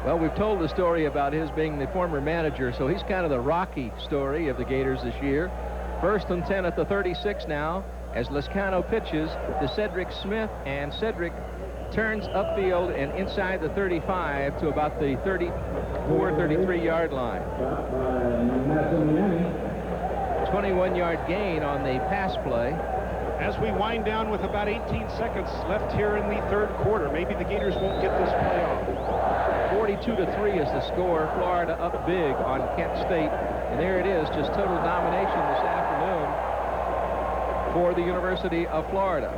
Well, we've told the story about his being the former manager, so he's kind of the Rocky story of the Gators this year. First and 10 at the 36 now, as Lescano pitches to Cedric Smith, and Cedric turns upfield and inside the 35 to about the 34, 33-yard line. 21-yard gain on the pass play. As we wind down with about 18 seconds left here in the third quarter, maybe the Gators won't get this play off. 42-3 is the score. Florida up big on Kent State. And there it is, just total domination this afternoon for the University of Florida.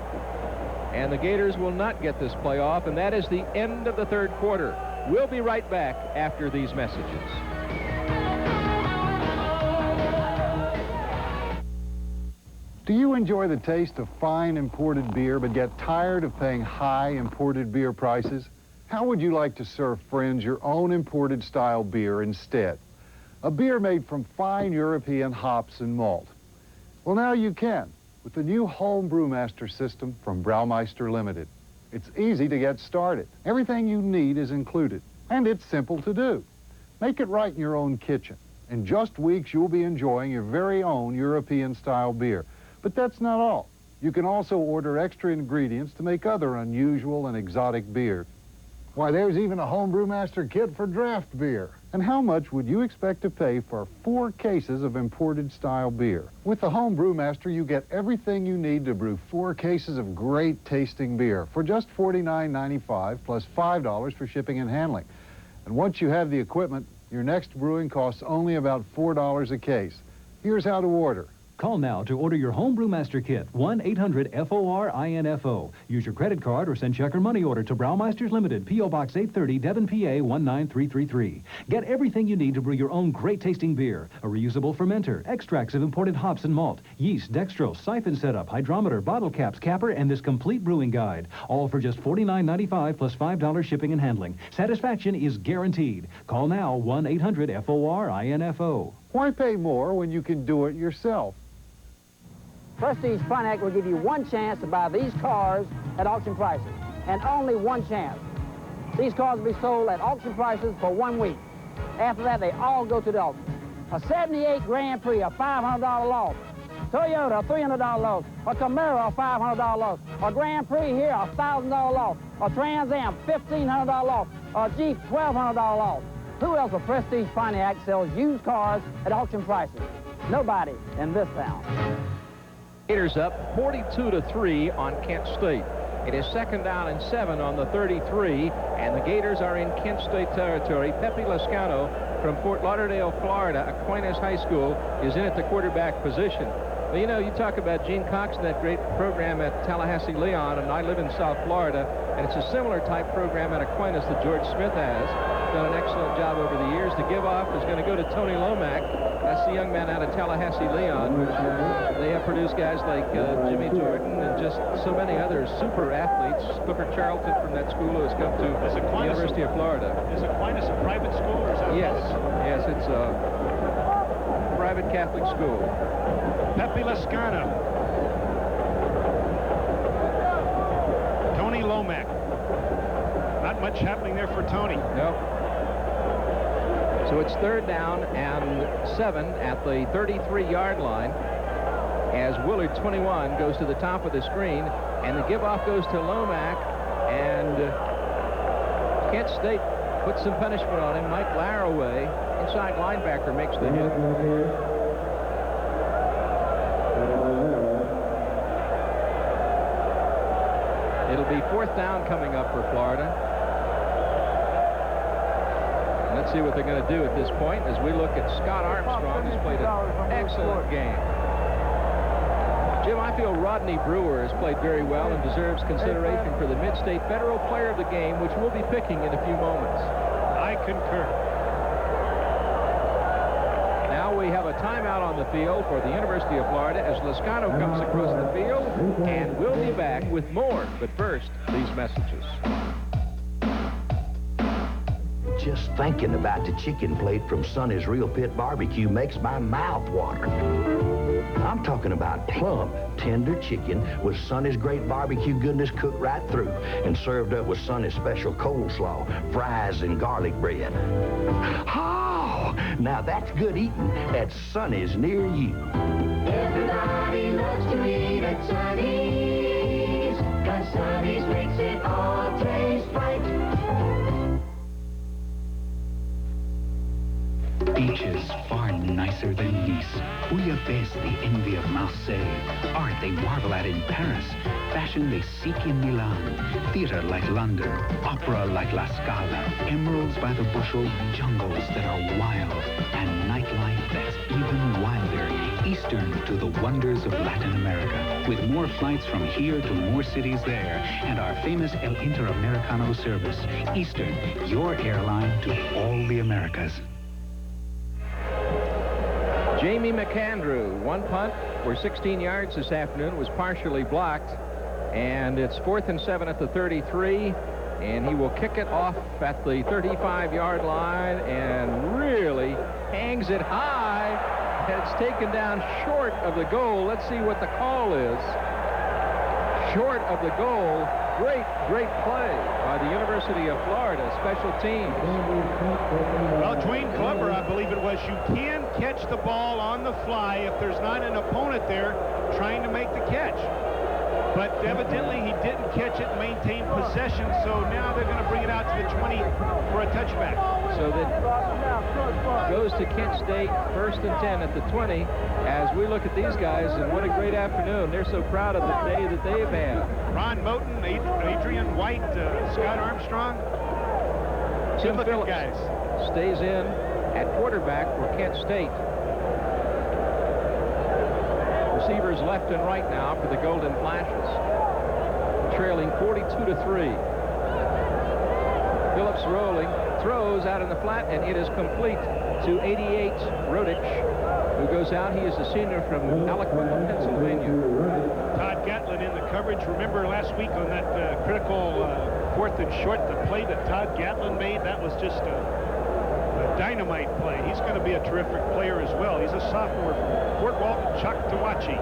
And the Gators will not get this playoff, and that is the end of the third quarter. We'll be right back after these messages. Do you enjoy the taste of fine imported beer but get tired of paying high imported beer prices? How would you like to serve friends your own imported style beer instead? A beer made from fine European hops and malt. Well, now you can with the new Home Brewmaster system from Braumeister Limited. It's easy to get started. Everything you need is included, and it's simple to do. Make it right in your own kitchen. In just weeks, you'll be enjoying your very own European-style beer. But that's not all. You can also order extra ingredients to make other unusual and exotic beers. Why, there's even a Home Brewmaster kit for draft beer. And how much would you expect to pay for 4 cases of imported style beer? With the Home Brewmaster, you get everything you need to brew 4 cases of great tasting beer for just $49.95 plus $5 for shipping and handling. And once you have the equipment, your next brewing costs only about $4 a case. Here's how to order. Call now to order your home Brewmaster kit, 1-800-FOR-INFO. Use your credit card or send check or money order to Brewmasters Limited, P.O. Box 830, Devon, PA 19333. Get everything you need to brew your own great-tasting beer. A reusable fermenter, extracts of imported hops and malt, yeast, dextrose, siphon setup, hydrometer, bottle caps, capper, and this complete brewing guide. All for just $49.95 plus $5 shipping and handling. Satisfaction is guaranteed. Call now, 1-800-FOR-INFO. Why pay more when you can do it yourself? Prestige Pontiac will give you one chance to buy these cars at auction prices, and only one chance. These cars will be sold at auction prices for 1 week. After that, they all go to the auction. A 78 Grand Prix, a $500 loss. Toyota, a $300 loss. A Camaro, a $500 loss. A Grand Prix here, a $1,000 loss. A Trans Am, $1,500 loss. A Jeep, $1,200 loss. Who else but Prestige Pontiac sells used cars at auction prices? Nobody in this town. Gators up 42-3 on Kent State. It is 2nd down and 7 on the 33, and the Gators are in Kent State territory. Pepe Lascano from Fort Lauderdale, Florida, Aquinas High School, is in at the quarterback position. Well, you know, you talk about Gene Cox and that great program at Tallahassee Leon, and I live in South Florida, and it's a similar type program at Aquinas that George Smith has. Done an excellent job over the years. The give-off is going to go to Tony Lomack. That's the young man out of Tallahassee Leon. They have produced guys like Jimmy Jordan and just so many others, super athletes. Clifford Charlton from that school who has come to the University of Florida. Is Aquinas a private school or is that Yes, yes, it's a private Catholic school. Pepe Lascano. Tony Lomack. Not much happening there for Tony. No. So it's 3rd down and 7 at the 33-yard line as Willard 21 goes to the top of the screen, and the give-off goes to Lomack, and Kent State puts some punishment on him. Mike Laraway, inside linebacker, makes the hit. It'll be 4th down coming up for Florida. Let's see what they're going to do at this point as we look at Scott Armstrong, who's played an excellent game. Jim, I feel Rodney Brewer has played very well and deserves consideration for the Mid-State Federal Player of the Game, which we'll be picking in a few moments. I concur. Now we have a timeout on the field for the University of Florida as Lascano comes across the field, and we'll be back with more. But first, these messages. Just thinking about the chicken plate from Sonny's Real Pit Barbecue makes my mouth water. I'm talking about plump, tender chicken with Sonny's great barbecue goodness cooked right through and served up with Sonny's special coleslaw, fries, and garlic bread. Oh, now that's good eating at Sonny's near you. Everybody loves to eat at Sonny's, 'cause Sonny's makes it all taste right. Beaches far nicer than Nice. Bouillabaisse, the envy of Marseille. Art they marvel at in Paris. Fashion they seek in Milan. Theater like London. Opera like La Scala. Emeralds by the bushel. Jungles that are wild. And nightlife that's even wilder. Eastern to the wonders of Latin America. With more flights from here to more cities there. And our famous El Interamericano service. Eastern, your airline to all the Americas. Jamie McAndrew, one punt for 16 yards this afternoon, was partially blocked, and it's 4th and 7 at the 33, and he will kick it off at the 35-yard line and really hangs it high. It's taken down short of the goal. Let's see what the call is. Short of the goal. Great play by the University of Florida special teams. Well, Dwayne Glover, I believe it was, you can catch the ball on the fly if there's not an opponent there trying to make the catch. But evidently he didn't catch it and maintain possession, so now they're going to bring it out to the 20 for a touchback. So that goes to Kent State, 1st and 10 at the 20, as we look at these guys, and what a great afternoon. They're so proud of the day that they've had. Ron Moten, Adrian White, Scott Armstrong. Tim Phillips guys. Stays in at quarterback for Kent State. receivers left and right now for the Golden Flashes. Trailing 42-3. Phillips rolling, throws out in the flat, and it is complete to 88 Rodich, who goes out. He is a senior from Aliquippa, Pennsylvania. Todd Gatlin in the coverage. Remember last week on that critical 4th and short, the play that Todd Gatlin made? That was just a dynamite play. He's going to be a terrific player as well. He's a sophomore from Fort Walton, Choctawhatchee.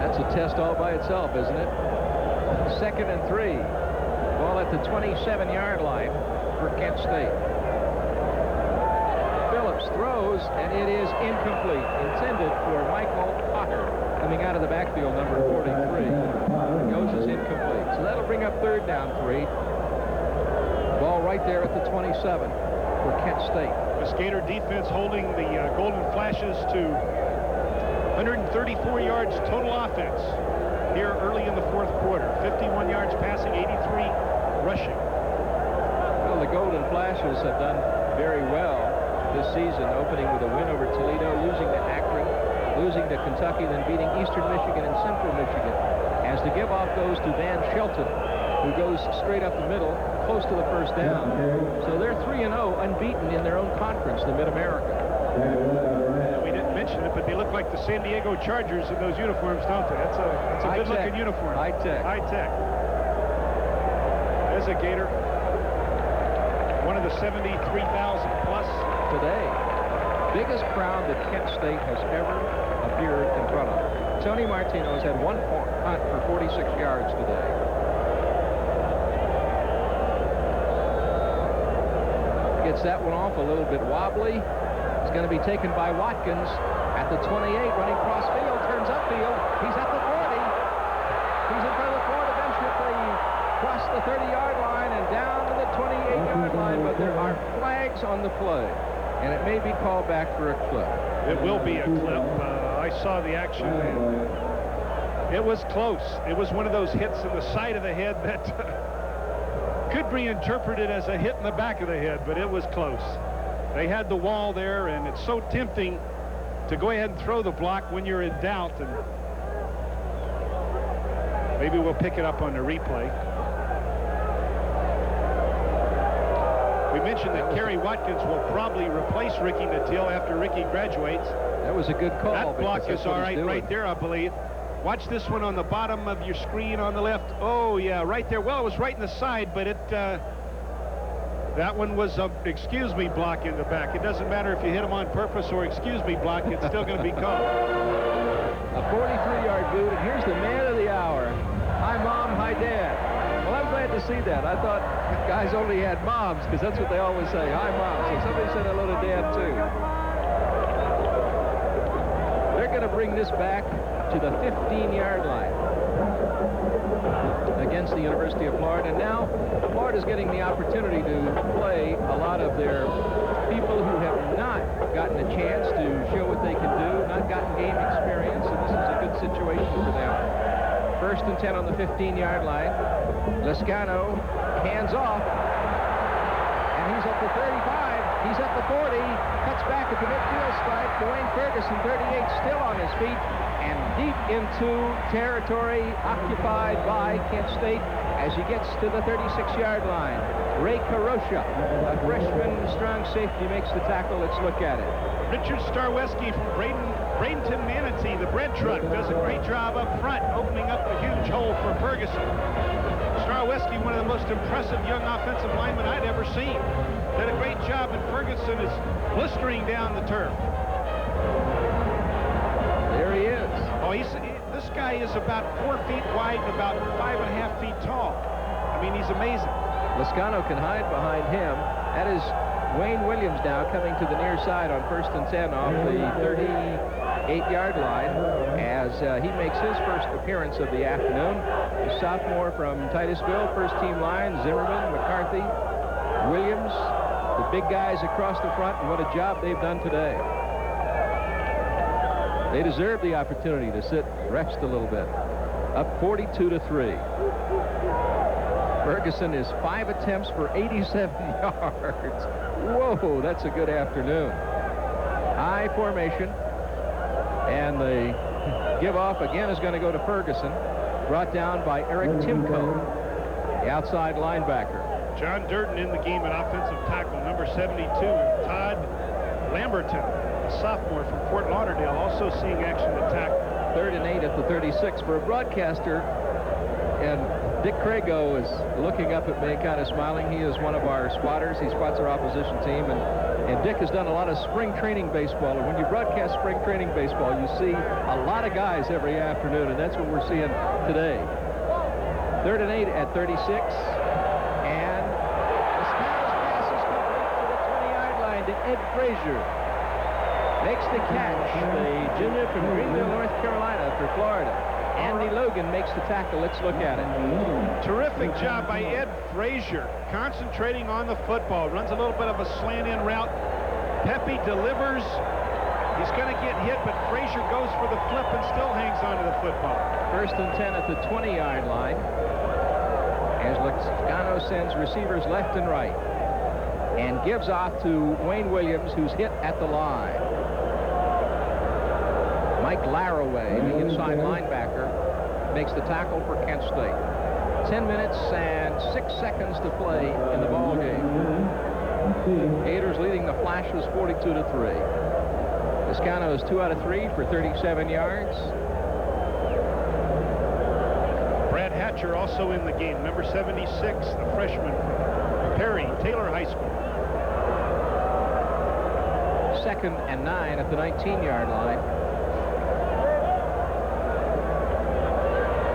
That's a test all by itself, isn't it? 2nd and 3. Ball at the 27-yard line for Kent State. Phillips throws, and it is incomplete. Intended for Michael Potter, coming out of the backfield, number 43. Goes as incomplete. So that'll bring up 3rd down 3. Ball right there at the 27 for Kent State. The Gator defense holding the Golden Flashes to 134 yards total offense here early in the 4th quarter. 51 yards passing, 83 rushing. Well, the Golden Flashes have done very well this season, opening with a win over Toledo, losing to Akron, losing to Kentucky, then beating Eastern Michigan and Central Michigan. As the give-off goes to Van Shelton, who goes straight up the middle, close to the 1st down. So they're 3-0, unbeaten in their own conference, the Mid-America. We didn't mention it, but they look like the San Diego Chargers in those uniforms, don't they? That's a good-looking uniform. High-tech. High-tech. There's a Gator. One of the 73,000 plus. Today. Biggest crowd that Kent State has ever appeared in front of. Tony Martino has had 1 punt for 46 yards today. Gets that one off a little bit wobbly. It's going to be taken by Watkins at the 28, running cross field, turns upfield. He's at the 40. He's in front of the 40, eventually across the 30-yard line and down to the 28-yard line, but there are flags on the play, and it may be called back for a clip. It will be a clip. I saw the action, and it was close. It was one of those hits in the side of the head that could be interpreted as a hit in the back of the head, but it was close. They had the wall there, and it's so tempting to go ahead and throw the block when you're in doubt, and maybe we'll pick it up on the replay. We mentioned that Kerry Watkins will probably replace Ricky Nattil after Ricky graduates. That was a good call. That block is all right right there, I believe. Watch this one on the bottom of your screen on the left. Oh, yeah, right there. Well, it was right in the side, but that one was a excuse me block in the back. It doesn't matter if you hit him on purpose or excuse me block, it's still going to be called. A 43-yard boot, and here's the man of the hour. Hi, Mom. Hi, Dad. Well, I'm glad to see that. I thought guys only had moms, because that's what they always say. Hi, Mom. So somebody said hello to Dad, too. They're going to bring this back to the 15-yard line against the University of Florida. Now, Florida's getting the opportunity to play a lot of their people who have not gotten a chance to show what they can do, not gotten game experience, and this is a good situation for them. 1st and 10 on the 15-yard line. Lescano hands off, and he's at the 35. He's at the 40. Cuts back at the midfield stripe. Dwayne Ferguson, 38, still on his feet, and deep into territory occupied by Kent State as he gets to the 36-yard line. Ray Karosha, a freshman strong safety, makes the tackle. Let's look at it. Richard Starweski from Bradenton, Manatee, the bread truck, does a great job up front, opening up a huge hole for Ferguson. Starweski, one of the most impressive young offensive linemen I'd ever seen. Did a great job, and Ferguson is blistering down the turf. There he is. Oh, this guy is about 4 feet wide and about 5.5 feet tall. I mean, he's amazing. Lescano can hide behind him. That is Wayne Williams now coming to the near side on 1st and 10 off the 38-yard line as he makes his first appearance of the afternoon. The sophomore from Titusville, first-team line, Zimmerman, McCarthy, Williams, the big guys across the front, and what a job they've done today. They deserve the opportunity to sit, rest a little bit. Up 42-3. Ferguson is 5 attempts for 87 yards. Whoa, that's a good afternoon. High formation. And the give off again is going to go to Ferguson, brought down by Eric Timko, the outside linebacker. John Durden in the game at offensive tackle, number 72. Todd Lamberton, a sophomore from Fort Lauderdale, also seeing action at tackle. 3rd and 8 at the 36 for a broadcaster. And Dick Crago is looking up at me, kind of smiling. He is one of our spotters. He spots our opposition team. And Dick has done a lot of spring training baseball. And when you broadcast spring training baseball, you see a lot of guys every afternoon. And that's what we're seeing today. 3rd and 8 at 36. And the Scouts pass is complete to the 20-yard line to Ed Frazier. Makes the catch. The junior from Greenville, North Carolina for Florida. Andy Logan makes the tackle. Let's look at it. Terrific job by Ed Frazier, concentrating on the football. Runs a little bit of a slant-in route. Pepe delivers. He's going to get hit, but Frazier goes for the flip and still hangs on to the football. 1st and 10 at the 20-yard line. As Lascano sends receivers left and right. And gives off to Wayne Williams, who's hit at the line. Mike Laraway, the inside linebacker, makes the tackle for Kent State. 10 minutes and 6 seconds to play in the ball game. Gators leading the Flashes 42-3. Lascano is 2 out of 3 for 37 yards. Brad Hatcher also in the game, number 76, the freshman from Perry Taylor High School. 2nd and 9 at the 19-yard line.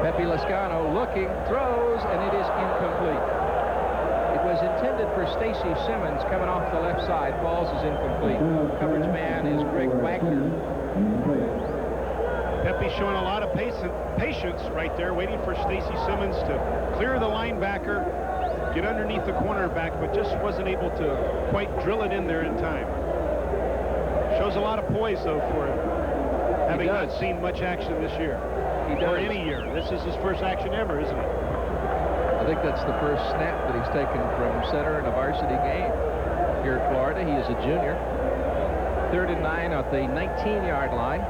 Pepe Lascano looking, throws, and it is incomplete. It was intended for Stacy Simmons coming off the left side. Balls is incomplete. Coverage man is Greg Wagner. Pepe showing a lot of patience right there, waiting for Stacy Simmons to clear the linebacker, get underneath the cornerback, but just wasn't able to quite drill it in there in time. Shows a lot of poise, though, for him, having not seen much action this year. Or any year. This is his first action ever, isn't it? I think that's the first snap that he's taken from center in a varsity game here at Florida. He is a junior. 3rd and 9 at the 19-yard line.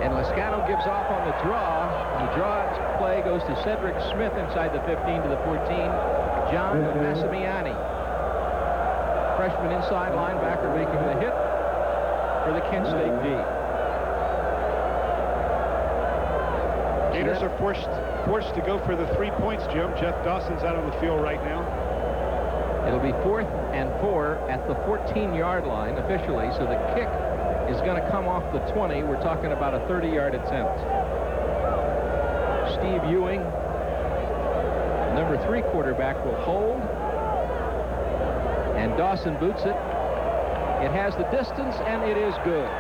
And Lascano gives off on the draw. The draw play goes to Cedric Smith inside the 15 to the 14. John Massimiani, freshman inside linebacker, making the hit for the Kent State D. Gators are forced to go for the 3 points, Jim. Jeff Dawson's out on the field right now. It'll be 4th and 4 at the 14-yard line officially, so the kick is going to come off the 20. We're talking about a 30-yard attempt. Steve Ewing, number 3 quarterback, will hold. And Dawson boots it. It has the distance, and it is good.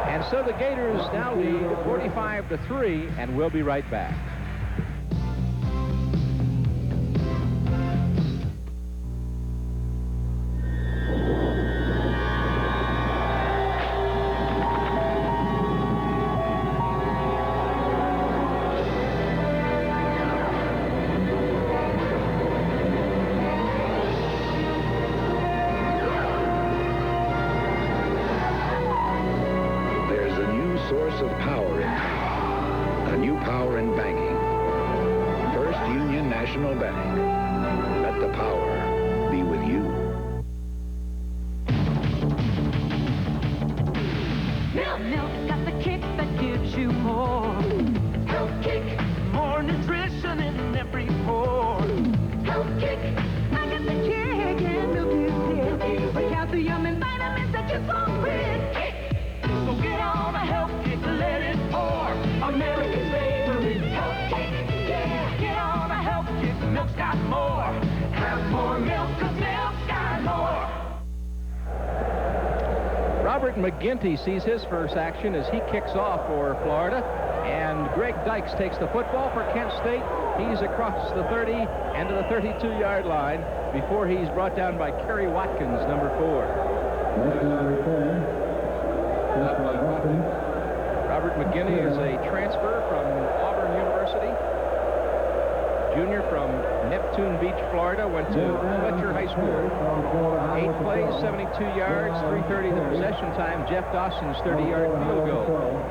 And so the Gators now lead 45-3, and we'll be right back. Source of power a new power in banking. First Union National Bank. Let the power be with you. Milk's got the kick that gives you more. Health kick. More nutrition in every pore. Health kick. I got the kick and milk is here. The calcium and vitamins that you're so with. So get on a health kick, let it pour. America's favorite health kick. Yeah, get on a health kick, milk's got more. Have more milk, 'cause milk's got more. Robert McGinty sees his first action as he kicks off for Florida. And Greg Dykes takes the football for Kent State. He's across the 30 and to the 32-yard line before he's brought down by Kerry Watkins, number 4. Robert McGinney is a transfer from Auburn University, junior from Neptune Neptune Beach, Florida, went to Fletcher High School. 8 plays, 72 yards, 3:30 the possession time. Jeff Dawson's 30-yard field goal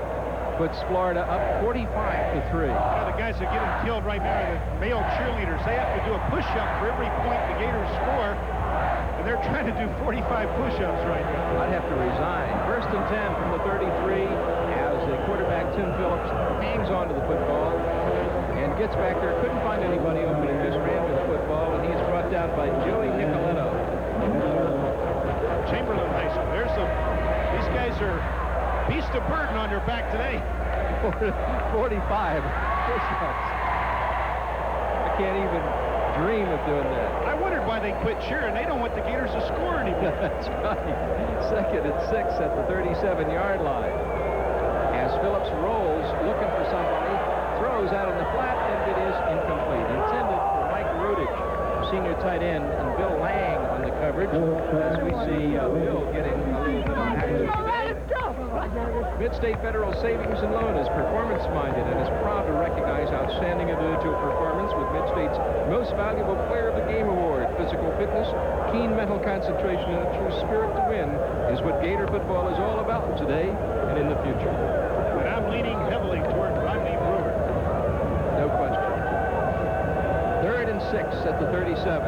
puts Florida up 45-3. The guys that get them killed right now are the male cheerleaders. They have to do a push-up for every point the Gators score, and they're trying to do 45 push-ups right now. I'd have to resign. 1st and 10 from the 33 as the quarterback Tim Phillips hangs on to the football and gets back there. Couldn't find anybody open and just ran with the football, and he's brought down by Joey Nicoletto. Chamberlain High School. These guys are beast of burden on their back today. 45 push-ups. I can't even dream of doing that. I wondered why they quit cheering. They don't want the Gators to score anymore. That's right. 2nd and 6 at the 37-yard line. As Phillips rolls, looking for somebody, throws out on the flat, and it is incomplete. Intended for Mike Rodich, senior tight end, and Bill Lang on the coverage, as we see Bill getting a little bit of action today. Mid-State Federal Savings and Loan is performance-minded and is proud to recognize outstanding individual performance with Mid-State's Most Valuable Player of the Game Award. Physical fitness, keen mental concentration, and a true spirit to win is what Gator football is all about today and in the future. And I'm leaning heavily toward Rodney Brewer. No question. 3rd and 6 at the 37.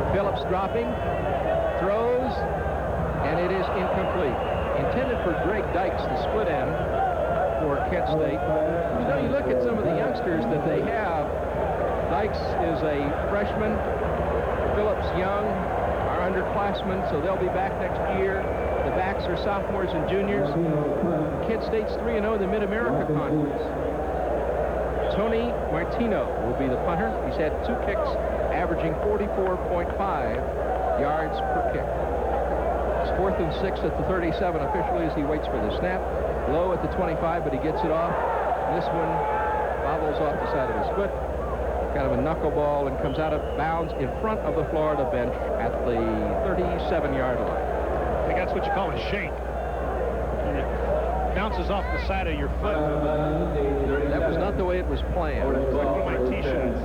Phillips dropping, throws, and it is incomplete. Intended for Greg Dykes, the split end for Kent State. You know, you look at some of the youngsters that they have. Dykes is a freshman. Phillips young, our underclassmen, so they'll be back next year. The backs are sophomores and juniors. Kent State's 3-0 in the Mid-America Conference. Tony Martino will be the punter. He's had 2 kicks, averaging 44.5 yards per kick. It's 4th and 6 at the 37 officially as he waits for the snap. Low at the 25, but he gets it off. This one bobbles off the side of his foot. Kind of a knuckleball and comes out of bounds in front of the Florida bench at the 37-yard line. I think that's what you call a shake. And it bounces off the side of your foot. That was not the way it was planned. It's like one of my T-shirts.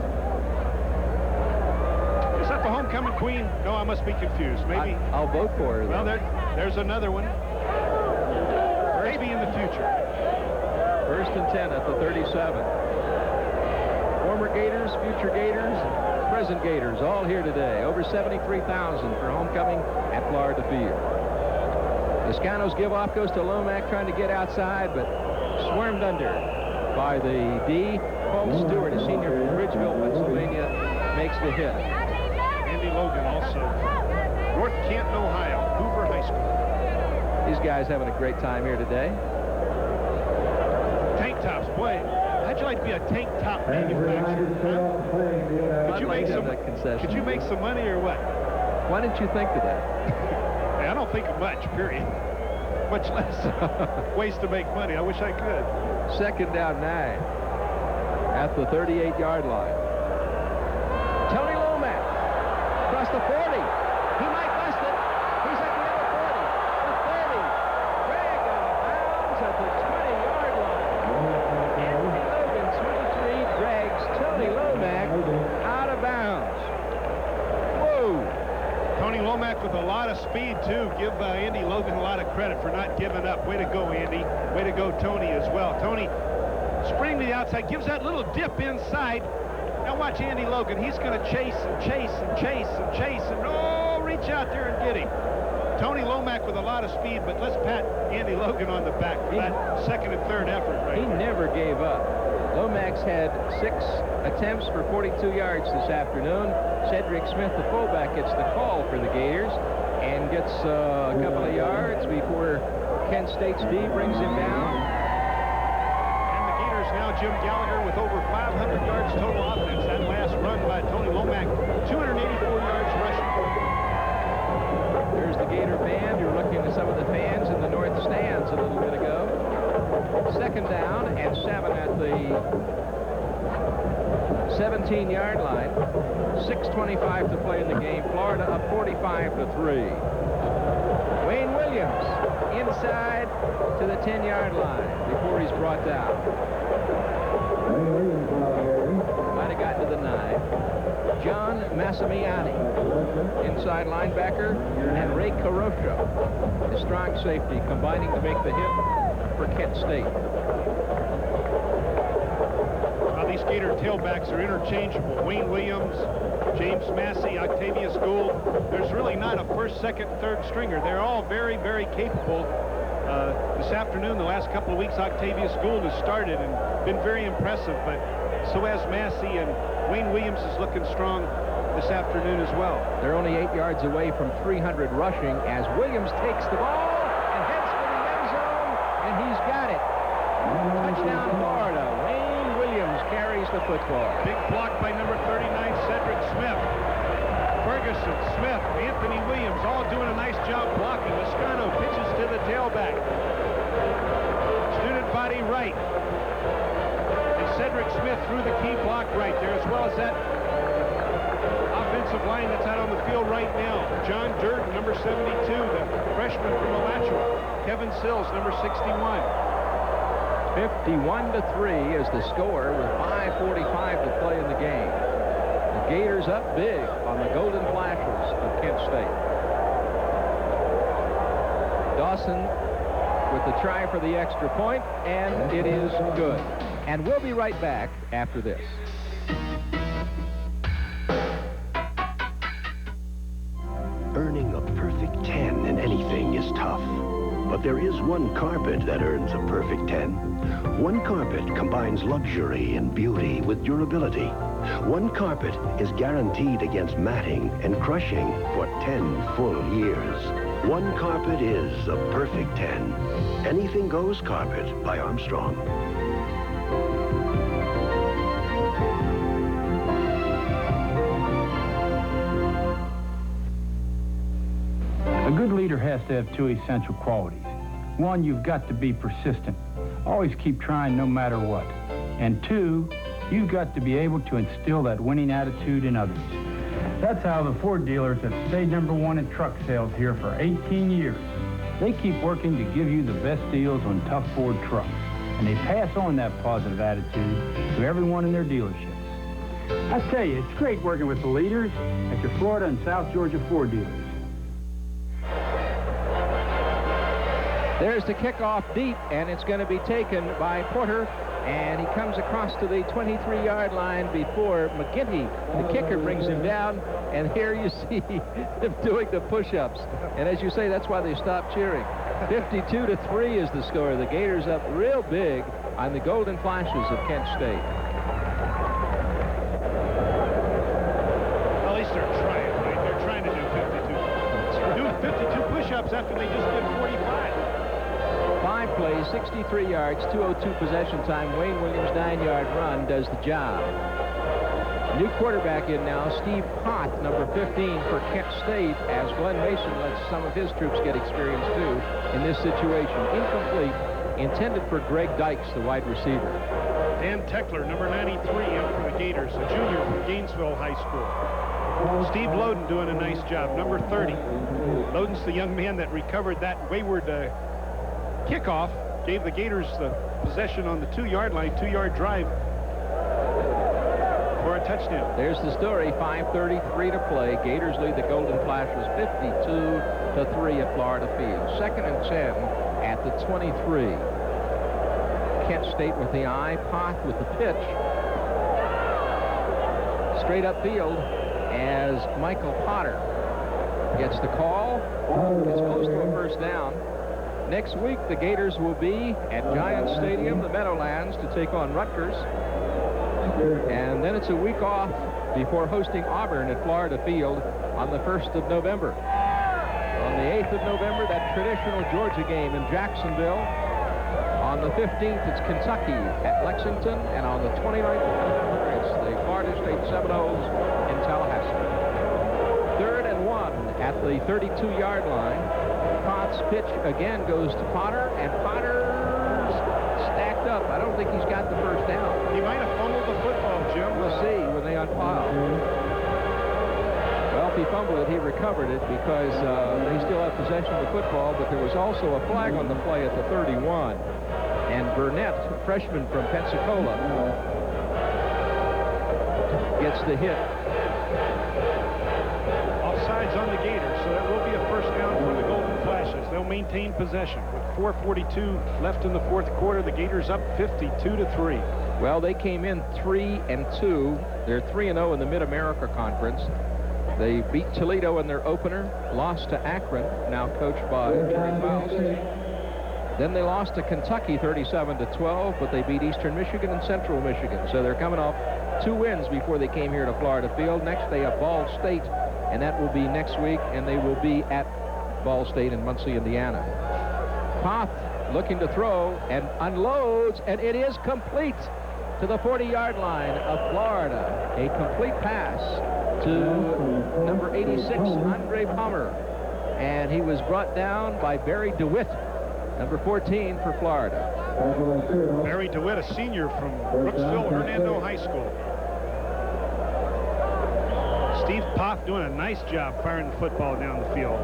Is that the homecoming queen? No, I must be confused. Maybe. I'll vote for her. Well, there's another one. Maybe in the future. 1st and 10 at the 37. Former Gators, future Gators, present Gators, all here today. Over 73,000 for homecoming at Florida Field. Toscano's give off goes to Lomack, trying to get outside, but swarmed under by the D. Paul Stewart, a senior from Bridgeville, Pennsylvania, makes the hit. Andy Logan also. North Canton, Ohio, Hoover High School. These guys having a great time here today. Tank tops, boy. How'd you like to be a tank top manufacturer? Huh? Could you make some money or what? Why didn't you think of that? I don't think of much, period. Much less ways to make money. I wish I could. 2nd down 9 at the 38-yard line. Tony Lomack across the 40. He might bust it. He's at the other 40. The 30. Drag out of bounds at the 20-yard line. Andy Logan, 23, drags Tony Lomack out of bounds. Whoa. Tony Lomack with a lot of speed, too. Give Andy Logan a lot of credit for not giving up. Way to go, Andy. Way to go, Tony, as well. Tony sprinting to the outside, gives that little dip inside. Now watch Andy Logan. He's going to chase and chase and chase and chase and reach out there and get him. Tony Lomack with a lot of speed, but let's pat Andy Logan on the back for that 2nd and 3rd effort right He never gave up. Lomax had 6 attempts for 42 yards this afternoon. Cedric Smith, the fullback, gets the call for the Gators and gets a couple of yards before Kent State's D brings him down. And the Gators now, Jim Gallagher with over 500 yards total offense. That last run by Tony Lomack, 284 yards rushing. There's the Gator band. You're looking at some of the fans in the north stands a little bit ago. 2nd down and 7 at the 17-yard line. 6:25 to play in the game. Florida up 45-3. Wayne Williams inside to the 10-yard line before he's brought down. got to the 9. John Massimiani, inside linebacker, and Ray Caroscio, the strong safety, combining to make the hit for Kent State. Well, these Gator tailbacks are interchangeable. Wayne Williams, James Massey, Octavius Gould. There's really not a first, second, third stringer. They're all very, very capable. This afternoon, the last couple of weeks, Octavius Gould has started and been very impressive, but so has Massey, and Wayne Williams is looking strong this afternoon as well. They're only 8 yards away from 300 rushing as Williams takes the ball and heads for the end zone, and he's got it. Touchdown, Florida. Wayne Williams carries the football. Big block by number 39, Cedric Smith. Ferguson, Smith, Anthony Williams, all doing a nice job blocking. Lascano pitches to the tailback. Student body right. And Cedric Smith threw the key block right there, as well as that offensive line that's out on the field right now. John Durden, number 72, the freshman from Alachua. Kevin Sills, number 61. 51-3 is the score with 5:45 to play in the game. The Gators up big on the Golden Flashes of Kent State. Dawson with the try for the extra point, and it is good. And we'll be right back after this. Earning a perfect 10 in anything is tough. But there is one carpet that earns a perfect 10. One carpet combines luxury and beauty with durability. One carpet is guaranteed against matting and crushing for 10 full years. One carpet is a perfect 10. Anything Goes Carpet by Armstrong. A good leader has to have two essential qualities. One, you've got to be persistent. Always keep trying no matter what. And two, you've got to be able to instill that winning attitude in others. That's how the Ford dealers have stayed #1 in truck sales here for 18 years. They keep working to give you the best deals on tough Ford trucks. And they pass on that positive attitude to everyone in their dealerships. I tell you, it's great working with the leaders at your Florida and South Georgia Ford dealers. There's the kickoff deep, and it's going to be taken by Porter, and he comes across to the 23-yard line before McGinty, the kicker, brings him down, and here you see him doing the push-ups. And as you say, that's why they stopped cheering. 52-3 is the score. The Gators up real big on the Golden Flashes of Kent State. Well, at least they're trying, right? They're trying to do 52. Doing 52 push-ups after they just did 45. 5 plays, 63 yards, 2:02 possession time. Wayne Williams' 9-yard run does the job. New quarterback in now, Steve Pott, number 15 for Kent State, as Glenn Mason lets some of his troops get experience too in this situation. Incomplete, intended for Greg Dykes, the wide receiver. Dan Teckler, number 93, in for the Gators, a junior from Gainesville High School. Steve Loden doing a nice job, number 30. Loden's the young man that recovered that wayward kickoff, gave the Gators the possession on the 2-yard line, 2-yard drive for a touchdown. There's the story, 5:33 to play. Gators lead the Golden Flashes 52-3 at Florida Field. 2nd and 10 at the 23. Kent State with the eye, Pott with the pitch. Straight upfield as Michael Potter gets the call. It's close to a first down. Next week, the Gators will be at Giants Stadium, the Meadowlands, to take on Rutgers. And then it's a week off before hosting Auburn at Florida Field on the 1st of November. On the 8th of November, that traditional Georgia game in Jacksonville. On the 15th, it's Kentucky at Lexington. And on the 29th of November, it's the Florida State Seminoles in Tallahassee. 3rd and 1 at the 32-yard line. Pott's pitch again goes to Potter, and Potter's stacked up. I don't think he's got the first down. He might have fumbled the football, Jim. We'll see when they unpile. Well, if he fumbled it, he recovered it because they still have possession of the football, but there was also a flag on the play at the 31. And Burnett, freshman from Pensacola, gets the hit. Offsides on the Gators, so that will be a first down for the Golden Flashes. They'll maintain possession. With 4:42 left in the fourth quarter, the Gators up 52-3. Well, they came in 3-2. They're 3-0 in the Mid-America Conference. They beat Toledo in their opener, lost to Akron, now coached by Jerry Faust. Then they lost to Kentucky 37-12, but they beat Eastern Michigan and Central Michigan. So they're coming off 2 wins before they came here to Florida Field. Next, they have Ball State, and that will be next week, and they will be at Ball State in Muncie, Indiana. Poth looking to throw and unloads, and it is complete to the 40-yard line of Florida. A complete pass to number 86, Andre Palmer. And he was brought down by Barry DeWitt, number 14 for Florida. Barry DeWitt, a senior from Brooksville, Hernando High School. Steve Poth doing a nice job firing the football down the field.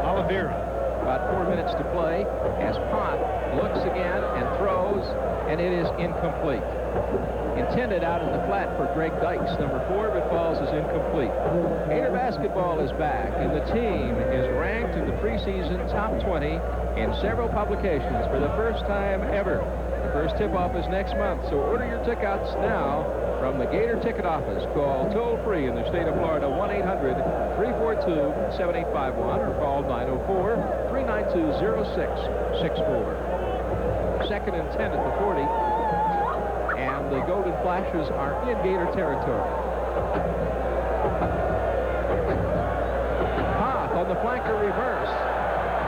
Oliveira. About 4 minutes to play as Poth looks again and throws, and it is incomplete. Intended out in the flat for Greg Dykes, number 4, but falls as incomplete. Gator basketball is back, and the team is ranked in the preseason top 20 in several publications for the first time ever. The first tip-off is next month, so order your tickets now from the Gator Ticket Office. Call toll-free in the state of Florida, 1-800-342-7851, or call 904-392-0664. Second and 10 at the 40. And the Golden Flashes are in Gator territory. Poth on the flanker reverse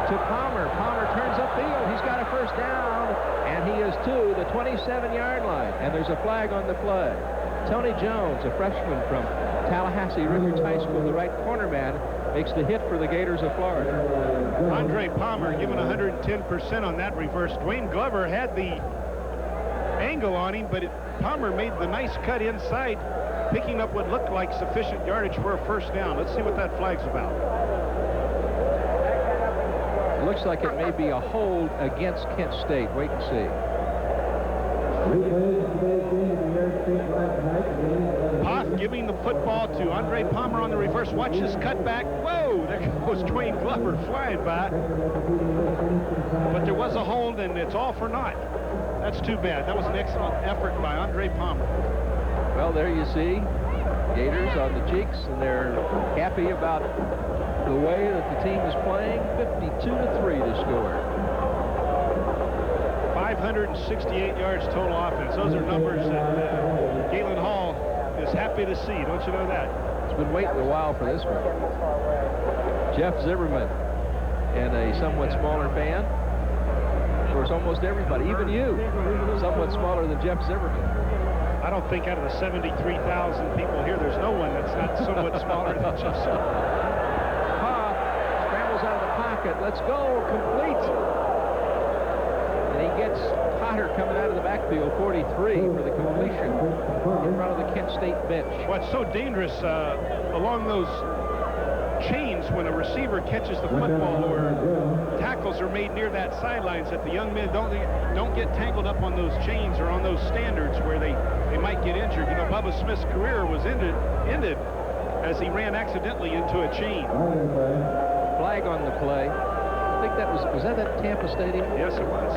to Palmer. Palmer turns upfield. He's got a first down, and he is to the 27-yard line. And there's a flag on the play. Tony Jones, a freshman from Tallahassee Richards High School, the right corner man, makes the hit for the Gators of Florida. Andre Palmer giving 110% on that reverse. Dwayne Glover had the angle on him, but Palmer made the nice cut inside, picking up what looked like sufficient yardage for a first down. Let's see what that flag's about. It looks like it may be a hold against Kent State. Wait and see. Poth giving the football to Andre Palmer on the reverse. Watch this cutback. Whoa, there goes Dwayne Glover flying by. But there was a hold, and it's all for naught. That's too bad. That was an excellent effort by Andre Palmer. Well, there you see Gators on the cheeks, and they're happy about the way that the team is playing. 52-3 to score. 568 yards total offense. Those are numbers that Galen Hall is happy to see. Don't you know that? It's been waiting a while for this one. Jeff Zimmerman and a somewhat smaller band. Of course, almost everybody, even you, somewhat smaller than Jeff Zimmerman. I don't think out of the 73,000 people here, there's no one that's not somewhat smaller than Jeff Zimmerman. Poth scrambles out of the pocket. Let's go. Complete. And he gets Potter coming out of the backfield, 43 for the completion in front of the Kent State bench. What's so dangerous along those chains when a receiver catches the football or tackles are made near that sidelines, that the young men don't get tangled up on those chains or on those standards where they might get injured. You know, Bubba Smith's career was ended as he ran accidentally into a chain. Flag on the play. I think that was that at Tampa Stadium? Yes, it was.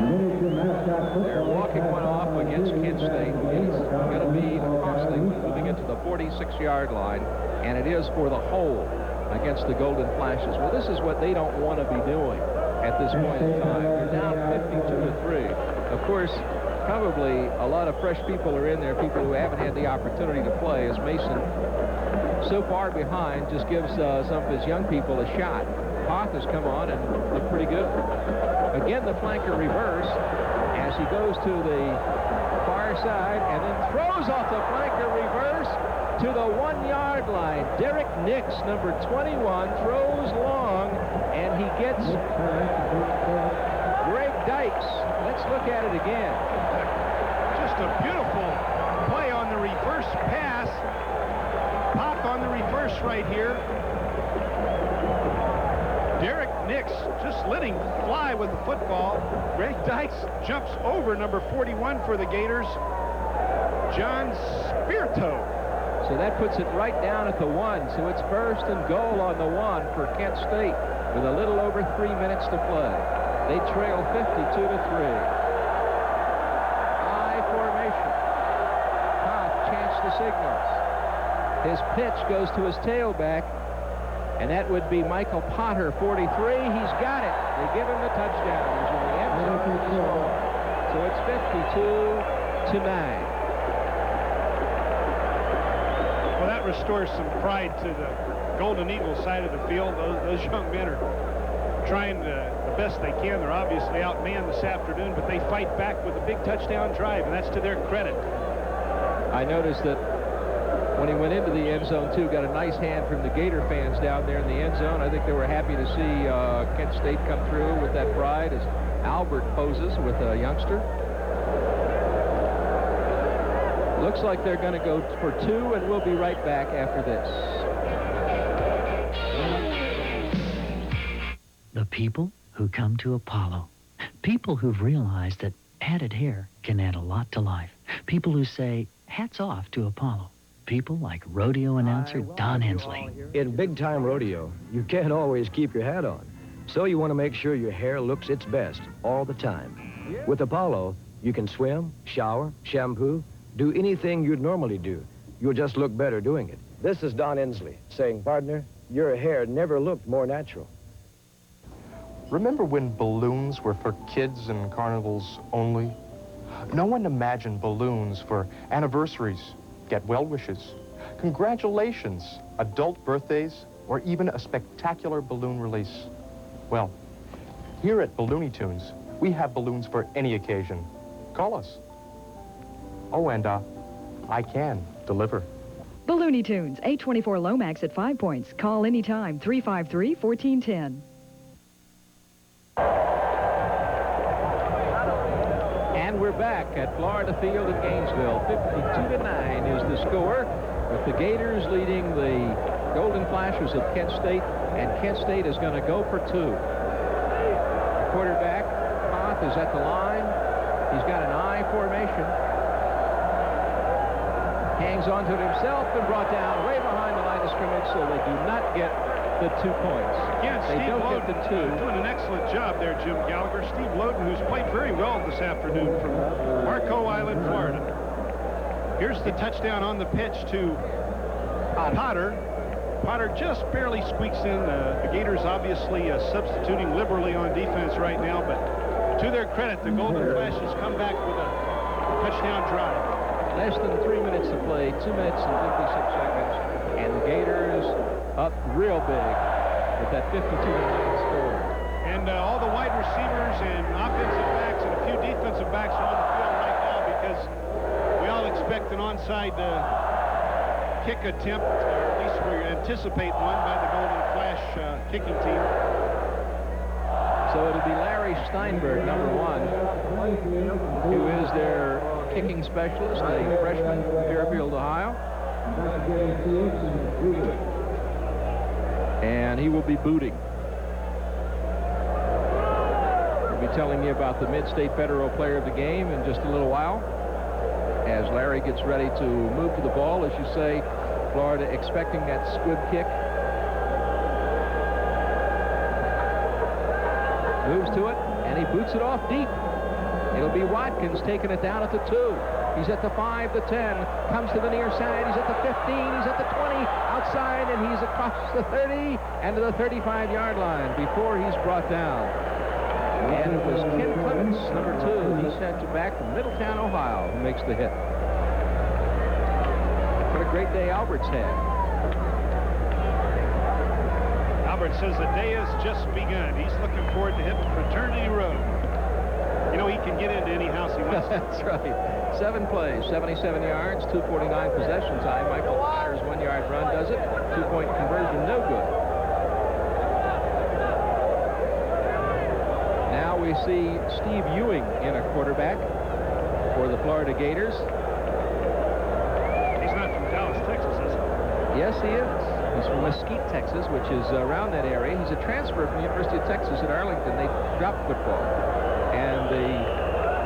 They're walking one off against Kent State. It's going to be a costly one moving into the 46-yard line, and it is for the hole against the Golden Flashes. Well, this is what they don't want to be doing at this point in time. They're down 52-3. Of course, probably a lot of fresh people are in there, people who haven't had the opportunity to play, as Mason, so far behind, just gives some of his young people a shot. Poth has come on and looked pretty good. Again, the flanker reverse as he goes to the far side and then throws off the flanker reverse to the 1-yard line. Derek Nix, number 21, throws long, and he gets Greg Dykes. Let's look at it again. Just a beautiful play on the reverse pass. Pop on the reverse right here. Derek Nix Hicks just letting fly with the football. Greg Dykes jumps over number 41 for the Gators, John Spirito. So that puts it right down at the 1. So it's first and goal on the 1 for Kent State with a little over 3 minutes to play. They trail 52-3. I formation. Koch chants the signals. His pitch goes to his tailback, and that would be Michael Potter, 43. He's got it. They give him the touchdown. He's in the end zone. So it's 52-9. Well, that restores some pride to the Golden Eagles side of the field. Those young men are trying the best they can. They're obviously outmanned this afternoon, but they fight back with a big touchdown drive, and that's to their credit. I noticed that when he went into the end zone, too, got a nice hand from the Gator fans down there in the end zone. I think they were happy to see Kent State come through with that pride as Albert poses with a youngster. Looks like they're going to go for 2, and we'll be right back after this. The people who come to Apollo. People who've realized that added hair can add a lot to life. People who say, hats off to Apollo. People like rodeo announcer Don Hensley. In big-time rodeo, you can't always keep your hat on. So you want to make sure your hair looks its best all the time. With Apollo, you can swim, shower, shampoo, do anything you'd normally do. You'll just look better doing it. This is Don Hensley saying, partner, your hair never looked more natural. Remember when balloons were for kids and carnivals only? No one imagined balloons for anniversaries, get well wishes, congratulations, adult birthdays, or even a spectacular balloon release. Well, here at Balloony Tunes, we have balloons for any occasion. Call us. Oh, and I can deliver. Balloony Tunes, 824 Lomax at 5 Points. Call anytime, 353-1410. And we're back at Florida Field in Gainesville. 52-9 is the score, with the Gators leading the Golden Flashes of Kent State, and Kent State is going to go for 2. The quarterback, Koch, is at the line. He's got an I formation. Hangs onto it himself and brought down way behind the line of scrimmage, so they do not get the 2 points. Again, they Steve don't Loden get the 2. Doing an excellent job there, Jim Gallagher. Steve Loden, who's played very well this afternoon from Marco Island, Florida. Here's the touchdown on the pitch to Potter. Potter just barely squeaks in. The Gators obviously substituting liberally on defense right now, but to their credit, the Golden Flashes come back with a touchdown drive. Less than 3 minutes to play, 2 minutes and 56 seconds, and the Gators up real big with that 52-9 score. And all the wide receivers and offensive backs and a few defensive backs are on the field right now because we all expect an onside kick attempt, or at least we anticipate one by the Golden Flash kicking team. So it'll be Larry Steinberg, number 1, who is their kicking specialist, a freshman from Fairfield, Ohio. And he will be booting. We'll be telling you about the Mid-State Federal Player of the Game in just a little while, as Larry gets ready to move to the ball. As you say, Florida expecting that squib kick. Moves to it, and he boots it off deep. It'll be Watkins taking it down at the 2. He's at the 5, the 10, comes to the near side. He's at the 15, he's at the 20, outside, and he's across the 30 and to the 35-yard line before he's brought down. And it was Ken Clements, number 2. He's sent back from Middletown, Ohio, who makes the hit. What a great day Albert's had. Albert says the day has just begun. He's looking forward to hitting Fraternity Road. You know, he can get into any house he wants. That's right. 7 plays, 77 yards, 2:49 possession time. Michael Potter's 1-yard run does it. 2-point conversion, no good. Now we see Steve Ewing in a quarterback for the Florida Gators. He's not from Dallas, Texas, is he? Yes, he is. He's from Mesquite, Texas, which is around that area. He's a transfer from the University of Texas at Arlington. They dropped football. And the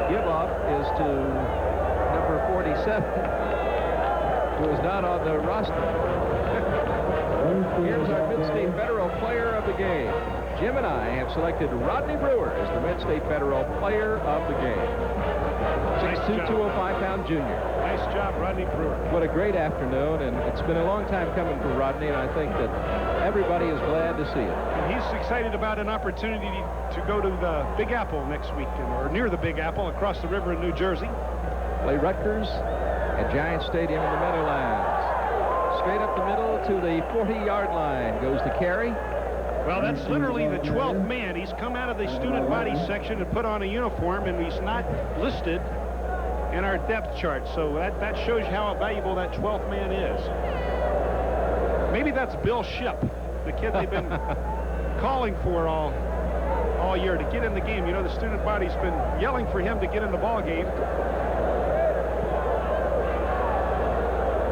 give-off is to number 47, who is not on the roster. Here's our Mid-State Federal Player of the Game. Jim and I have selected Rodney Brewer as the Mid-State Federal Player of the Game. 6'2", 205-pound junior. Nice job, Rodney Brewer. What a great afternoon, and it's been a long time coming for Rodney, and I think that everybody is glad to see it. And he's excited about an opportunity to go to the Big Apple next week, or near the Big Apple, across the river in New Jersey. Play Rutgers at Giant Stadium in the Meadowlands. Straight up the middle to the 40-yard line goes the carry. Well, that's literally the 12th man. He's come out of the student body section and put on a uniform, and he's not listed in our depth chart. So that shows you how valuable that 12th man is. Maybe that's Bill Shipp, the kid they've been calling for all year to get in the game. You know, the student body's been yelling for him to get in the ball game.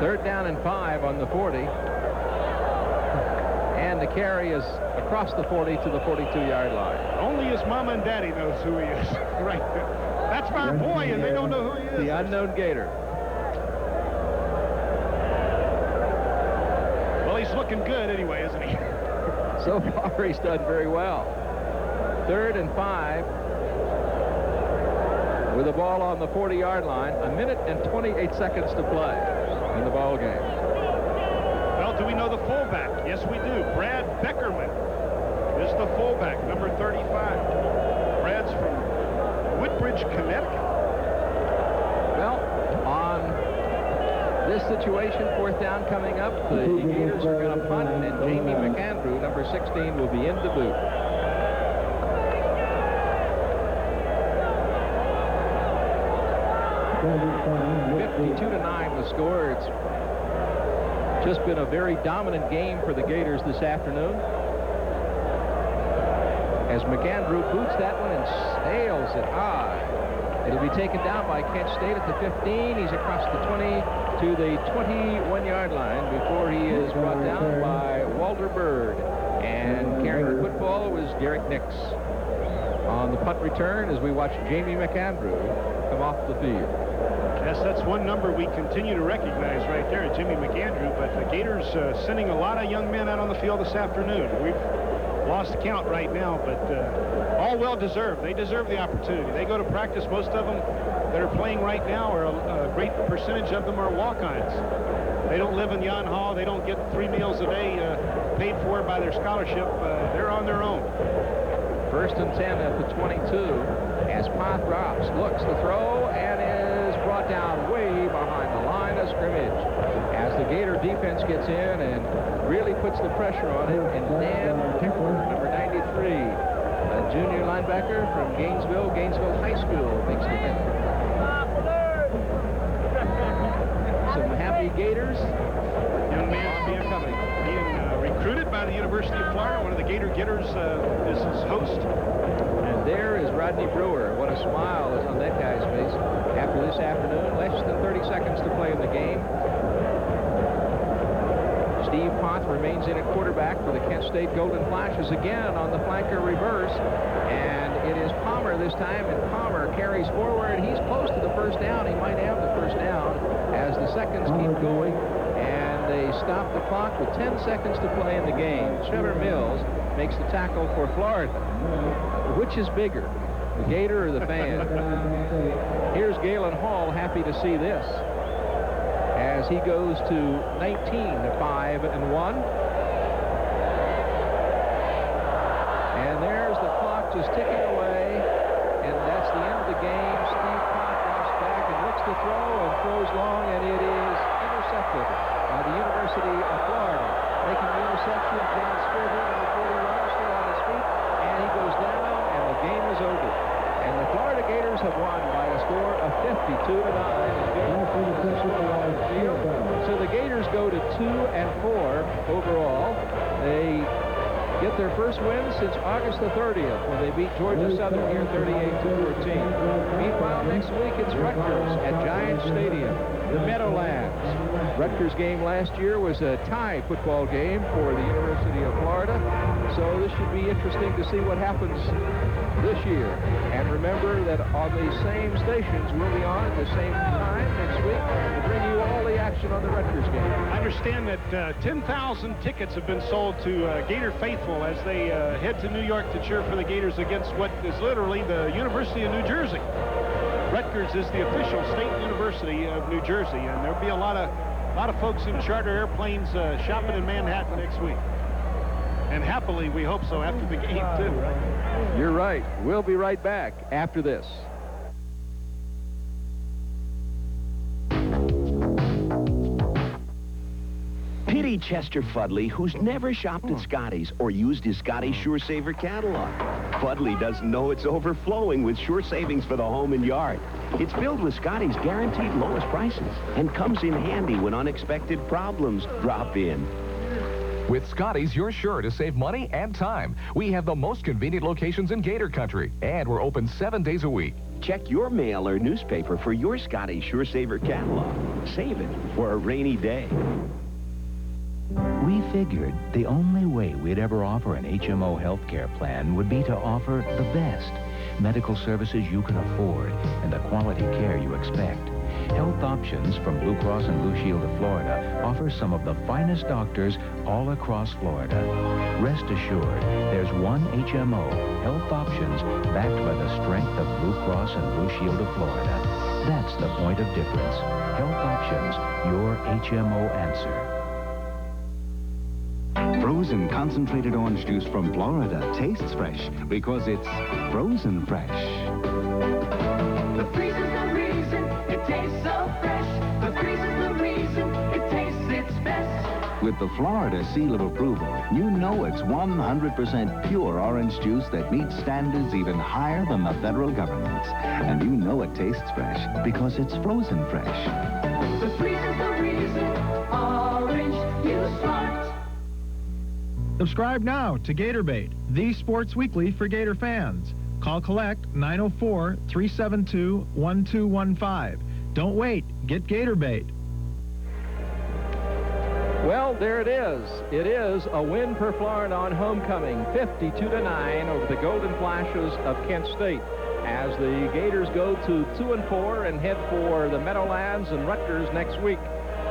3rd down and 5 on the 40. And the carry is across the 40 to the 42-yard line. Only his mama and daddy knows who he is. Right. That's our boy, and they don't know who he is. The unknown Gator. Well, he's looking good anyway, isn't he? So far, he's done very well. 3rd and 5. With the ball on the 40-yard line. 1 minute and 28 seconds to play in the ball game. Well, do we know the fullback? Yes, we do. Brad Beckerman is the fullback, number 35. Brad's from Woodbridge, Connecticut. Well, on this situation, 4th down coming up, the Gators are going to punt, and Jamie McAndrew, number 16, will be in to boot. 52-9 the score. It's just been a very dominant game for the Gators this afternoon. As McAndrew boots that one and sails it high. It'll be taken down by Kent State at the 15. He's across the 20 to the 21-yard line before he is brought down by Walter Bird. And carrying the football was Derek Nix. On the punt return, as we watch Jamie McAndrew come off the field. Yes, that's one number we continue to recognize right there, Jimmy McAndrew. But the Gators sending a lot of young men out on the field this afternoon. We've lost count right now, but all well-deserved. They deserve the opportunity. They go to practice. Most of them that are playing right now, or a great percentage of them, are walk-ons. They don't live in Yon Hall. They don't get 3 meals a day paid for by their scholarship. They're on their own. 1st and 10 at the 22 as Poth drops, looks to throw, and is brought down way behind the line of scrimmage as the Gator defense gets in and really puts the pressure on it. And Dan Tickler, number 93, a junior linebacker from Gainesville High School, makes the hit. Some happy Gators. Young man's being recruited by the University of Florida. One of the Gator Getters is his host. And there is Rodney Brewer. What a smile is on that guy's face after this afternoon. Less than 30 seconds to play in the game. Steve Poth remains in at quarterback for the Kent State Golden Flashes again on the flanker reverse. And it is Palmer this time, and Palmer carries forward. He's close to the 1st down. He might have the 1st down as the seconds keep going. And they stop the clock with 10 seconds to play in the game. Trevor Mills makes the tackle for Florida. Which is bigger, the Gator or the fan? Here's Galen Hall, happy to see this, as he goes to 19-5-1. And there's the clock just ticking away, and that's the end of the game. Steve Poth drops back and looks to throw and throws long, and it is intercepted by the University of Florida. Making the interception, John Scriven, number 41, still on his feet, and he goes down, and the game is over. And the Florida Gators have won by a score of 52-9. So the Gators go to 2-4 overall. They get their first win since August the 30th when they beat Georgia Southern here 38-14. Meanwhile, next week it's Rutgers at Giant Stadium, the Meadowlands. Rutgers game last year was a tie football game for the University of Florida. So this should be interesting to see what happens this year. And remember that on these same stations, we'll be on at the same time next week to bring you all the action on the Rutgers game. I understand that 10,000 tickets have been sold to Gator faithful as they head to New York to cheer for the Gators against what is literally the University of New Jersey. Rutgers is the official state university of New Jersey, and there'll be a lot of folks in charter airplanes shopping in Manhattan next week. And happily, we hope so after the game, too. You're right. We'll be right back after this. Pity Chester Fuddley, who's never shopped at Scotty's or used his Scotty Sure Saver catalog. Fuddley doesn't know it's overflowing with sure savings for the home and yard. It's filled with Scotty's guaranteed lowest prices and comes in handy when unexpected problems drop in. With Scotty's, you're sure to save money and time. We have the most convenient locations in Gator Country, and we're open 7 days a week. Check your mail or newspaper for your Scotty Sure Saver catalog. Save it for a rainy day. We figured the only way we'd ever offer an HMO healthcare plan would be to offer the best medical services you can afford and the quality care you expect. Health Options from Blue Cross and Blue Shield of Florida offers some of the finest doctors all across Florida. Rest assured, there's one HMO, Health Options, backed by the strength of Blue Cross and Blue Shield of Florida. That's the point of difference. Health Options, your HMO answer. Frozen concentrated orange juice from Florida tastes fresh because it's frozen fresh. The freeze is the reason it tastes so fresh. The freeze is the reason it tastes its best. With the Florida seal of approval, you know it's 100% pure orange juice that meets standards even higher than the federal government's. And you know it tastes fresh because it's frozen fresh. The freeze is the reason orange you smart. Subscribe now to GatorBait, the sports weekly for Gator fans. Call collect 904-372-1215. Don't wait. Get GatorBait. Well, there it is. It is a win for Florida on homecoming, 52-9 over the Golden Flashes of Kent State, as the Gators go to 2-4 and head for the Meadowlands and Rutgers next week.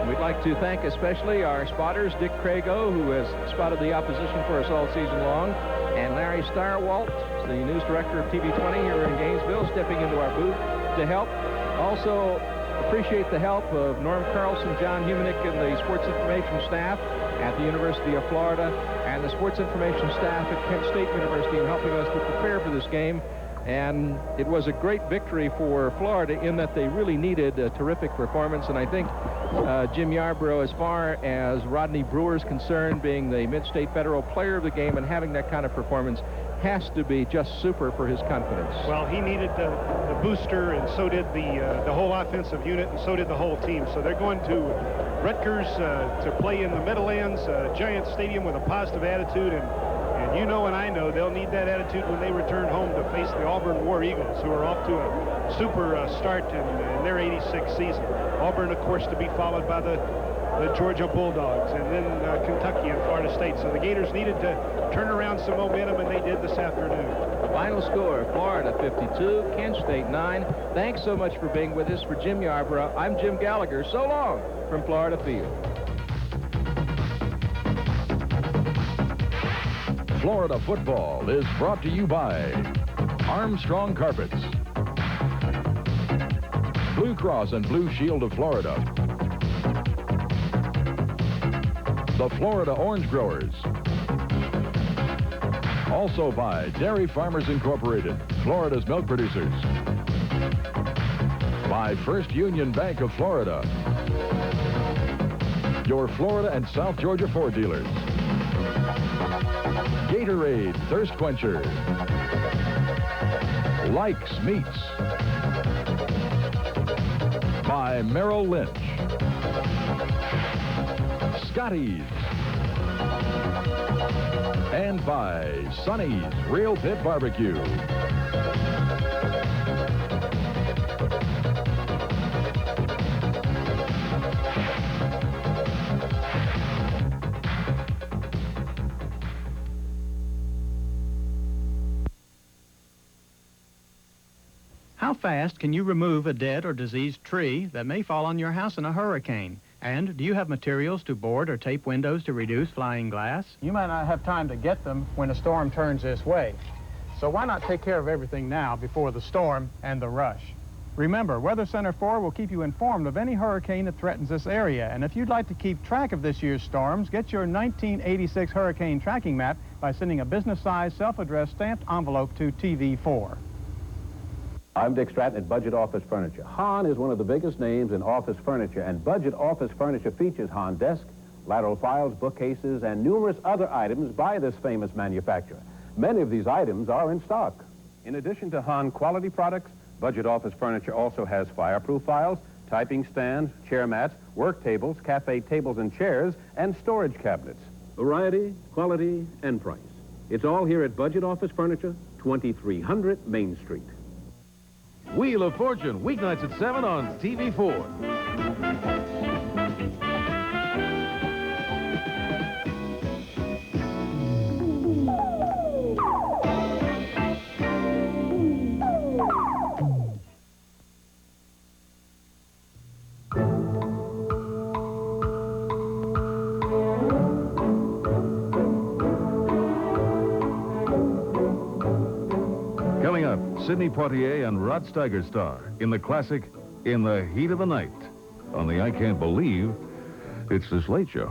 We'd like to thank especially our spotters, Dick Crago, who has spotted the opposition for us all season long, and Larry Starwalt, the news director of TV20 here in Gainesville, stepping into our booth to help. Also appreciate the help of Norm Carlson, John Humanick, and the sports information staff at the University of Florida, and the sports information staff at Kent State University in helping us to prepare for this game. And it was a great victory for Florida in that they really needed a terrific performance. And I think Jim Yarborough, as far as Rodney Brewer is concerned, being the Mid-State Federal Player of the game and having that kind of performance, has to be just super for his confidence. Well, he needed the booster, and so did the whole offensive unit, and so did the whole team. So they're going to Rutgers to play in the Meadowlands, Giant Stadium, with a positive attitude. And you know and I know they'll need that attitude when they return home to face the Auburn War Eagles, who are off to a super start in their 86th season. Auburn, of course, to be followed by the Georgia Bulldogs, and then Kentucky and Florida State. So the Gators needed to turn around some momentum, and they did this afternoon. Final score, Florida 52, Kent State 9. Thanks so much for being with us. For Jim Yarborough, I'm Jim Gallagher. So long from Florida Field. Florida football is brought to you by Armstrong Carpets, Blue Cross and Blue Shield of Florida, the Florida Orange Growers, also by Dairy Farmers Incorporated, Florida's milk producers, by First Union Bank of Florida, your Florida and South Georgia Ford dealers, Gatorade Thirst Quencher, Likes Meats, by Merrill Lynch, Scotty's, and by Sonny's Real Pit Barbecue. How fast can you remove a dead or diseased tree that may fall on your house in a hurricane? And do you have materials to board or tape windows to reduce flying glass? You might not have time to get them when a storm turns this way. So why not take care of everything now before the storm and the rush? Remember, Weather Center 4 will keep you informed of any hurricane that threatens this area. And if you'd like to keep track of this year's storms, get your 1986 hurricane tracking map by sending a business-sized, self-addressed stamped envelope to TV4. I'm Dick Stratton at Budget Office Furniture. Hahn is one of the biggest names in office furniture, and Budget Office Furniture features Hahn desk, lateral files, bookcases, and numerous other items by this famous manufacturer. Many of these items are in stock. In addition to Hahn quality products, Budget Office Furniture also has fireproof files, typing stands, chair mats, work tables, cafe tables and chairs, and storage cabinets. Variety, quality, and price. It's all here at Budget Office Furniture, 2300 Main Street. Wheel of Fortune, weeknights at 7 on TV4. Coming up, Sidney Poitier and Rod Steiger star in the classic In the Heat of the Night on the I Can't Believe It's This Late Show.